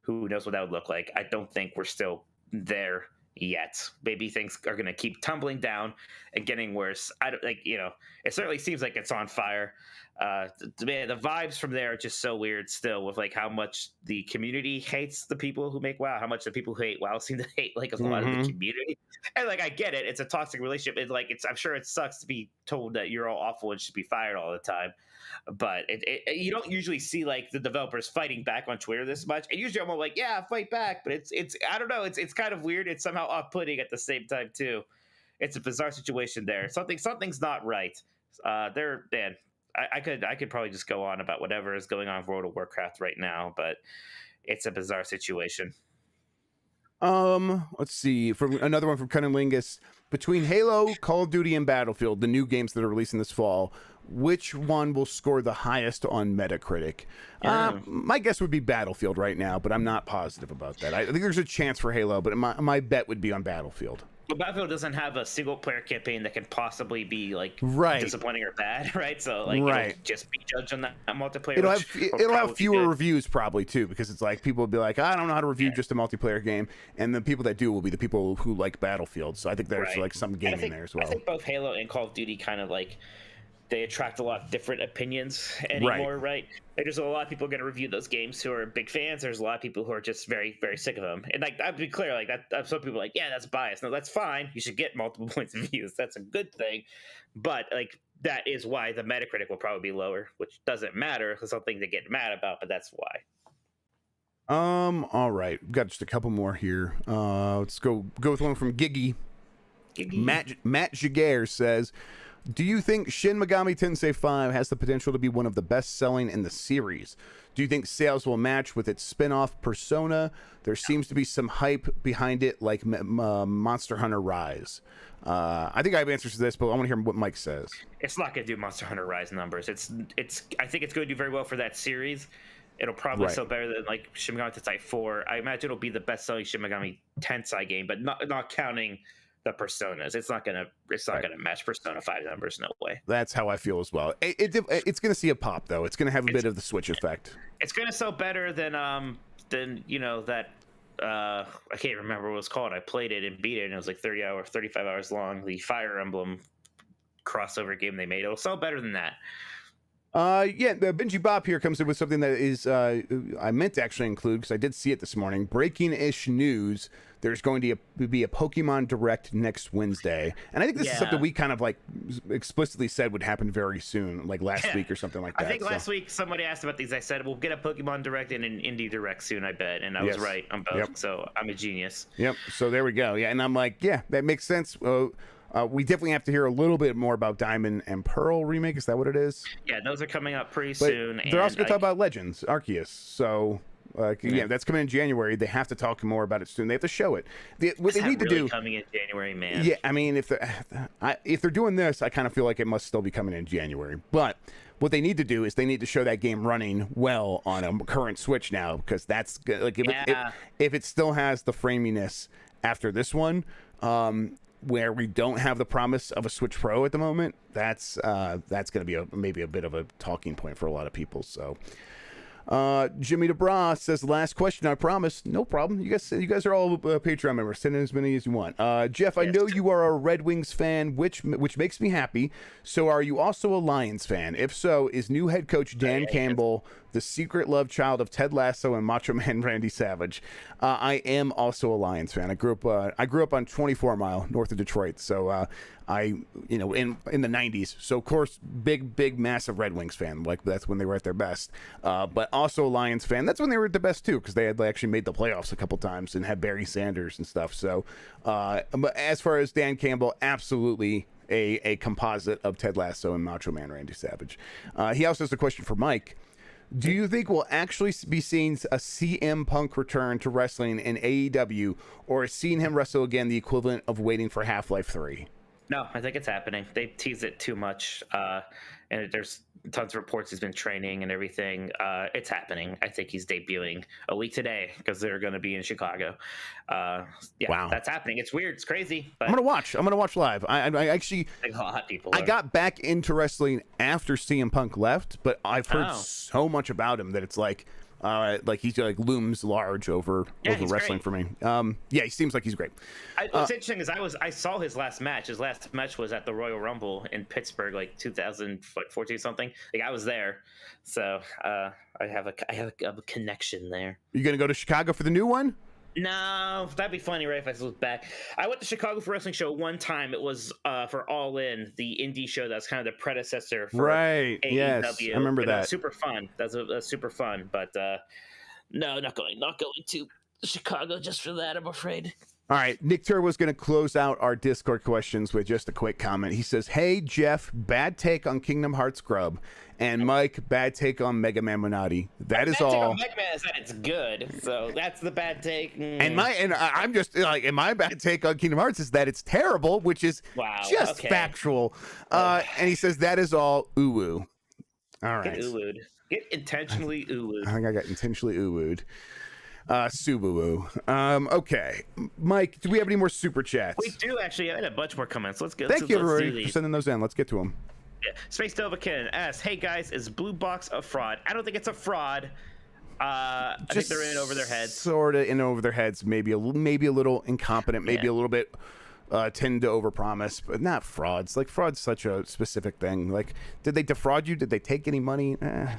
Speaker 2: Who knows what that would look like? I don't think we're still there yet. Maybe things are going to keep tumbling down and getting worse. I don't like, it certainly seems like it's on fire. Man, the vibes from there are just so weird still, with like how much the community hates the people who make WoW, how much the people who hate WoW seem to hate like a lot of the community. And like, I get it. It's a toxic relationship. It's like, I'm sure it sucks to be told that you're all awful and should be fired all the time. But you don't usually see like the developers fighting back on Twitter this much. And usually I'm all like, yeah, fight back. But it's I don't know. It's kind of weird. It's somehow off-putting at the same time too. It's a bizarre situation there. Something's not right. Man, I could probably just go on about whatever is going on with World of Warcraft right now, but it's a bizarre situation.
Speaker 1: Let's see. From another one from Cunnilingus. Between Halo, Call of Duty, and Battlefield, the new games that are releasing this fall, which one will score the highest on Metacritic?
Speaker 2: Yeah.
Speaker 1: My guess would be Battlefield right now, but I'm not positive about that. I think there's a chance for Halo, but my bet would be on Battlefield.
Speaker 2: Well, Battlefield doesn't have a single player campaign that can possibly be like
Speaker 1: Right.
Speaker 2: disappointing or bad, right? So like
Speaker 1: Right.
Speaker 2: it'll just be judged on that multiplayer.
Speaker 1: It'll have fewer reviews probably too, because it's like people will be like, I don't know how to review just a multiplayer game, and the people that do will be the people who like Battlefield. So I think there's like some gaming there as well.
Speaker 2: I think both Halo and Call of Duty kind of like they attract a lot of different opinions anymore, right? There's a lot of people going to review those games who are big fans. There's a lot of people who are just very, very sick of them. And like, I'd be clear, like that. Some people are like, yeah, that's biased. No, that's fine. You should get multiple points of views. That's a good thing. But like, that is why the Metacritic will probably be lower, which doesn't matter. It's something to get mad about, but that's why.
Speaker 1: All right. We've got just a couple more here. Let's go with one from Giggy. Matt Jaguar says, do you think Shin Megami Tensei 5 has the potential to be one of the best selling in the series? Do you think sales will match with its spin-off Persona? There seems to be some hype behind it, like Monster Hunter Rise. I think I have answers to this, but I want to hear what Mike says.
Speaker 2: It's not going to do Monster Hunter Rise numbers. I think it's going to do very well for that series. It'll probably sell better than like Shin Megami Tensei 4. I imagine it'll be the best-selling Shin Megami Tensei game, but not counting the Personas. It's not gonna match Persona 5 numbers, no way.
Speaker 1: That's how I feel as well. It's gonna see a pop though. It's gonna have a bit of the Switch effect.
Speaker 2: It's gonna sell better than you know that I can't remember what it was called. I played it and beat it, and it was like 35 hours long. The Fire Emblem crossover game they made. It'll sell better than that.
Speaker 1: The Benji Bob here comes in with something that is I meant to actually include because I did see it this morning. Breaking-ish news. There's going to be a Pokemon Direct next Wednesday. And I think this is something we kind of like explicitly said would happen very soon, like last week or something like that.
Speaker 2: I think last week somebody asked about these. I said, we'll get a Pokemon Direct and an Indie Direct soon, I bet. And I was right on both. Yep. So I'm a genius.
Speaker 1: Yep. So there we go. Yeah. And I'm like, yeah, that makes sense. We definitely have to hear a little bit more about Diamond and Pearl remake. Is that what it is?
Speaker 2: Yeah, those are coming up pretty soon.
Speaker 1: They're also going to talk about Legends, Arceus. So... that's coming in January. They have to talk more about it soon. They have to show it. What they need to do
Speaker 2: coming in January, man.
Speaker 1: Yeah, I mean, if they're doing this, I kind of feel like it must still be coming in January. But what they need to do is they need to show that game running well on a current Switch now, because that's like if it still has the framiness after this one, where we don't have the promise of a Switch Pro at the moment, that's going to be maybe a bit of a talking point for a lot of people. So. Jimmy DeBra says, last question, I promise. No problem. You guys are all Patreon members. Send in as many as you want. Jeff, I know you are a Red Wings fan, which makes me happy. So are you also a Lions fan? If so, is new head coach Dan Campbell the secret love child of Ted Lasso and Macho Man Randy Savage? I am also a Lions fan. I grew up on 24 Mile north of Detroit. So in the 90s. So of course, big massive Red Wings fan. Like that's when they were at their best. But also a Lions fan. That's when they were at the best too, because they had actually made the playoffs a couple times and had Barry Sanders and stuff. So but as far as Dan Campbell, absolutely a composite of Ted Lasso and Macho Man Randy Savage. He also has a question for Mike. Do you think we'll actually be seeing a CM Punk return to wrestling in AEW, or is seeing him wrestle again the equivalent of waiting for Half-Life 3?
Speaker 2: No, I think it's happening. They tease it too much, and there's tons of reports he's been training and everything. It's happening. I think he's debuting a week today because they're going to be in Chicago. Wow, that's happening. It's weird. It's crazy. But
Speaker 1: I'm gonna watch live. I actually,
Speaker 2: a lot of people.
Speaker 1: I got back into wrestling after CM Punk left, but I've heard so much about him that it's like he's like looms large over wrestling for me. He seems like he's great.
Speaker 2: What's interesting is I saw his last match. His last match was at the Royal Rumble in Pittsburgh, like 2014 something. Like I was there, so I have a connection there.
Speaker 1: You gonna go to Chicago for the new one?
Speaker 2: No, that'd be funny, right? If I was back, I went to Chicago for wrestling show one time. It was for All In, the indie show that's kind of the predecessor for
Speaker 1: AEW. Yes, I remember that.
Speaker 2: Super fun. That's super fun. But no, not going to Chicago just for that. I'm afraid.
Speaker 1: All right, Nick Tur was going to close out our Discord questions with just a quick comment. He says, "Hey Jeff, bad take on Kingdom Hearts Grubb, and Mike, bad take on Mega Man Monati. That is
Speaker 2: bad take
Speaker 1: all."
Speaker 2: on Mega Man is that it's good, so that's the bad take.
Speaker 1: I'm just like, and my bad take on Kingdom Hearts is that it's terrible, which is just factual. And he says that is all uwu. All right,
Speaker 2: get uwu'd. Get intentionally uwu'd.
Speaker 1: I think I got intentionally uwu'd. Subaru. Okay, Mike, do we have any more super chats?
Speaker 2: We do actually. I had a bunch more comments. Let's go.
Speaker 1: Thank you, everybody, for sending those in. Let's get to them.
Speaker 2: Yeah. Space Dovakin asks, "Hey guys, is Blue Box a fraud?" I don't think it's a fraud. I think they're in over their heads.
Speaker 1: Sort of in over their heads. Maybe a little incompetent. Maybe a little bit tend to overpromise, but not frauds. Like, fraud's such a specific thing. Like, did they defraud you? Did they take any money?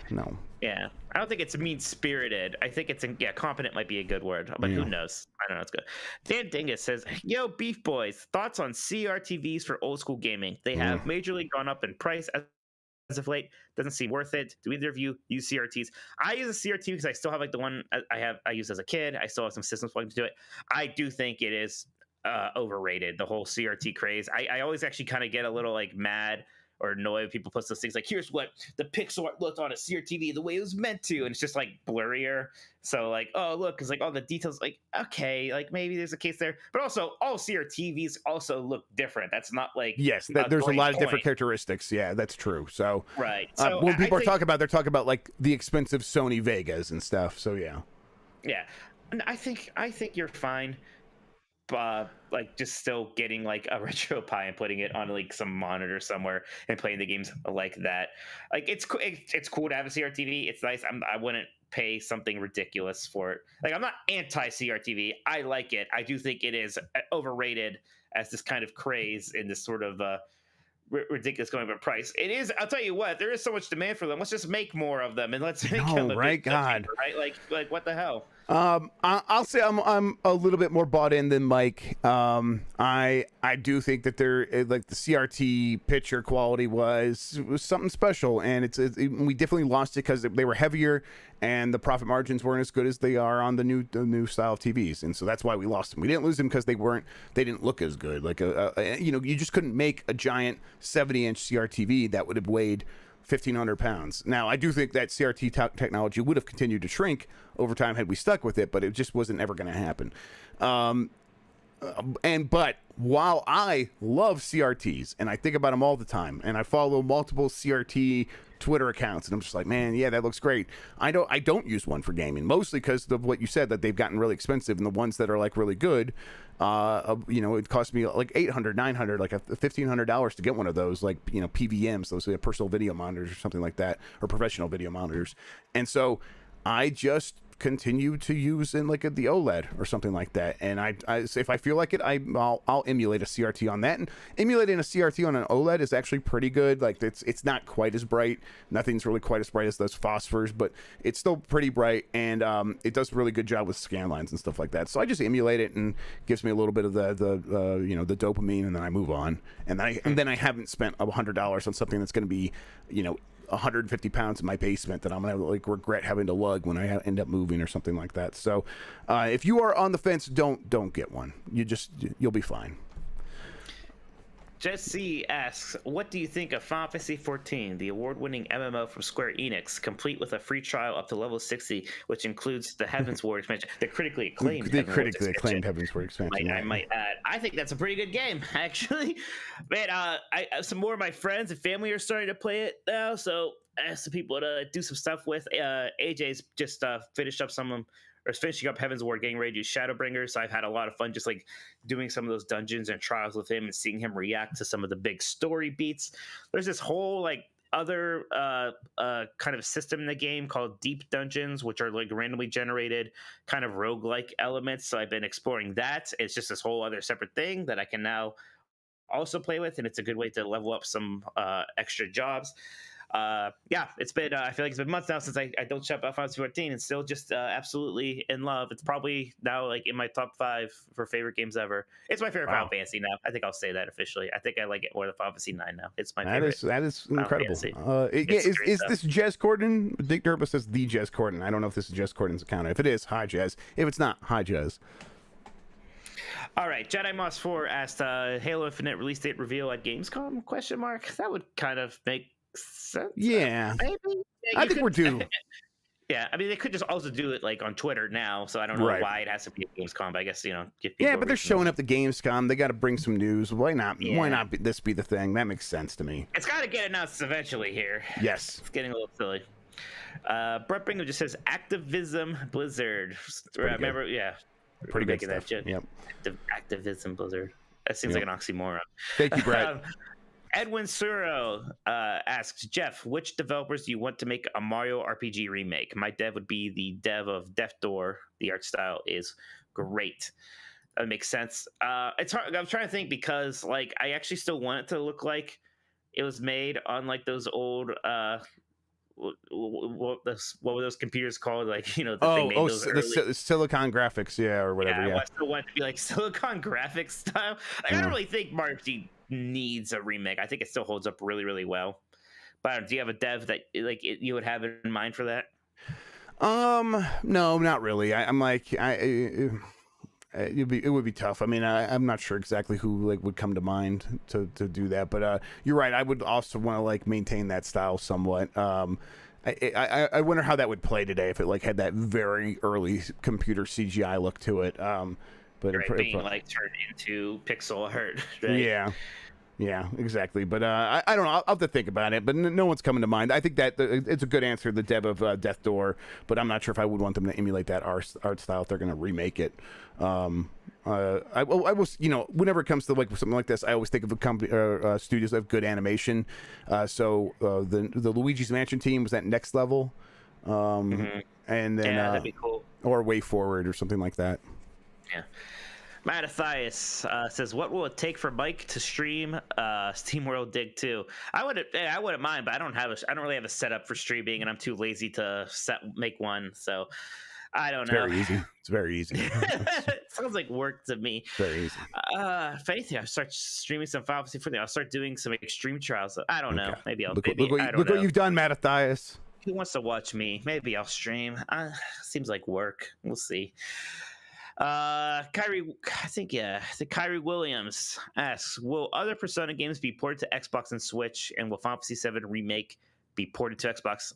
Speaker 1: No.
Speaker 2: Yeah, I don't think it's mean-spirited. I think it's competent might be a good word, but who knows? I don't know. It's good. Dan Dingus says, "Yo, Beef Boys, thoughts on CRTVs for old school gaming? They have majorly gone up in price as of late. Doesn't seem worth it. Do either of you use CRTs?" I use a CRT because I still have like the one I used as a kid. I still have some systems plugged into it. I do think it is overrated, the whole CRT craze. I always actually kind of get a little like mad or annoyed when people post those things like, here's what the pixel art looked on a CRTV the way it was meant to, and it's just like blurrier. So like, oh look, because like all the details, like, okay, like maybe there's a case there, but also all CRTVs also look different. That's not like,
Speaker 1: yes, there's a lot of different characteristics. Yeah, that's true. So
Speaker 2: right. So
Speaker 1: when people are talking about, they're talking about like the expensive Sony Vegas and stuff. So yeah,
Speaker 2: and I think you're fine. Like just still getting like a RetroPie and putting it on like some monitor somewhere and playing the games like that. Like it's cool to have a CRTV. It's nice. I wouldn't pay something ridiculous for it. Like, I'm not anti CRTV. I like it. I do think it is overrated as this kind of craze in this sort of ridiculous going up in price. It is. I'll tell you what. There is so much demand for them. Let's just make more of them and let's make them
Speaker 1: right, God,
Speaker 2: cheaper, right? Like what the hell?
Speaker 1: I'll say I'm a little bit more bought in than Mike. I do think that like the CRT picture quality was something special, and we definitely lost it because they were heavier and the profit margins weren't as good as they are on the new style of TVs, and so that's why we lost them. We didn't lose them because they didn't look as good. Like you just couldn't make a giant 70-inch CRTV that would have weighed 1,500 pounds. Now, I do think that CRT technology would have continued to shrink over time had we stuck with it, but it just wasn't ever going to happen. But while I love CRTs and I think about them all the time, and I follow multiple CRT Twitter accounts, and I'm just like, man, yeah, that looks great. I don't use one for gaming, mostly because of what you said, that they've gotten really expensive, and the ones that are like really good, it cost me like $800, $900, like $1,500 to get one of those, like, PVMs, those personal video monitors or something like that, or professional video monitors. And so I just continue to use in like the OLED or something like that, and I if I feel like it, I'll emulate a CRT on that. And emulating a CRT on an OLED is actually pretty good. Like, it's not quite as bright. Nothing's really quite as bright as those phosphors, but it's still pretty bright, and it does a really good job with scan lines and stuff like that. So I just emulate it, and gives me a little bit of the dopamine, and then I move on. And then I haven't spent $100 on something that's going to be 150 pounds in my basement that I'm gonna regret having to lug when I end up moving or something like that. So if you are on the fence, don't get one. You'll be fine.
Speaker 2: Jesse asks, "What do you think of Final Fantasy XIV, the award-winning MMO from Square Enix, complete with a free trial up to level 60, which includes the Heavensward expansion, the critically acclaimed
Speaker 1: Heavensward expansion?
Speaker 2: I might add. I think that's a pretty good game, actually. Man, some more of my friends and family are starting to play it now, so I asked some people to do some stuff with. AJ's just finishing up Heavensward, getting ready to do Shadowbringers. So I've had a lot of fun just like doing some of those dungeons and trials with him and seeing him react to some of the big story beats. There's this whole like other kind of system in the game called Deep Dungeons, which are like randomly generated kind of roguelike elements. So I've been exploring that. It's just this whole other separate thing that I can now also play with, and it's a good way to level up some extra jobs. It's been I feel like it's been months now since I don't shop about Final Fantasy 14, and still just absolutely in love. It's probably now like in my top 5 for favorite games ever. It's my favorite Final Fantasy now. I think I'll say that officially. I think I like it more than Final Fantasy 9 now. It's my favorite.
Speaker 1: That is incredible. Is this Jez Corden? Dick Durba says the Jez Corden. I don't know if this is Jez Corden's account. If it is, hi Jez. If it's not, hi Jez.
Speaker 2: All right, Jedi Moss 4 asked, Halo Infinite release date reveal at Gamescom? Question mark. That would kind of make sense.
Speaker 1: Yeah,
Speaker 2: Maybe. Yeah,
Speaker 1: I
Speaker 2: you
Speaker 1: think we're
Speaker 2: could.
Speaker 1: due.
Speaker 2: Yeah, I mean, they could just also do it like on Twitter now, so I don't know
Speaker 1: Right.
Speaker 2: why it has to be at Gamescom. But I guess give people.
Speaker 1: Yeah,
Speaker 2: a
Speaker 1: but they're
Speaker 2: reason
Speaker 1: showing up to Gamescom. They got to bring some news. Why not? Why
Speaker 2: Yeah.
Speaker 1: not this be the thing? That makes sense to me.
Speaker 2: It's got to get announced eventually here.
Speaker 1: Yes.
Speaker 2: It's getting a little silly. Brett Bingham just says Activism Blizzard.
Speaker 1: Pretty
Speaker 2: Remember, yeah,
Speaker 1: Pretty good
Speaker 2: making that
Speaker 1: stuff.
Speaker 2: joke.
Speaker 1: Yep.
Speaker 2: Activism Blizzard. That seems
Speaker 1: Yep.
Speaker 2: like an oxymoron.
Speaker 1: Thank you, Brett.
Speaker 2: Edwin Suro asks, Jeff, which developers do you want to make a Mario RPG remake? My dev would be the dev of Death Door. The art style is great. That makes sense. It's hard. I'm trying to think because, like, I actually still want it to look like it was made on like those old. What were those computers called? Like, you know, they made those early...
Speaker 1: Silicon Graphics, yeah, or whatever.
Speaker 2: Yeah, I still want it to be like Silicon Graphics style. Like, I don't really think Mario RPG needs a remake. I think it still holds up really, really well. But do you have a dev that you would have in mind for that?
Speaker 1: No, not really. I'm like, it would be tough. I mean, I'm not sure exactly who would come to mind to do that, but you're right. I would also want to maintain that style somewhat. I wonder how that would play today if it had that very early computer CGI look to it. But
Speaker 2: right, being turned into pixel art. Right?
Speaker 1: Yeah, exactly. But I don't know. I'll have to think about it. But no one's coming to mind. I think that it's a good answer, the dev of Death Door. But I'm not sure if I would want them to emulate that art style if they're going to remake it. I was, whenever it comes to something like this, I always think of a company, studios that have good animation. So the Luigi's Mansion team was that Next Level, and then
Speaker 2: that'd be cool.
Speaker 1: Or Way Forward or something like that.
Speaker 2: Yeah. Mattathias says, "What will it take for Mike to stream SteamWorld Dig 2?" I wouldn't mind, but I don't really have a setup for streaming, and I'm too lazy to make one. So I don't know.
Speaker 1: It's very easy.
Speaker 2: It sounds like work to me.
Speaker 1: Very easy.
Speaker 2: If anything, I'll start streaming some Final Fantasy 14. I'll start doing some extreme trials. I don't know. Maybe I'll.
Speaker 1: Look
Speaker 2: what
Speaker 1: what you've done, Mattathias.
Speaker 2: Who wants to watch me? Maybe I'll stream. Seems like work. We'll see. Kyrie Williams asks, will other Persona games be ported to Xbox and Switch, and will Final Fantasy 7 Remake be ported to Xbox?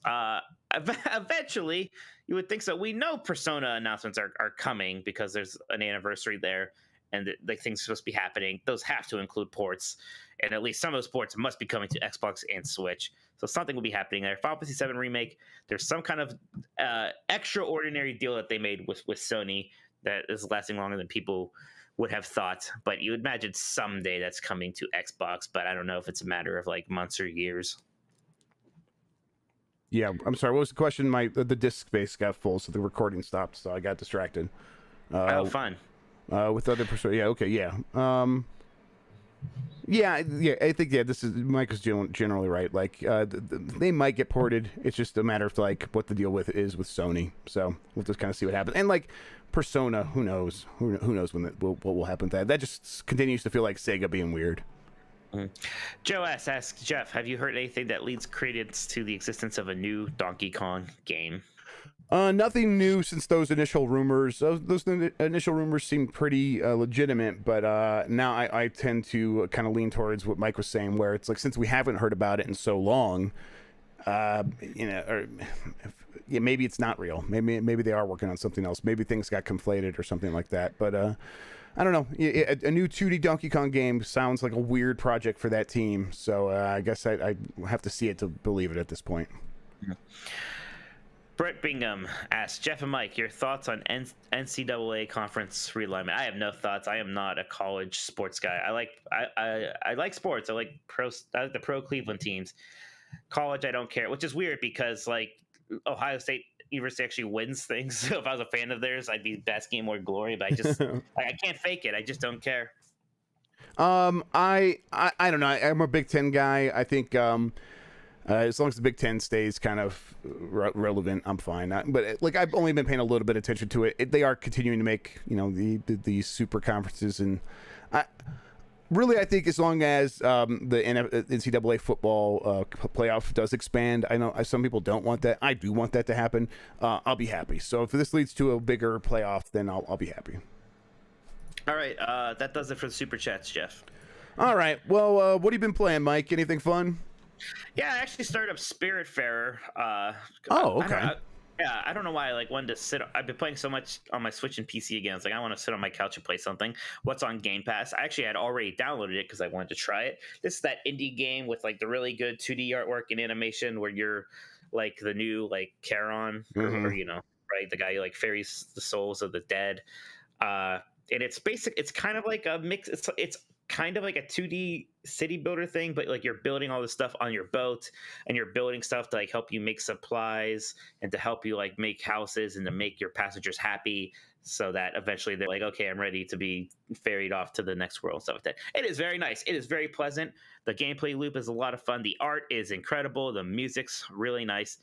Speaker 2: Eventually, you would think so. We know Persona announcements are coming because there's an anniversary there, and things are supposed to be happening. Those have to include ports, and at least some of those ports must be coming to Xbox and Switch. So something will be happening there. Final Fantasy 7 Remake, there's some kind of extraordinary deal that they made with Sony that is lasting longer than people would have thought. But you would imagine someday that's coming to Xbox, but I don't know if it's a matter of months or years.
Speaker 1: Yeah, I'm sorry. What was the question? The disk space got full, so the recording stopped, so I got distracted.
Speaker 2: Fun.
Speaker 1: With other Persona, yeah, okay, yeah. I think this is Mike is generally right. They might get ported. It's just a matter of what the deal is with Sony. So we'll just kind of see what happens. And Persona, who knows? Who knows what will happen to that? That just continues to feel like Sega being weird.
Speaker 2: Joe S. asks, Jeff, have you heard anything that leads credence to the existence of a new Donkey Kong game?
Speaker 1: Nothing new since those initial rumors. Those initial rumors seemed pretty legitimate, but now I tend to kind of lean towards what Mike was saying, where it's since we haven't heard about it in so long, maybe it's not real. Maybe they are working on something else. Maybe things got conflated or something like that. But I don't know. A new 2D Donkey Kong game sounds like a weird project for that team. So I guess I have to see it to believe it at this point.
Speaker 2: Yeah. Brett Bingham asks, Jeff and Mike, your thoughts on NCAA conference realignment? I have no thoughts. I am not a college sports guy. I like sports. I like the pro Cleveland teams. College, I don't care, which is weird because Ohio State University actually wins things. So if I was a fan of theirs, I'd be basking in more glory. But I just I can't fake it. I just don't care.
Speaker 1: I don't know. I'm a Big Ten guy. I think as long as the Big Ten stays kind of relevant, I'm fine. But I've only been paying a little bit of attention to it. They are continuing to make the super conferences, and I think as long as the NCAA football playoff does expand, I know some people don't want that. I do want that to happen. I'll be happy. So if this leads to a bigger playoff, then I'll be happy.
Speaker 2: All right, that does it for the super chats, Jeff.
Speaker 1: All right. Well, what have you been playing, Mike? Anything fun?
Speaker 2: Yeah, I actually started up Spiritfarer.
Speaker 1: Oh, okay.
Speaker 2: I don't know why I like wanted to sit. I've been playing so much on my Switch and PC again. It's like I want to sit on my couch and play something. What's on Game Pass? I actually had already downloaded it because I wanted to try it. This is that indie game with like the really good 2D artwork and animation where you're like the new like Charon or you know, right, the guy who like ferries the souls of the dead. And it's basic. It's kind of like a mix. It's kind of like a 2D city builder thing, but like you're building all this stuff on your boat, and you're building stuff to like help you make supplies and to help you like make houses and to make your passengers happy, so that eventually they're like, okay, I'm ready to be ferried off to the next world and stuff like that. It is very nice. It is very pleasant. The gameplay loop is a lot of fun. The art is incredible. The music's really nice.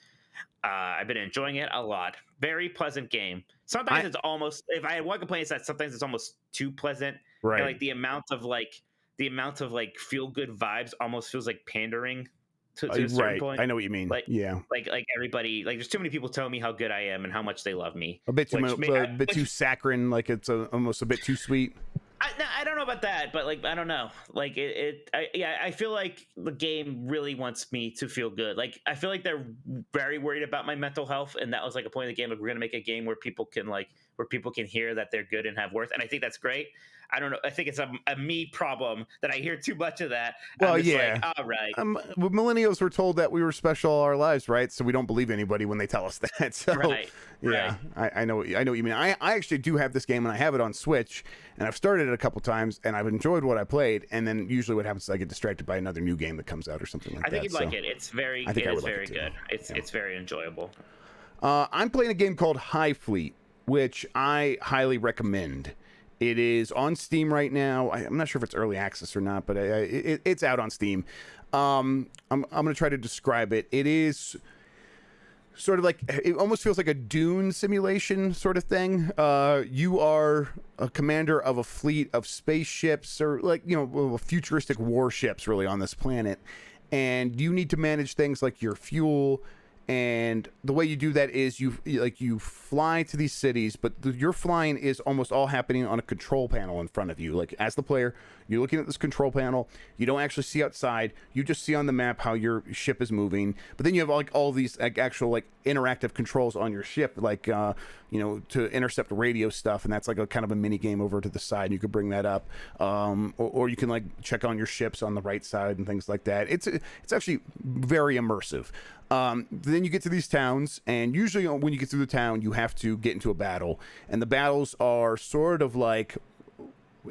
Speaker 2: I've been enjoying it a lot. Very pleasant game. Sometimes it's almost, if I had one complaint, is that sometimes it's almost too pleasant.
Speaker 1: Right.
Speaker 2: And like the amount of like feel good vibes almost feels like pandering to a certain point.
Speaker 1: I know what you mean.
Speaker 2: Like
Speaker 1: yeah.
Speaker 2: Like everybody, like there's too many people telling me how good I am and how much they love me.
Speaker 1: A bit too saccharine, like it's almost a bit too sweet.
Speaker 2: I don't know about that, but like I don't know. Like I feel like the game really wants me to feel good. Like I feel like they're very worried about my mental health, and that was like a point of the game. Like we're gonna make a game where people can hear that they're good and have worth, and I think that's great. I don't know. I think it's a me problem that I hear too much of that.
Speaker 1: Well, yeah.
Speaker 2: Like, all right.
Speaker 1: Millennials were told that we were special all our lives, right? So we don't believe anybody when they tell us that. So,
Speaker 2: right.
Speaker 1: Yeah, right. I know what you mean. I actually do have this game, and I have it on Switch, and I've started it a couple times, and I've enjoyed what I played. And then usually what happens is I get distracted by another new game that comes out or something like that.
Speaker 2: I think you'd like it. It's very good. It's very enjoyable.
Speaker 1: I'm playing a game called High Fleet, which I highly recommend. It is on Steam right now. I'm not sure if it's early access or not, but it's out on Steam. I'm going to try to describe it. It is sort of like, it almost feels like a Dune simulation sort of thing. You are a commander of a fleet of spaceships, or like, you know, futuristic warships really on this planet. And you need to manage things like your fuel. And the way you do that is you fly to these cities, but your flying is almost all happening on a control panel in front of you. Like as the player, you're looking at this control panel. You don't actually see outside. You just see on the map how your ship is moving. But then you have like all these like actual like interactive controls on your ship, like you know, to intercept radio stuff, and that's like a kind of a mini game over to the side. You could bring that up, or you can like check on your ships on the right side and things like that. It's actually very immersive. Then you get to these towns, and usually when you get through the town, you have to get into a battle, and the battles are sort of like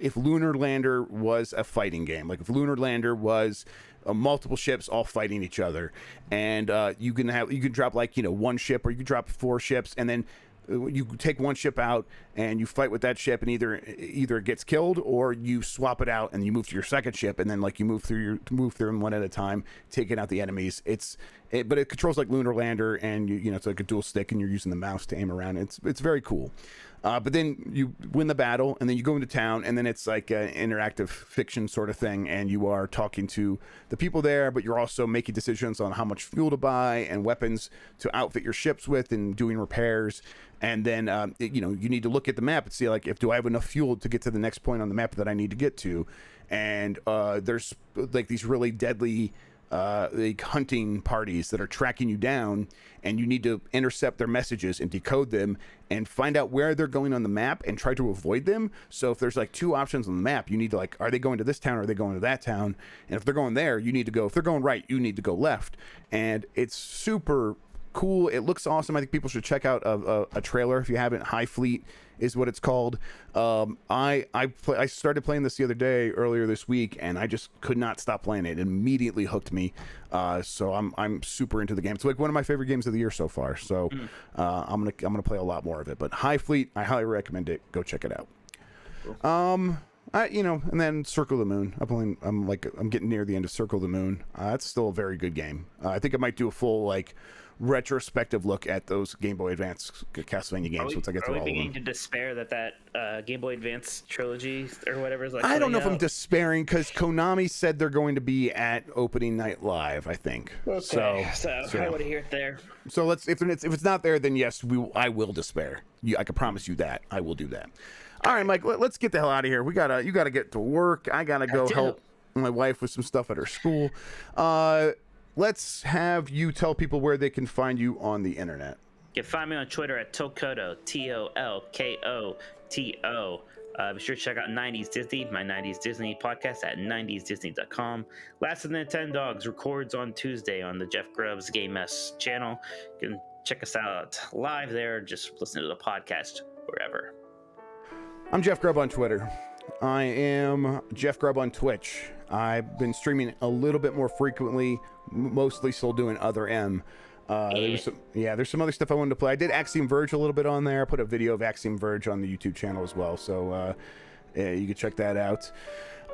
Speaker 1: if Lunar Lander was a fighting game, like if Lunar Lander was multiple ships all fighting each other, and you can drop like, you know, one ship, or you can drop 4 ships, and then you take one ship out and you fight with that ship, and either it gets killed or you swap it out and you move to your second ship, and then like you move through them one at a time, taking out the enemies. But it controls like Lunar Lander, and you know, it's like a dual stick, and you're using the mouse to aim around. It's very cool. But then you win the battle, and then you go into town, and then it's like an interactive fiction sort of thing, and you are talking to the people there, but you're also making decisions on how much fuel to buy and weapons to outfit your ships with, and doing repairs. And then you know, you need to look at the map and see like, do I have enough fuel to get to the next point on the map that I need to get to. And there's like these really deadly like hunting parties that are tracking you down, and you need to intercept their messages and decode them and find out where they're going on the map and try to avoid them. So if there's like 2 options on the map, you need to like, are they going to this town, or are they going to that town? And if they're going there, you need to go, if they're going right, you need to go left. And it's super cool. It looks awesome. I think people should check out a trailer if you haven't. High Fleet is what it's called. I started playing this the other day, earlier this week, and I just could not stop playing it. It immediately hooked me. So I'm super into the game. It's like one of my favorite games of the year so far. So I'm gonna play a lot more of it. But High Fleet, I highly recommend it. Go check it out. Cool. You know, and then Circle of the Moon. I'm getting near the end of Circle of the Moon. It's still a very good game. I think I might do a full like retrospective look at those Game Boy Advance Castlevania games once I get through all of them. Are we beginning
Speaker 2: to despair that Game Boy Advance trilogy or whatever is like?
Speaker 1: I don't know if I'm despairing, because Konami said they're going to be at opening night live, I think.
Speaker 2: Okay, so I would hear it there.
Speaker 1: So if it's not there, then yes, I will despair. I can promise you that I will do that. All right, Mike, let's get the hell out of here. You gotta get to work. I gotta go help my wife with some stuff at her school. Let's have you tell people where they can find you on the internet.
Speaker 2: You can find me on Twitter at Tolkoto, Tolkoto. Be sure to check out 90s Disney, my 90s Disney podcast at 90sdisney.com. Last of the Nintendogs records on Tuesday on the Jeff Grubb's Game Mess channel. You can check us out live there. Just listen to the podcast wherever.
Speaker 1: I'm Jeff Grubb on Twitter. I am Jeff Grubb on Twitch. I've been streaming a little bit more frequently, mostly still doing Other M. There's some other stuff I wanted to play. I did Axiom Verge a little bit on there. I put a video of Axiom Verge on the YouTube channel as well, so you can check that out.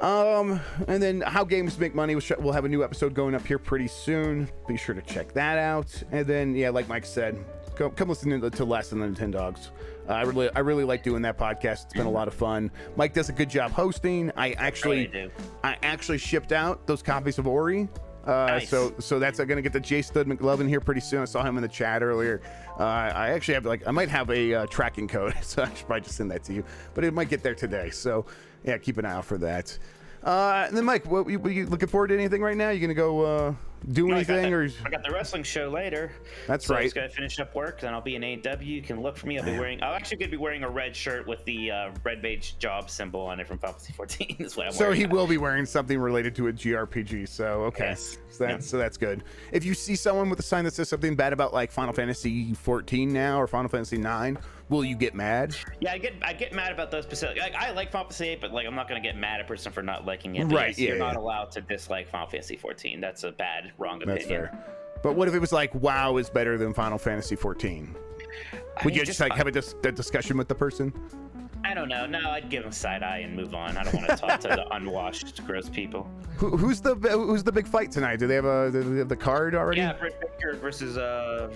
Speaker 1: And then How Games Make Money, we'll have a new episode going up here pretty soon. Be sure to check that out. And then, like Mike said, come listen to Last of the Nintendogs. I really like doing that podcast. It's been a lot of fun. Mike does a good job hosting. I actually shipped out those copies of Ori.
Speaker 2: Nice.
Speaker 1: So that's going to get the J Stud McLovin here pretty soon. I saw him in the chat earlier. I actually have I might have a tracking code, so I should probably just send that to you. But it might get there today. So yeah, keep an eye out for that. And then Mike, what you looking forward to anything right now? You going to go do anything?
Speaker 2: I got the wrestling show later.
Speaker 1: That's
Speaker 2: so
Speaker 1: right.
Speaker 2: I'm just gonna finish up work, then I'll be in AEW. You can look for me. I'm actually gonna be wearing a red shirt with the red mage job symbol on it from Final Fantasy 14. Is what I'm wearing.
Speaker 1: So he will be wearing something related to a GRPG. So okay,
Speaker 2: yes.
Speaker 1: So that's good. If you see someone with a sign that says something bad about like Final Fantasy 14 now or Final Fantasy 9, will you get mad?
Speaker 2: Yeah, I get mad about those specific. I like Final Fantasy 8, but I'm not gonna get mad at a person for not liking it.
Speaker 1: Right.
Speaker 2: You're not allowed to dislike Final Fantasy 14. That's a bad, wrong opinion.
Speaker 1: That's fair. But what if it was like WoW is better than Final Fantasy 14? Would you just have a discussion with the person?
Speaker 2: I don't know. No, I'd give them side eye and move on. I don't want to talk to the unwashed, gross people.
Speaker 1: Who's the big fight tonight? Do they have the card already?
Speaker 2: Yeah, Britt Baker versus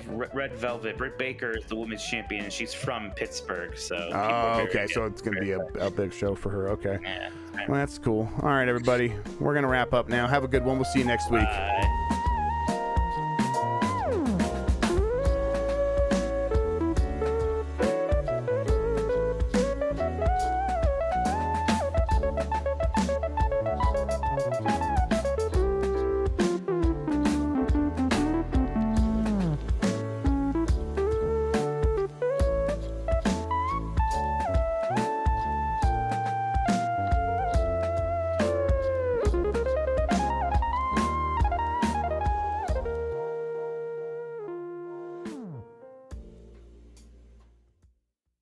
Speaker 2: Red Velvet. Britt Baker is the women's champion, and she's from Pittsburgh. So.
Speaker 1: Okay. So it's gonna be a big show for her. Okay.
Speaker 2: Yeah.
Speaker 1: Well, that's cool. All right, everybody. We're gonna wrap up now. Have a good one. We'll see you next week.
Speaker 2: Bye.